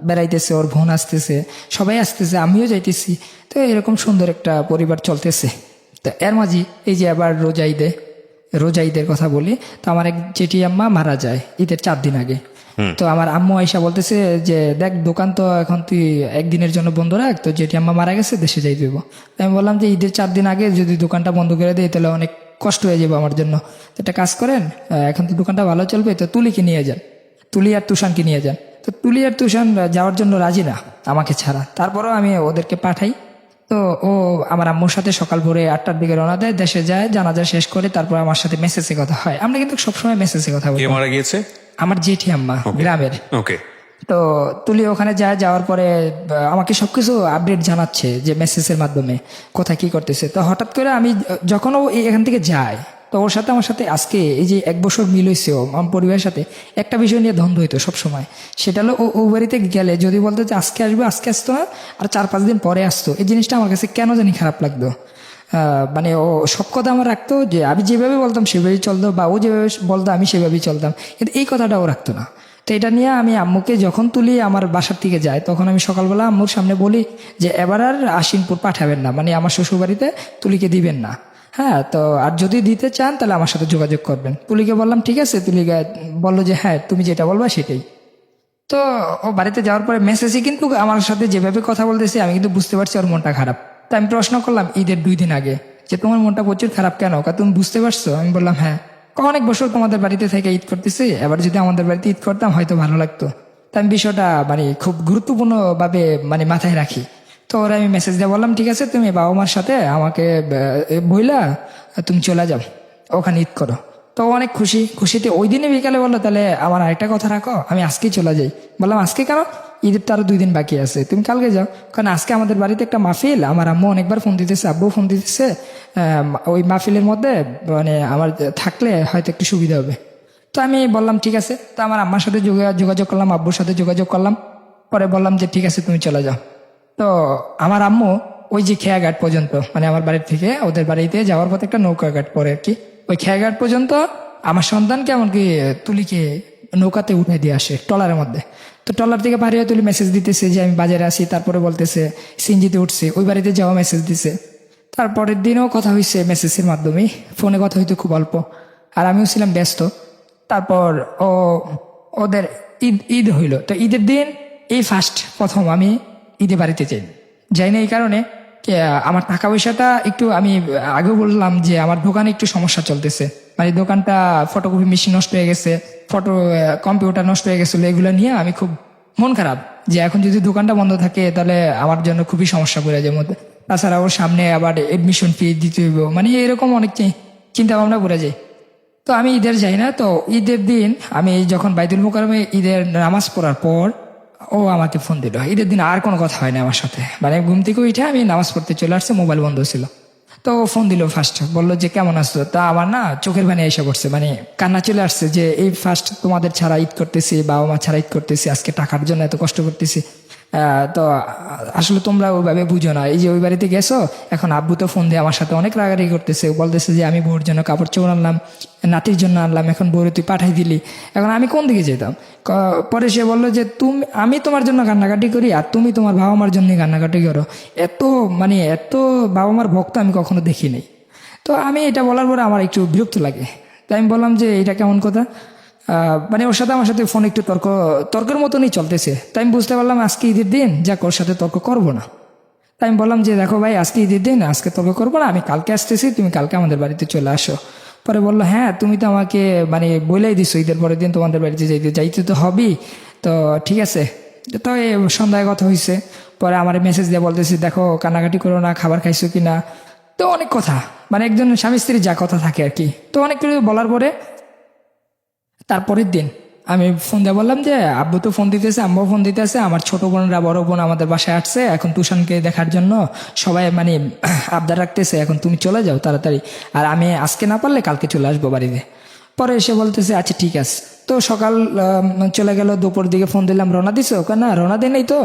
বেড়াইতেছে, ওর বোন আসতেছে, সবাই আসতেছে, আমিও যাইতেছি। তো এরকম সুন্দর একটা পরিবার চলতেছে। তো এর মাঝে এই যে আবার রোজা ঈদের কথা বলি, তো আমার এক জেঠি আম্মা মারা যায় ঈদের 4 দিন আগে। তো আমার আম্মু আইসা বলতেছে যে দেখ দোকান তো এখন তুই একদিনের জন্য বন্ধ রাখ, তো জেঠি আম্মা মারা গেছে, দেশে যাই দিব। আমি বললাম যে ঈদের 4 দিন আগে যদি দোকানটা বন্ধ করে দেয় তাহলে অনেক কষ্ট হয়ে যাবে আমার জন্য। তো একটা কাজ করেন, এখন তো দোকানটা ভালো চলবে, তো তুলিকে নিয়ে যান, তুলি আর তুষানকে নিয়ে যান। তো তুলি আর তুষান যাওয়ার জন্য রাজি না আমাকে ছাড়া, তারপরেও আমি ওদেরকে পাঠাই। তো ও আমার আম্মুর সাথে সকাল ভোরে 8টার দিকে রওনা দেয়, দেশে যায়, জানাজা শেষ করে তারপর আমার সাথে মেসেজে কথা হয়। আমরা কিন্তু সবসময় মেসেজে কথা বলি। কে মারা গিয়েছে? আমার জেঠি আম্মা গ্রামের। ওকে। তো তুলি ওখানে যাওয়ার পরে আমাকে সবকিছু আপডেট জানাচ্ছে যে মেসেজের মাধ্যমে কোথায় কি করতেছে। তো হঠাৎ করে আমি যখন ও এখান থেকে যায়, তো ওর সাথে আমার সাথে আজকে এই যে 1 বছর মিল হয়েছে, আমার পরিবারের সাথে একটা বিষয় নিয়ে দ্বন্দ্ব হইতো সবসময়। সেটা হলো ও বাড়িতে গেলে যদি বলতো যে আজকে আসবো, আজকে আসতো না, আর 4-5 দিন পরে আসতো। এই জিনিসটা আমার কাছে কেন জানি খারাপ লাগতো। মানে ও সব কথা আমার রাখতো, যে আমি যেভাবে বলতাম সেভাবেই চলতো, বা ও যেভাবে বলতো আমি সেভাবেই চলতাম, কিন্তু এই কথাটা ও রাখতো না। তো এটা নিয়ে আমি আম্মুকে যখন তুলি আমার বাসার থেকে যায়, তখন আমি সকালবেলা আম্মুর সামনে বলি যে এবার আর আশিনপুর পাঠাবেন না, মানে আমার শ্বশুরবাড়িতে তুলিকে দিবেন না। হ্যাঁ, তো আর যদি দিতে চান তাহলে আমার সাথে যোগাযোগ করবেন। তুলিকে বললাম ঠিক আছে, তুলিকে বললো যে হ্যাঁ তুমি যেটা বলবা সেটাই। তো ও বাড়িতে যাওয়ার পরে মেসেজে কিন্তু আমার সাথে যেভাবে কথা বলতেছে আমি কিন্তু বুঝতে পারছি ওর মনটা খারাপ। তো আমি প্রশ্ন করলাম ঈদের 2 দিন আগে যে তোমার মনটা প্রচুর খারাপ কেন, তুমি বুঝতে পারছো? আমি বললাম হ্যাঁ। অনেক বছর তোমাদের বাড়িতে থেকে ঈদ করতেছি, এবার যদি আমাদের বাড়িতে ঈদ করতাম হয়তো ভালো লাগতো। তো আমি বিষয়টা মানে খুব গুরুত্বপূর্ণ ভাবে মানে মাথায় রাখি। তো ওরা আমি মেসেজ দিয়ে বললাম ঠিক আছে তুমি বাবা মার সাথে আমাকে বইলা তুমি চলে যাও, ওখানে ঈদ করো। তো অনেক খুশিতে ওই দিনে বিকালে বললো তাহলে আমার আরেকটা কথা রাখো, আমি আজকেই চলে যাই। বললাম আজকে কেন? ঈদের তো আরো 2 দিন বাকি আছে, তুমি কালকে যাও। কারণ আজকে আমাদের বাড়িতে একটা মাহফিল, আমার আম্মু অনেকবার ফোন দিতেছে, আব্বু ফোন দিতেছে, ওই মাহফিলের মধ্যে মানে আমার থাকলে হয়তো একটু সুবিধা হবে। তো আমি বললাম ঠিক আছে। তো আমার আম্মার সাথে যোগাযোগ করলাম, আব্বুর সাথে যোগাযোগ করলাম, পরে বললাম যে ঠিক আছে তুমি চলে যাও। তো আমার আম্মু ওই যে খেয়াঘাট পর্যন্ত, মানে আমার বাড়ির থেকে ওদের বাড়িতে যাওয়ার পথে একটা নৌকা ঘাট পরে আর কি, ওই খেয়াঘাট পর্যন্ত আমার সন্তানকে এমনকি তুলিকে নৌকাতে উঠে দিয়ে আসে ট্রলারের মধ্যে। তো ট্রলার থেকে পার হয়ে তুলি মেসেজ দিতেছে যে আমি বাজারে আসি, তারপরে বলতেছে সিনজিতে উঠছে, ওই বাড়িতে যাওয়া মেসেজ দিছে। তারপরের দিনও কথা হয়েছে মেসেজের মাধ্যমেই, ফোনে কথা হইতো খুব অল্প, আর আমিও ছিলাম ব্যস্ত। তারপর ওদের ঈদ হইল। তো ঈদের দিন এই প্রথম আমি ঈদে বাড়িতে যাই না। এই কারণে আমার টাকা পয়সাটা একটু, আমি আগেও বললাম যে আমার দোকানে একটু সমস্যা চলতেছে, মানে দোকানটা ফটোকপি মেশিন নষ্ট হয়ে গেছে, কম্পিউটার নষ্ট হয়ে গেছিলো, এগুলো নিয়ে আমি খুব মন খারাপ যে এখন যদি দোকানটা বন্ধ থাকে তাহলে আমার জন্য খুবই সমস্যা পড়ে যায় মধ্যে। তাছাড়া ওর সামনে আবার এডমিশন ফি দিতে হইব, মানে এরকম অনেক চিন্তা ভাবনা পড়ে যায়। তো আমি ঈদের যাই না, তো ঈদের দিন আমি যখন বাইতুল মোকাররমে ঈদের নামাজ পড়ার পর ও আমাকে ফোন দিল। ঈদের দিন আর কোনো কথা হয় না আমার সাথে, মানে ঘুম থেকে উঠে আমি নামাজ পড়তে চলে আসছে, মোবাইল বন্ধ ছিল। তো ও ফোন দিল ফার্স্ট, বললো যে কেমন আছো। তা আমার না চোখের পানি এসে পড়ছে, মানে কান্না চলে আসছে যে এই ফার্স্ট তোমাদের ছাড়া ঈদ করতেছি, বাবা মা ছাড়া ঈদ করতেছি, আজকে টাকার জন্য এত কষ্ট করতেছি। তো আসলে তোমরা ওইভাবে বুঝো না, এই যে ওই বাড়িতে গেছো, এখন আব্বু তো ফোন দিয়ে আমার সাথে অনেক রাগারাগি করতেছে, বলতেছে যে আমি বউর জন্য কাপড় চোপড় আনলাম, নাতির জন্য আনলাম, এখন বউরে তুই পাঠাই দিলি, এখন আমি কোন দিকে যেতাম। পরে সে বললো যে আমি তোমার জন্য কান্নাকাটি করি আর তুমি তোমার বাবা মার জন্য কান্নাকাটি করো, এত বাবা মার ভক্ত আমি কখনো দেখিনি। তো আমি এটা বলার পরে আমার একটু বিরক্ত লাগে, তাই আমি বললাম যে এটা কেমন কথা। মানে ওর সাথে আমার সাথে ফোন একটু তর্কের মতনই চলতেছে। তাই আমি বুঝতে পারলাম আজকে ঈদের দিন, যাক ওর সাথে তর্ক করবো না। তাই আমি বললাম যে দেখো ভাই, আজকে ঈদের দিন, আজকে তর্ক করবো না, আমি কালকে আসতেছি, তুমি কালকে আমাদের বাড়িতে চলে আসো। পরে বললো হ্যাঁ তুমি তো আমাকে মানে বলেই দিছো ঈদের পরের দিন তোমাদের বাড়িতে যাইতে তো হবেই, তো ঠিক আছে। তো এই সন্ধ্যায় কথা হয়েছে, পরে আমার মেসেজ দিয়ে বলতেছি দেখো কান্নাকাটি করো না, খাবার খাইছো কিনা, তো অনেক কথা, মানে একজন স্বামী স্ত্রীর যা কথা থাকে আর কি। তো অনেক কিছু বলার পরে তারপরের দিন আমি ফোন দিয়ে বললাম যে আব্বু তো ফোন দিতেছে, আম্মু ফোন দিতেছে, আমার ছোট বোনরা বড় বোন আমাদের বাসায় আসছে এখন তুষানকে দেখার জন্য, সবাই মানে আবদার রাখতেছে, এখন তুমি চলে যাও তাড়াতাড়ি, আর আমি আজকে না পারলে কালকে চলে আসবো বাড়িতে। পরে এসে বলতেছে আচ্ছা ঠিক আছে। তো সকাল চলে গেল, দুপুর দিকে ফোন দিলাম রওনা দিছো, না রওনা দেয় নেই তো,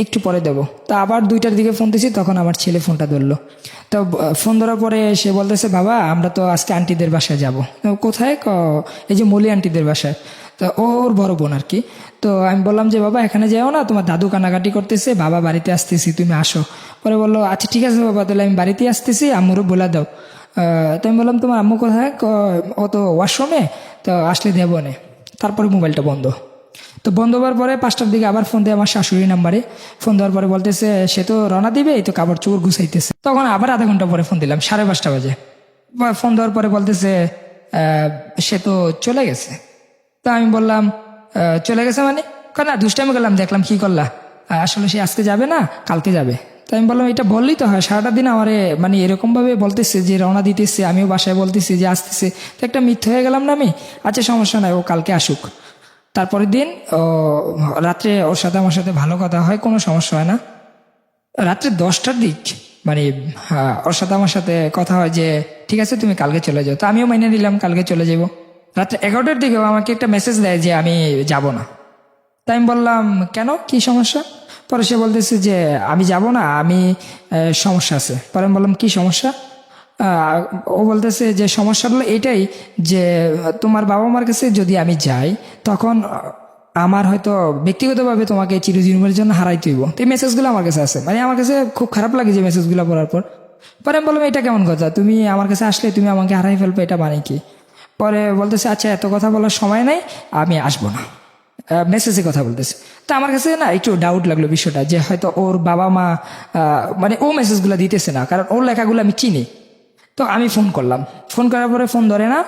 একটু পরে দেবো। তা আবার 2টার দিকে ফোন দিছি, তখন আমার ছেলে ফোনটা ধরলো। তো ফোন ধরার পরে সে বলতেছে বাবা আমরা তো আজকে আন্টিদের বাসায় যাব। কোথায়? এই যে মলি আন্টিদের বাসায়, তো ওর বড় বোন আর কি। তো আমি বললাম যে বাবা এখানে যাও না, তোমার দাদু কান্নাকাটি করতেছে, বাবা বাড়িতে আসতেছি, তুমি আসো। পরে বললো আচ্ছা ঠিক আছে বাবা, তাহলে আমি বাড়িতে আসতেছি, আম্মুরও বলে দাও। তো আমি বললাম তোমার আম্মু কোথায়? ও তো ওয়াশরুমে, তো আসলে দেবো নে। তারপরে মোবাইলটা বন্ধ। তো বন্ধ হওয়ার পরে 5টার দিকে আবার ফোন দেয় আমার শাশুড়ি নাম্বারে। ফোন দেওয়ার পরে বলতেছে সে তো রওনা দিবে, এই তো কাপড় চোপড় গুছাইতেছে। তখন আবার আধা ঘন্টা পরে ফোন দিলাম, 5:30 বাজে। ফোন দেওয়ার পরে বলতেছে সে তো চলে গেছে। তো আমি বললাম চলে গেছে মানে? না দুষ্টামি করলাম, দেখলাম কি করলা, আসলে সে আজকে যাবে না, কালকে যাবে। তো আমি বললাম এটা বললেই তো হয়, সারাটা দিন আমারে মানে এরকম ভাবে বলতেছে যে রওনা দিতেছে, আমিও বাসায় বলতেছি যে আসতেছে, তো একটা মিথ্যে হয়ে গেলাম না আমি। আচ্ছা সমস্যা নাই, ও কালকে আসুক। তারপরের দিন রাত্রে ওর সাথে আমার সাথে ভালো কথা হয়, কোনো সমস্যা হয় না। রাত্রে 10টার দিক মানে ওর সাথে আমার সাথে কথা হয় যে ঠিক আছে তুমি কালকে চলে যাও। তো আমিও মেনে নিলাম কালকে চলে যাব। রাত্রে 11টার দিকেও আমাকে একটা মেসেজ দেয় যে আমি যাব না। তাই আমি বললাম কেন, কি সমস্যা? পরে সে বলতেছে যে আমি যাব না, আমি সমস্যা আছে। পরে আমি বললাম কি সমস্যা? ও বলতেছে যে সমস্যা হলো এটাই যে তোমার বাবা মার কাছে যদি আমি যাই, তখন আমার হয়তো ব্যক্তিগতভাবে তোমাকে চিরজীবনের জন্য হারাইতে হইব। তো এই মেসেজগুলো আমার কাছে আছে, মানে আমার কাছে খুব খারাপ লাগে যে মেসেজগুলো পড়ার পর। পরে আমি বললাম এটা কেমন কথা, তুমি আমার কাছে আসলে তুমি আমাকে হারাই ফেলবে, এটা মানে কি? পরে বলতেছে আচ্ছা এত কথা বলার সময় নাই, আমি আসবো না। মেসেজে কথা বলতেছে। তা আমার কাছে না একটু ডাউট লাগলো বিষয়টা, যে হয়তো ওর বাবা মা মানে ও মেসেজগুলো দিতেছে না, কারণ ওর লেখাগুলো আমি চিনি। তো আমি ফোন করলাম, ফোন করার পরে ফোন ধরে না।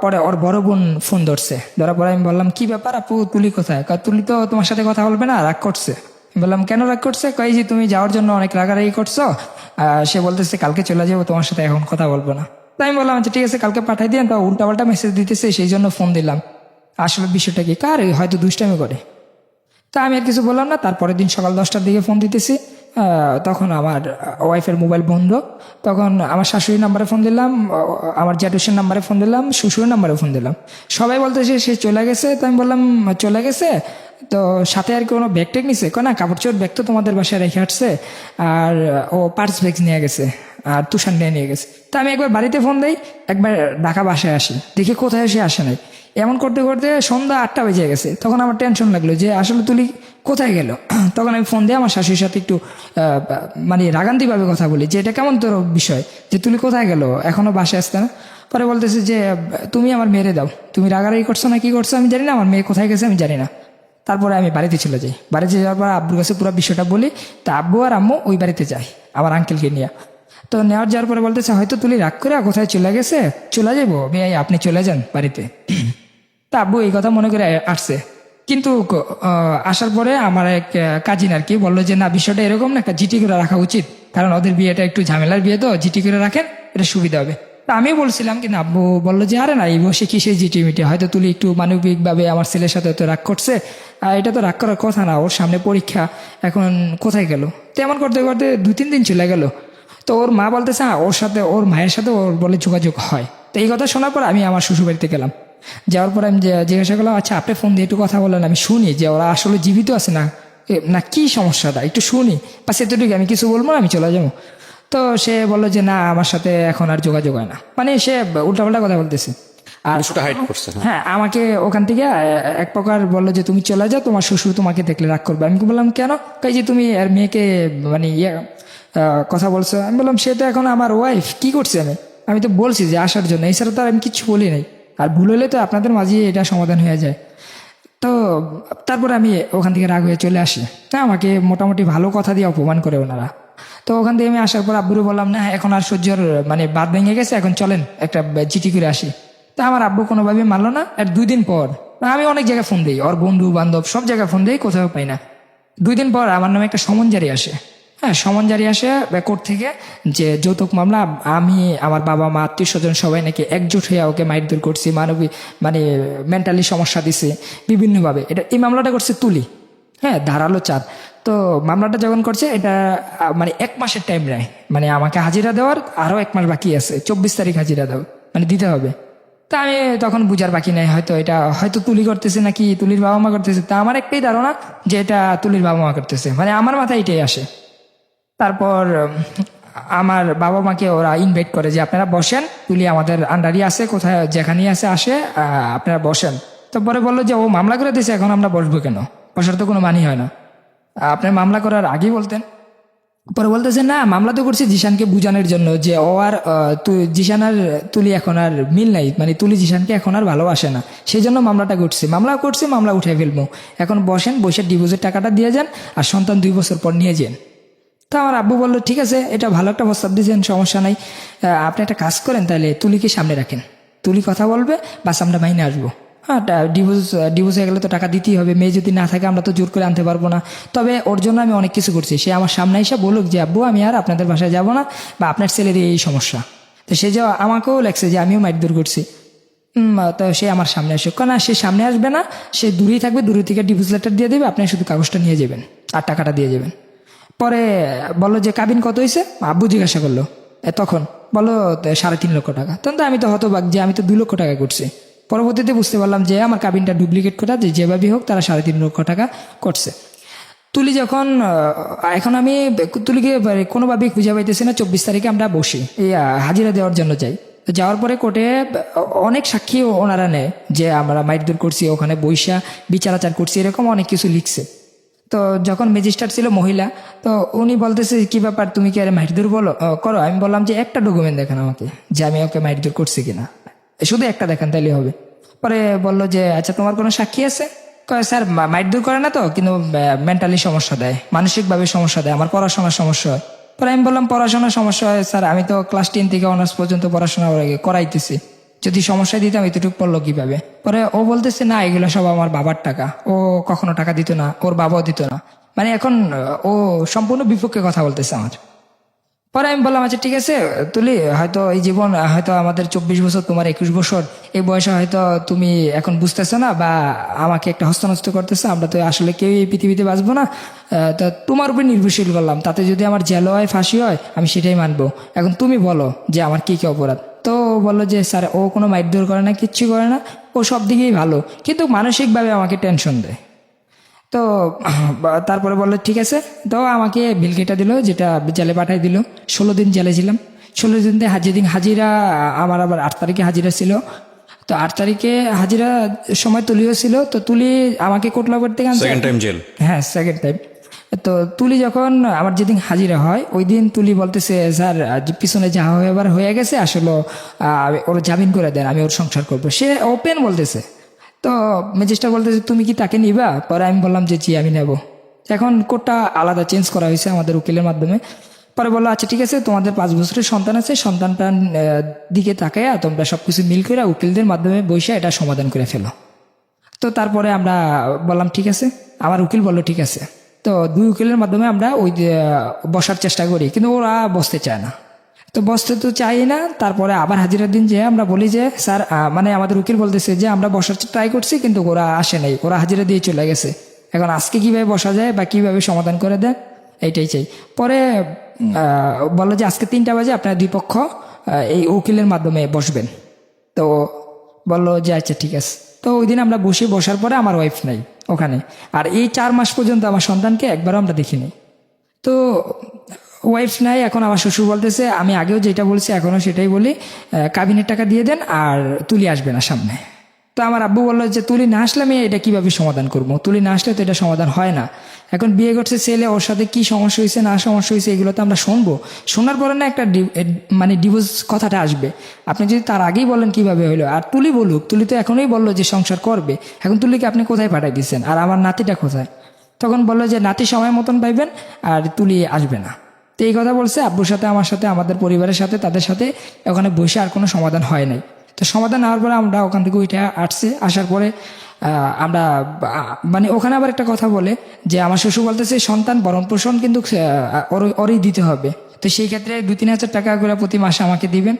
পরে ওর বড় বোন ফোন ধরছে, ধরার পরে আমি বললাম কি ব্যাপার আপু, তুলি কোথায়? তুলি তো তোমার সাথে কথা বলবে না, রাগ করছে। আমি বললাম কেন রাগ করছে? কই যে তুমি যাওয়ার জন্য অনেক রাগারাগি করছো, সে বলতেছে কালকে চলে যাবো, তোমার সাথে এখন কথা বলবো না। তাই আমি বললাম আচ্ছা ঠিক আছে কালকে পাঠাই দিন। তা উল্টাপাল্টা মেসেজ দিতেছে, সেই জন্য ফোন দিলাম। আসলে বিষয়টা কি, কার হয়তো দুষ্টামি করে। তা আমি আর কিছু বললাম না। তারপরের দিন সকাল 10টার দিকে ফোন দিতেছি, তখন আমার ওয়াইফের মোবাইল বন্ধ। তখন আমার শাশুড়ির নাম্বারে ফোন দিলাম, আমার জ্যাঠুসের নাম্বারে ফোন দিলাম, শ্বশুরের নাম্বারে ফোন দিলাম। সবাই বলতেছে সে চলে গেছে। তো আমি বললাম চলে গেছে তো সাথে আর কোনো ব্যাগ টেক নিছে? না কাপড় চোপড় ব্যাগ তো তোমাদের বাসায় রেখে আসছে, আর ও পার্স ব্যাগ নিয়ে গেছে, আর তুষার নিয়ে গেছে। তা আমি একবার বাড়িতে ফোন দিই, একবার ঢাকা বাসায় আসি, দেখি কোথায় সে আসে নাই। এমন করতে করতে সন্ধ্যা 8টা বেজে গেছে। তখন আমার টেনশন লাগলো যে আসলে তুলি কোথায় গেল। তখন আমি ফোন দিয়ে আমার শাশুড়ির সাথে একটু মানে রাগান্তিভাবে কথা বলি যে এটা কেমন তোর বিষয়, যে তুলি কোথায় গেল, এখনো বাসায় আসতে না? পরে বলতেছে যে তুমি আমার মেয়েরে দাও, তুমি রাগারাগি করছো না কি করছো আমি জানি না, আমার মেয়ে কোথায় গেছে আমি জানি না। তারপরে আমি বাড়িতে চলে যাই। বাড়িতে যাওয়ার পর আব্বুর কাছে পুরো বিষয়টা বলি। তা আব্বু আর আম্মু ওই বাড়িতে যায় আমার আঙ্কেলকে নিয়ে। তো নেওয়ার যাওয়ার পরে বলতেছে হয়তো তুলি রাগ করে কোথায় চলে গেছে, চলে যাবো ভাই, আপনি চলে যান বাড়িতে। তা আব্বু এই কথা মনে করে আসছে। কিন্তু আসার পরে আমার এক কাজিন আর কি বললো যে না, বিষয়টা এরকম না, একটা জিটি করে রাখা উচিত, কারণ ওদের বিয়েটা একটু ঝামেলার বিয়ে, তো জিটি করে রাখেন, এটা সুবিধা হবে। তা আমি বলছিলাম, কিন্তু আব্বু বললো যে আরে না, এই বসে কিসে জিটি মিটি, হয়তো তুলি একটু মানবিকভাবে আমার ছেলের সাথে তো রাগ করছে, এটা তো রাগ করার কথা না, ওর সামনে পরীক্ষা, এখন কোথায় গেল। তেমন করতে করতে 2-3 দিন চলে গেল। তো ওর মা বলতেছে ওর সাথে, ওর মায়ের সাথে ওর বলে যোগাযোগ হয়। তো এই কথা শোনার পর আমি আমার শ্বশুরবাড়িতে গেলাম। যাওয়ার পর আমি জিজ্ঞাসা করলাম, আচ্ছা আপনি ফোন দিয়ে একটু কথা বলেন, আমি শুনি যে ওরা আসলে জীবিত আছে না, না কি সমস্যাটা একটু শুনি, বাস এতটুকু, আমি কিছু বলবো না, আমি চলে যাবো। তো সে বললো যে না, আমার সাথে এখন আর যোগাযোগ হয় না, মানে সে উল্টাপাল্টা কথা বলতেছে। আর সেটা হাইড করছে। হ্যাঁ, আমাকে ওখান থেকে এক প্রকার বললো যে তুমি চলে যাও, তোমার শ্বশুর তোমাকে দেখলে রাগ করবে। আমি বললাম কেন, কাই যে তুমি আর মেয়েকে মানে কথা বলছো। আমি বললাম সে তো এখন আমার ওয়াইফ, কি করছি আমি, আমি তো বলছি যে আসার জন্য, এছাড়া তো আর আমি কিছু বলি নাই, আর ভুল হলে তো আপনাদের মাঝে এটা সমাধান হয়ে যায়। তো তারপরে আমি ওখান থেকে রাগ হয়ে চলে আসি। না, আমাকে মোটামুটি ভালো কথা দিয়ে অপমান করে ওনারা। তো ওখান থেকে আমি আসার পর আব্বুরে বললাম না, এখন আর সহ্যর মানে বাদ ভেঙে গেছে, এখন চলেন একটা চিঠি করে আসি। তা আমার আব্বু কোনোভাবে মানলো না। আর 2 দিন পর আমি অনেক জায়গায় ফোন দিই, ওর বন্ধু বান্ধব সব জায়গায় ফোন দিই, কোথাও পাই না। 2 দিন পর আমার নামে একটা সমন জারি আসে। হ্যাঁ, সমন জারি আসে কোর্ট থেকে, যে যৌতুক মামলা, আমি আমার বাবা মা আত্মীয় স্বজন সবাই নাকি একজোট হয়ে ওকে মারধর করছি, মানবিক মানে মেন্টালি সমস্যা দিছে বিভিন্নভাবে। এটা এই মামলাটা করছে তুলি, হ্যাঁ, ধারালো 4। তো মামলাটা যখন করছে, এটা মানে 1 মাসের টাইম নেয়, মানে আমাকে হাজিরা দেওয়ার আরো 1 মাস বাকি আছে, 24 তারিখ হাজিরা দাও মানে দিতে হবে। তা আমি তখন বুঝার বাকি নাই, হয়তো এটা হয়তো তুলি করতেছে নাকি তুলির বাবা মা করতেছে। তা আমার একটাই ধারণা যে এটা তুলির বাবা মা করতেছে, মানে আমার মাথায় এটাই আসে। তারপর আমার বাবা মাকে ওরা ইনভাইট করে যে আপনারা বসেন, তুলি আমাদের আন্ডারই আছে, কোথায় যেখানেই আছে আসে, আপনারা বসেন। তারপরে বললো যে ও মামলা করে দিয়েছে, এখন আমরা বসবো কেন, বসার তো কোনো মানি হয় না, আপনার মামলা করার আগেই বলতেন। পরে বলতেছে না, মামলা তো করছি জিশানকে বুঝানোর জন্য যে ও আর জিশান আর তুলি এখন আর মিল নাই, মানে তুলি জিশানকে এখন আর ভালোবাসে না, সেই জন্য মামলাটা করছি, মামলা উঠে ফেলবো, এখন বসেন, বসে ডিভোর্সের টাকাটা দিয়ে যান, আর সন্তান 2 বছর পর নিয়ে যান। তো আমার আব্বু বললো ঠিক আছে, এটা ভালো একটা প্রস্তাব দিয়েছেন, সমস্যা নাই, আপনি একটা কাজ করেন, তাহলে তুলিকে সামনে রাখেন, তুলি কথা বলবে, বাস আমরা মাইনে আসবো। হ্যাঁ, ডিভোর্স হয়ে গেলে তো টাকা দিতেই হবে, মেয়ে যদি না থাকে আমরা তো জোর করে আনতে পারবো না। তবে ওর জন্য আমি অনেক কিছু করছি, সে আমার সামনে এসে বলুক যে আব্বু আমি আর আপনাদের বাসায় যাব না, বা আপনার ছেলের এই সমস্যা। তো সে যে আমাকেও লাগছে যে আমিও মারধর করছি। তো সে আমার সামনে আসুক, না সে সামনে আসবে না, সে দূরেই থাকবে, দূরে থেকে ডিভোর্স লেটার দিয়ে দেবে, আপনি শুধু কাগজটা নিয়ে যাবেন আর টাকাটা দিয়ে যাবেন। পরে বললো যে কাবিন কত হয়েছে, আব্বু জিজ্ঞাসা করলো। তখন বলো 3.5 লক্ষ টাকা। তখন তো আমি তো হতবাক যে আমি তো 2 লক্ষ টাকা করছি। পরবর্তীতে বুঝতে পারলাম যে আমার কাবিনটা ডুপ্লিকেট করা, যে যেভাবেই হোক তারা 3.5 লক্ষ টাকা করছে। তুলি যখন এখন আমি তুলিকে কোনোভাবেই খুঁজে পাইতেছি না। 24 তারিখে আমরা বসি, এই হাজিরা দেওয়ার জন্য যাই। তো যাওয়ার পরে কোর্টে অনেক সাক্ষী ওনারা নেয় যে আমরা মারধর করছি, ওখানে বৈশা বিচারাচার করছি, এরকম অনেক কিছু লিখছে। তো যখন ম্যাজিস্ট্রেট ছিল মহিলা, তো উনি বলতেছে কি ব্যাপার, তুমি কি আরে মারধর করো। আমি বললাম যে একটা ডকুমেন্ট দেখান আমাকে যে আমি ওকে মারধর করছি কিনা, শুধু একটা দেখান তাইলে হবে। পরে বললো যে আচ্ছা তোমার কোনো সাক্ষী আছে? কয় স্যার মারধর করে না তো, কিন্তু মেন্টালি সমস্যা দেয়, মানসিকভাবে সমস্যা দেয়, আমার পড়াশোনার সমস্যা হয়। পরে আমি বললাম পড়াশোনার সমস্যা হয় স্যার, আমি তো ক্লাস 10 থেকে অনার্স পর্যন্ত পড়াশোনা করাইতেছি, যদি সমস্যা দিতাম এতটুকু পড়লো কিভাবে। পরে ও বলতেছে না, এগুলো সব আমার বাবার টাকা, ও কখনো টাকা দিত না, ওর বাবাও দিত না, মানে এখন ও সম্পূর্ণ বিপক্ষে কথা বলতেছে আমার। পরে আমি বললাম আচ্ছা ঠিক আছে তুলি, হয়তো এই জীবন, হয়তো আমাদের 24 বছর, তোমার 21 বছর, এই বয়সে হয়তো তুমি এখন বুঝতেছো না, বা আমাকে একটা হস্তনস্ত করতেছো, আমরা তো আসলে কেউ এই পৃথিবীতে বাঁচবো না, তা তোমার উপর নির্ভরশীল করলাম, তাতে যদি আমার জেল হয়, ফাঁসি হয়, আমি সেটাই মানবো, এখন তুমি বলো যে আমার কি কি অপরাধ। তো বললো যে স্যার ও কোনো মারধর করে না, কিচ্ছু করে না, ও সব দিকেই ভালো, কিন্তু মানসিকভাবে আমাকে টেনশন দেয়। তো তারপরে বললো ঠিক আছে, তো আমাকে বিল কেটে দিল, যেটা জেলে পাঠাই দিল। 16 দিন জেলে ছিলাম। 16 দিন যেদিন হাজিরা, আমার আবার 8 তারিখে হাজিরা ছিল। তো 8 তারিখে হাজিরা সময় তুলিও ছিল। তো তুলি আমাকে কোটলাগড় থেকে আনছে। Second time jail. হ্যাঁ, সেকেন্ড টাইম। তো তুলি যখন আমার যেদিন হাজিরা হয়, ওই দিন তুলি বলতেছে স্যার পিছনে যা হয়ে গেছে, আসলে ওর জামিন করে দেন, আমি ওর সংসার করবো, সে ওপেন বলতেছে। তো ম্যাজিস্ট্রেট বলতেছে তুমি কি তাকে নিবা? পরে আমি বললাম যে জি আমি নেব। এখন কোর্টটা আলাদা চেঞ্জ করা হয়েছে আমাদের উকিলের মাধ্যমে। পরে বললো আচ্ছা ঠিক আছে, তোমাদের 5 বছরের সন্তান আছে, সন্তানটার দিকে তাকাইয়া তোমরা সবকিছু মিল করে উকিলদের মাধ্যমে বসে এটা সমাধান করে ফেলো। তো তারপরে আমরা বললাম ঠিক আছে, আমার উকিল বললো ঠিক আছে। তো 2 উকিলের মাধ্যমে আমরা ওই বসার চেষ্টা করি, কিন্তু ওরা বসতে চায় না। তো বসতে তো চাই না। তারপরে আবার হাজিরার দিন যে আমরা বলি যে স্যার, মানে আমাদের উকিল বলতেছে যে আমরা বসার ট্রাই করছি কিন্তু ওরা আসে নাই, ওরা হাজিরা দিয়ে চলে গেছে। এখন আজকে কিভাবে বসা যায় বা কিভাবে সমাধান করে দেয় এইটাই চাই। পরে বললো যে আজকে 3টা বাজে আপনারা 2 পক্ষ এই উকিলের মাধ্যমে বসবেন। তো বললো যে আচ্ছা ঠিক আছে। তো ওই দিন আমরা বসার পরে আমার ওয়াইফ নাই ওখানে, আর এই 4 মাস পর্যন্ত আমার সন্তানকে একবারও আমরা দেখিনি। তো ওয়াইফ নাই, এখন আমার শ্বশুর বলতেছে, আমি আগেও যেটা বলছি এখনও সেটাই বলি, কাবিনের টাকা দিয়ে দেন আর তুলি আসবে না সামনে। তো আমার আব্বু বললো যে তুলি না আসলে আমি এটা কিভাবে সমাধান করবো, তুলি না আসলে তো এটা সমাধান হয় না। এখন বিয়ে করছে ছেলে, ওর সাথে কি সমস্যা হয়েছে না সমস্যা হয়েছে এগুলো তো আমরা শুনবো, শোনার পরে না একটা মানে ডিভোর্স কথাটা আসবে। আপনি যদি তার আগেই বলেন কিভাবে হলো, আর তুলি বলুক, তুলি তো এখনই বললো যে সংসার করবে, এখন তুলিকে আপনি কোথায় পাঠাই দিচ্ছেন আর আমার নাতিটা কোথায়? তখন বললো যে নাতি সময় মতন পাইবেন আর তুলি আসবে না। তো এই কথা বলছে আব্বুর সাথে, আমার সাথে, আমাদের পরিবারের সাথে, তাদের সাথে ওখানে বসে আর কোনো সমাধান হয় নাই। তো সমাধান হওয়ার পরে আমরা ওখান থেকে উঠে আসার পরে আমরা মানে ওখানে আবার একটা কথা বলে যে আমার শ্বশুর বলতেছে সন্তান ভরণ পোষণ কিন্তু ওরই দিতে হবে, তো সেই ক্ষেত্রে 2-3 হাজার টাকা করে প্রতি মাসে আমাকে দিবেন।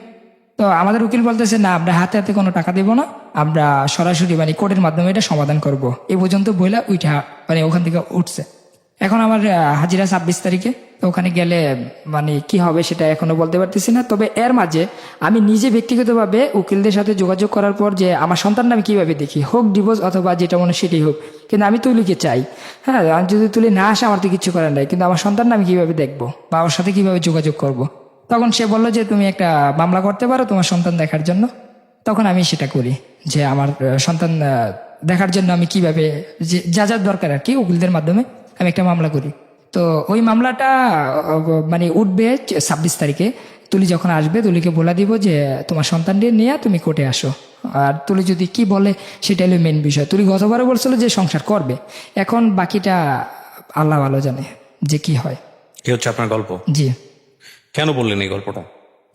তো আমাদের উকিল বলতেছে না, আমরা হাতে হাতে কোনো টাকা দেবো না, আমরা সরাসরি মানে কোর্টের মাধ্যমে এটা সমাধান করব। এই পর্যন্ত বইলা উঠা মানে ওখান থেকে উঠছে। এখন আমার হাজিরা 26 তারিখে। তো ওখানে গেলে মানে কি হবে সেটা এখনো বলতে পারতেছি না। তবে এর মাঝে আমি নিজে ব্যক্তিগতভাবে উকিলদের সাথে যোগাযোগ করার পর যে আমার সন্তানটা আমি কিভাবে দেখি, হোক ডিভোর্স অথবা যেটা মনে সেটাই হোক, কিন্তু আমি তুলিকে চাই। হ্যাঁ, আমি যদি তুলি না আসে আমার তো কিছু করার নাই, কিন্তু আমার সন্তানটা আমি কিভাবে দেখবো বা ওর সাথে কিভাবে যোগাযোগ করব। তখন সে বললো যে তুমি একটা মামলা করতে পারো তোমার সন্তান দেখার জন্য। তখন আমি সেটা করি যে আমার সন্তান দেখার জন্য আমি কিভাবে যা যা দরকার আর কি উকিলদের মাধ্যমে আমি একটা মামলা করি। তো ওই মামলাটা মানে উঠবে 26 তারিখে। তুলি যখন আসবে তুলিকে বলে দিব যে তোমার সন্তানকে নিয়ে তুমি কোর্টে আসো, আর তুলি যদি কি বলে সেটা হলো মেন বিষয়। তুলি গতবারও বলছিল যে সংসার করবে, এখন বাকিটা আল্লাহ ভালো জানে যে কি হয়। কি হচ্ছে আপনার গল্প? জি, কেন বললেন এই গল্পটা?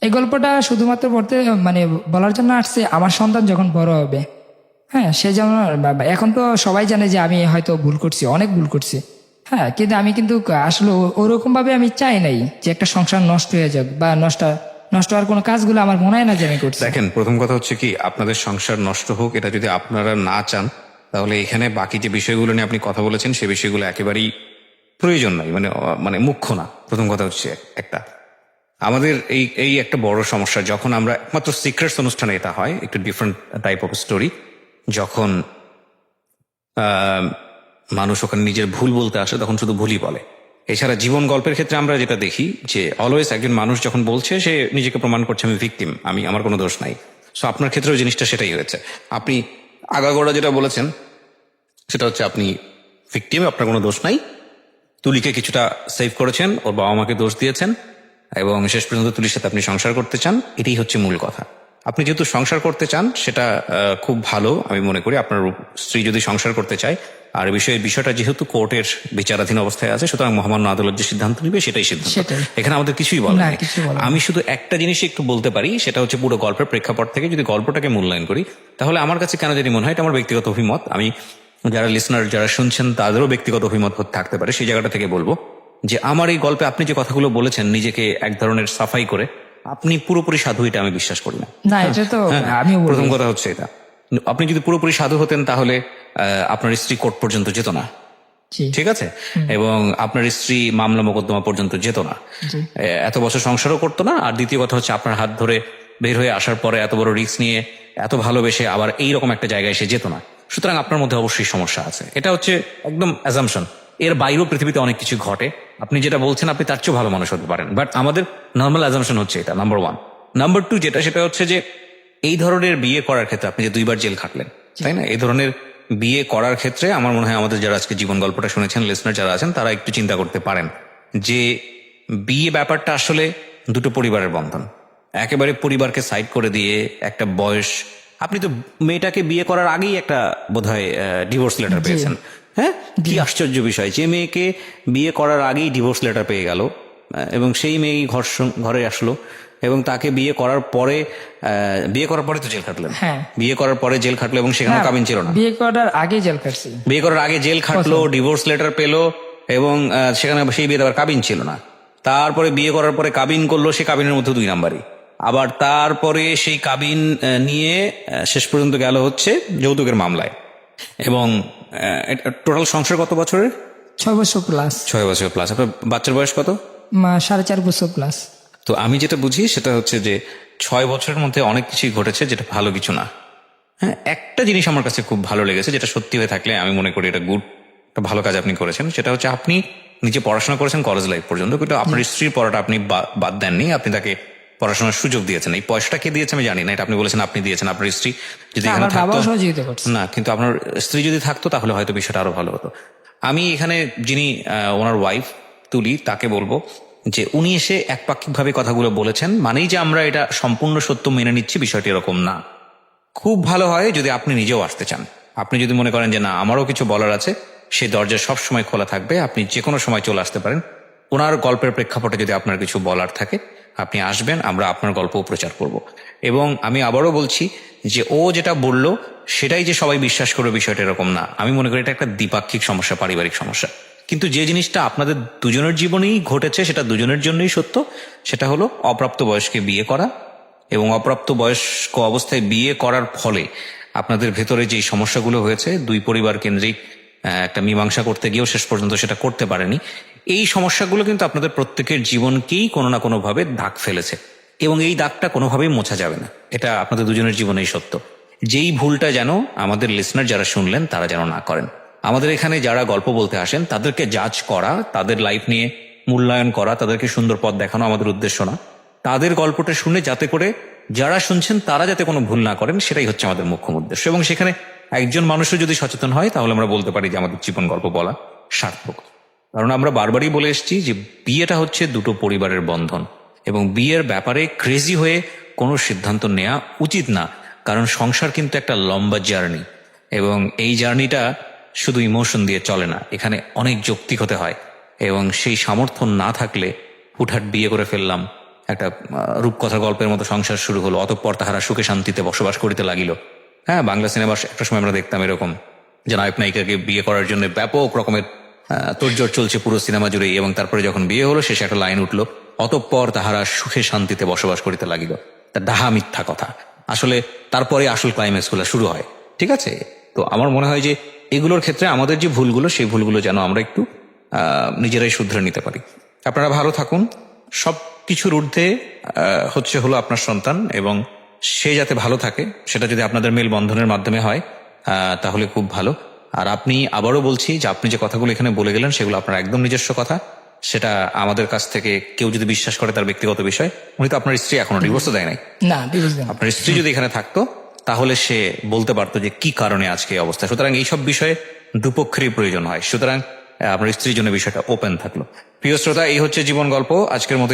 এই গল্পটা শুধুমাত্র পড়তে মানে বলার জন্য আসছে, আমার সন্তান যখন বড় হবে, হ্যাঁ সে যেমন এখন তো সবাই জানে যে আমি হয়তো ভুল করছি, অনেক ভুল করছি, হ্যাঁ, কিন্তু আমি কিন্তু আসলে ওরকম ভাবে আমি চাই নাই যে একটা সংসার নষ্ট হয়ে যাক বা নষ্ট হওয়ার কোনো কাজগুলো আমার মনে হয় না যে আমি করছি। দেখেন, প্রথম কথা হচ্ছে কি, আপনাদের সংসার নষ্ট হোক এটা যদি আপনারা না চান, তাহলে এখানে বাকি যে বিষয়গুলো নিয়ে আপনি কথা বলেছেন সে বিষয়গুলো একেবারেই প্রয়োজন নাই, মানে মুখ্য না। প্রথম কথা হচ্ছে একটা, আমাদের এই একটা বড় সমস্যা, যখন আমরা একমাত্র সিক্রেটস অনুষ্ঠানে এটা হয়, একটু ডিফারেন্ট টাইপ অফ স্টোরি, যখন মানুষ ওখানে নিজের ভুল বলতে আসে তখন শুধু ভুলই বলে। এছাড়া জীবন গল্পের ক্ষেত্রে আমরা যেটা দেখি যে অলওয়েজ একজন মানুষ যখন বলছে সে নিজেকে প্রমাণ করছে আমি ভিকটিম, আমার কোনো দোষ নাই। সো আপনার ক্ষেত্রেও জিনিসটা সেটাই হয়েছে। আপনি আগাগোড়া যেটা বলেছেন সেটা হচ্ছে আপনি ভিকটিম, আপনার কোনো দোষ নাই। তুলিকে কিছুটা সেভ করেছেন, ওর বাবা মাকে দোষ দিয়েছেন, এবং শেষ পর্যন্ত তুলির সাথে আপনি সংসার করতে চান, এটাই হচ্ছে মূল কথা। আপনি যেহেতু সংসার করতে চান সেটা খুব ভালো, আমি মনে করি। আপনার স্ত্রী যদি সংসার করতে চায়, আর বিষয়টা যেহেতু কোর্টের বিচারাধীন অবস্থায় আছে, সুতরাং মহামান্য আদালত যে সিদ্ধান্ত নিবে সেটাই সিদ্ধান্ত। এখানে আমাদের কিছুই বলার নেই। আমি শুধু একটা জিনিসই একটু বলতে পারি, সেটা হচ্ছে পুরো গল্পের প্রেক্ষাপট থেকে যদি গল্পটাকে মূল্যায়ন করি, তাহলে আমার কাছে কেন জানি মনে হয়, এটা আমার ব্যক্তিগত অভিমত, আমি যারা লিসনার যারা শুনছেন তাদেরও ব্যক্তিগত অভিমত থাকতে পারে, সেই জায়গাটা থেকে বলবো যে আমার এই গল্পে আপনি যে কথাগুলো বলেছেন নিজেকে এক ধরনের সাফাই করে, আপনি পুরোপুরি সাধু, এটা আমি বিশ্বাস করি না। এটা তো আমি প্রথম কথা হচ্ছে এটা, আপনি যদি পুরোপুরি সাধু হতেন তাহলে আপনার স্ত্রী কোর্ট পর্যন্ত যেত না, ঠিক আছে, এবং আপনার স্ত্রী মামলা মোকদ্দমা পর্যন্ত যেত না, এত বছর সংসারও করতো না। আর দ্বিতীয় কথা হচ্ছে আপনার হাত ধরে বের হয়ে আসার পরে এত বড় রিস্ক নিয়ে এত ভালোবেসে আবার এইরকম একটা জায়গায় সে যেত না। সুতরাং আপনার মধ্যে অবশ্যই সমস্যা আছে, এটা হচ্ছে একদম অ্যাজাম্পশন। এর বাইরেও পৃথিবীতে অনেক কিছু ঘটে, আপনি যেটা বলছেন আপনি তার চেয়েও ভালো মানুষ হতে পারেন, বাট আমাদের নর্মাল অ্যাজাম্পশন হচ্ছে এটা, নাম্বার 1। নাম্বার 2 যেটা, সেটা হচ্ছে যে এই ধরনের বিয়ে করার ক্ষেত্রে আপনি যে 2বার জেল খাটলেন, তাই না, এই ধরনের বিয়ে করার ক্ষেত্রে আমার মনে হয় আমাদের যারা আজকে জীবন গল্পটা শুনেছেন, লিসনার যারা আছেন, তারা একটু চিন্তা করতে পারেন যে বিয়ে ব্যাপারটা আসলে দুটো পরিবারের বন্ধন। একেবারে পরিবারকে সাইড করে দিয়ে একটা বয়স, আপনি তো মেয়েটাকে বিয়ে করার আগেই একটা বোধহয় ডিভোর্স লেটার পেয়েছেন। হ্যাঁ, কি আশ্চর্য বিষয়, যে মেয়েকে বিয়ে করার আগেই ডিভোর্স লেটার পেয়ে গেল, এবং সেই মেয়ে ঘরে আসলো এবং তাকে বিয়ে করার পরে তো জেল খাটলেন। হ্যাঁ। বিয়ে করার পরে জেল খাটলো এবং সেখানে হ্যাঁ, কাবিন ছিল না। বিয়ে করার আগে জেল কাটছি। বিয়ে করার আগে জেল খাটলো, ডিভোর্স লেটার পেলো এবং সেখানে সেই বিয়েতে আবার কাবিন ছিল না। তারপরে বিয়ে করার পরে কাবিন করলো, সে কাবিনের মধ্যে 2 নাম্বারই। আবার তারপরে সেই কাবিন নিয়ে শেষ পর্যন্ত গেল হচ্ছে যৌতুকের মামলায়। এবং টোটাল সংসার কত বছরের? 6 বছর প্লাস। 6 বছর প্লাস। আপনার বাচ্চার বয়স কত? 4.5 বছর প্লাস। তো আমি যেটা বুঝি সেটা হচ্ছে যে 6 বছরের মধ্যে অনেক কিছুই ঘটেছে যেটা ভালো কিছু না। হ্যাঁ, একটা জিনিস আমার কাছে খুব ভালো লেগেছে, যেটা সত্যি হয়ে থাকলে আমি মনে করি এটা একটা ভালো কাজ আপনি করেছেন। সেটা হচ্ছে আপনি নিজে পড়াশোনা করেছেন কলেজ লাইফ পর্যন্ত, কিন্তু আপনার স্ত্রীর পড়াটা আপনি বাদ দেননি। আপনি তাকে পড়াশোনার সুযোগ দিয়েছেন। এই পয়সাটা কে দিয়েছে আমি জানি না, এটা আপনি বলেছেন আপনি দিয়েছেন। আপনার স্ত্রী যদি এখানে আমার থাকতো, বাবাও সহযোগিতা করছে। না কিন্তু আপনার স্ত্রী যদি থাকতো তাহলে হয়তো বিষয়টা আরো ভালো হতো। আমি এখানে যিনি ওনার ওয়াইফ তুলি, তাকে বলবো যে উনি এসে একপাক্ষিকভাবে কথাগুলো বলেছেন মানেই যে আমরা এটা সম্পূর্ণ সত্য মেনে নিচ্ছি, বিষয়টি এরকম না। খুব ভালো হয় যদি আপনি নিজেও আসতে চান। আপনি যদি মনে করেন যে না আমারও কিছু বলার আছে, সেই দরজা সব সময় খোলা থাকবে, আপনি যে কোনো সময় চলে আসতে পারেন। ওনার গল্পের প্রেক্ষাপটে যদি আপনার কিছু বলার থাকে আপনি আসবেন, আমরা আপনার গল্পও প্রচার করব। এবং আমি আবারও বলছি যে ও যেটা বলল সেটাই যে সবাই বিশ্বাস করবে বিষয়টা এরকম না। আমি মনে করি এটা একটা দ্বিপাক্ষিক সমস্যা, পারিবারিক সমস্যা। কিন্তু যে জিনিসটা আপনাদের দুজনের জীবনেই ঘটেছে সেটা দুজনের জন্যই সত্য, সেটা হলো অপ্রাপ্ত বয়স্কে বিয়ে করা এবং অপ্রাপ্ত বয়স্ক অবস্থায় বিয়ে করার ফলে আপনাদের ভেতরে যে সমস্যাগুলো হয়েছে, 2 পরিবার কেন্দ্রিক একটা মীমাংসা করতে গিয়েও শেষ পর্যন্ত সেটা করতে পারেনি। এই সমস্যাগুলো কিন্তু আপনাদের প্রত্যেকের জীবনকেই কোনো না কোনো ভাবে দাগ ফেলেছে এবং এই দাগটা কোনোভাবেই মোছা যাবে না। এটা আপনাদের দুজনের জীবনেই সত্য। যেই ভুলটা যেন আমাদের লিসনার যারা শুনলেন তারা যেন না করেন। আমাদের এখানে যারা গল্প বলতে আসেন তাদেরকে জাজ করা, তাদের লাইফ নিয়ে মূল্যায়ন করা, তাদেরকে সুন্দর পথ দেখানো আমাদের উদ্দেশ্য না। তাদের গল্পটা শুনে যাতে করে যারা শুনছেন তারা যাতে কোনো ভুল না করেন, সেটাই হচ্ছে আমাদের মুখ্য উদ্দেশ্য। এবং সেখানে একজন মানুষও যদি সচেতন হয় তাহলে আমরা বলতে পারি যে আমাদের জীবন গল্প বলা সার্থক। কারণ আমরা বারবারই বলে এসেছি যে বিয়েটা হচ্ছে 2টো পরিবারের বন্ধন এবং বিয়ের ব্যাপারে ক্রেজি হয়ে কোনো সিদ্ধান্ত নেওয়া উচিত না। কারণ সংসার কিন্তু একটা লম্বা জার্নি এবং এই জার্নিটা শুধু ইমোশন দিয়ে চলে না, এখানে অনেক যৌক্তিক হতে হয়। এবং সেই সামর্থ্য না থাকলে হুটহাট বিয়ে করে ফেললাম, একটা রূপকথা গল্পের মতো সংসার শুরু হলো, অতঃপর তাহারা সুখে শান্তিতে বসবাস করিতে লাগিল। হ্যাঁ, বাংলা সিনেমা একটা সময় আমরা দেখতাম এরকম যে নায়ক নায়িকাকে বিয়ে করার জন্য ব্যাপক রকমের তোড়জোড় চলছে পুরো সিনেমা জুড়ে, এবং তারপরে যখন বিয়ে হলো শেষে একটা লাইন উঠলো, অতঃপর তাহারা সুখে শান্তিতে বসবাস করিতে লাগিল। তা ডাহা মিথ্যা কথা। আসলে তারপরে আসল ক্লাইম্যাক্স গুলো শুরু হয়। ঠিক আছে, তো আমার মনে হয় যে এগুলোর ক্ষেত্রে আমাদের যে ভুলগুলো, সেই ভুলগুলো যেন আমরা একটু নিজেরাই শুধরে নিতে পারি। আপনারা ভালো থাকুন। সব কিছুর ঊর্ধ্বে হলো আপনার সন্তান, এবং সে যাতে ভালো থাকে, সেটা যদি আপনাদের মেলবন্ধনের মাধ্যমে হয় তাহলে খুব ভালো। আর আপনি, আবারও বলছি যে আপনি যে কথাগুলো এখানে বলে গেলেন সেগুলো আপনার একদম নিজস্ব কথা, সেটা আমাদের কাছ থেকে কেউ যদি বিশ্বাস করে তার ব্যক্তিগত বিষয়। উনি তো আপনার স্ত্রী এখনো ডিভোর্স দেয় নাই। না, ডিভোর্স দেন। আপনার স্ত্রী যদি এখানে থাকতো তাহলে সে বলতে পারতো যে কি কারণে আজকে এই অবস্থা। সুতরাং এইসব বিষয়ে দুপক্ষেরই প্রয়োজন হয়। সুতরাং আপনার স্ত্রীর জন্য বিষয়টা ওপেন থাকলো। প্রিয় শ্রোতা, এই হচ্ছে জীবন গল্প আজকের মতো।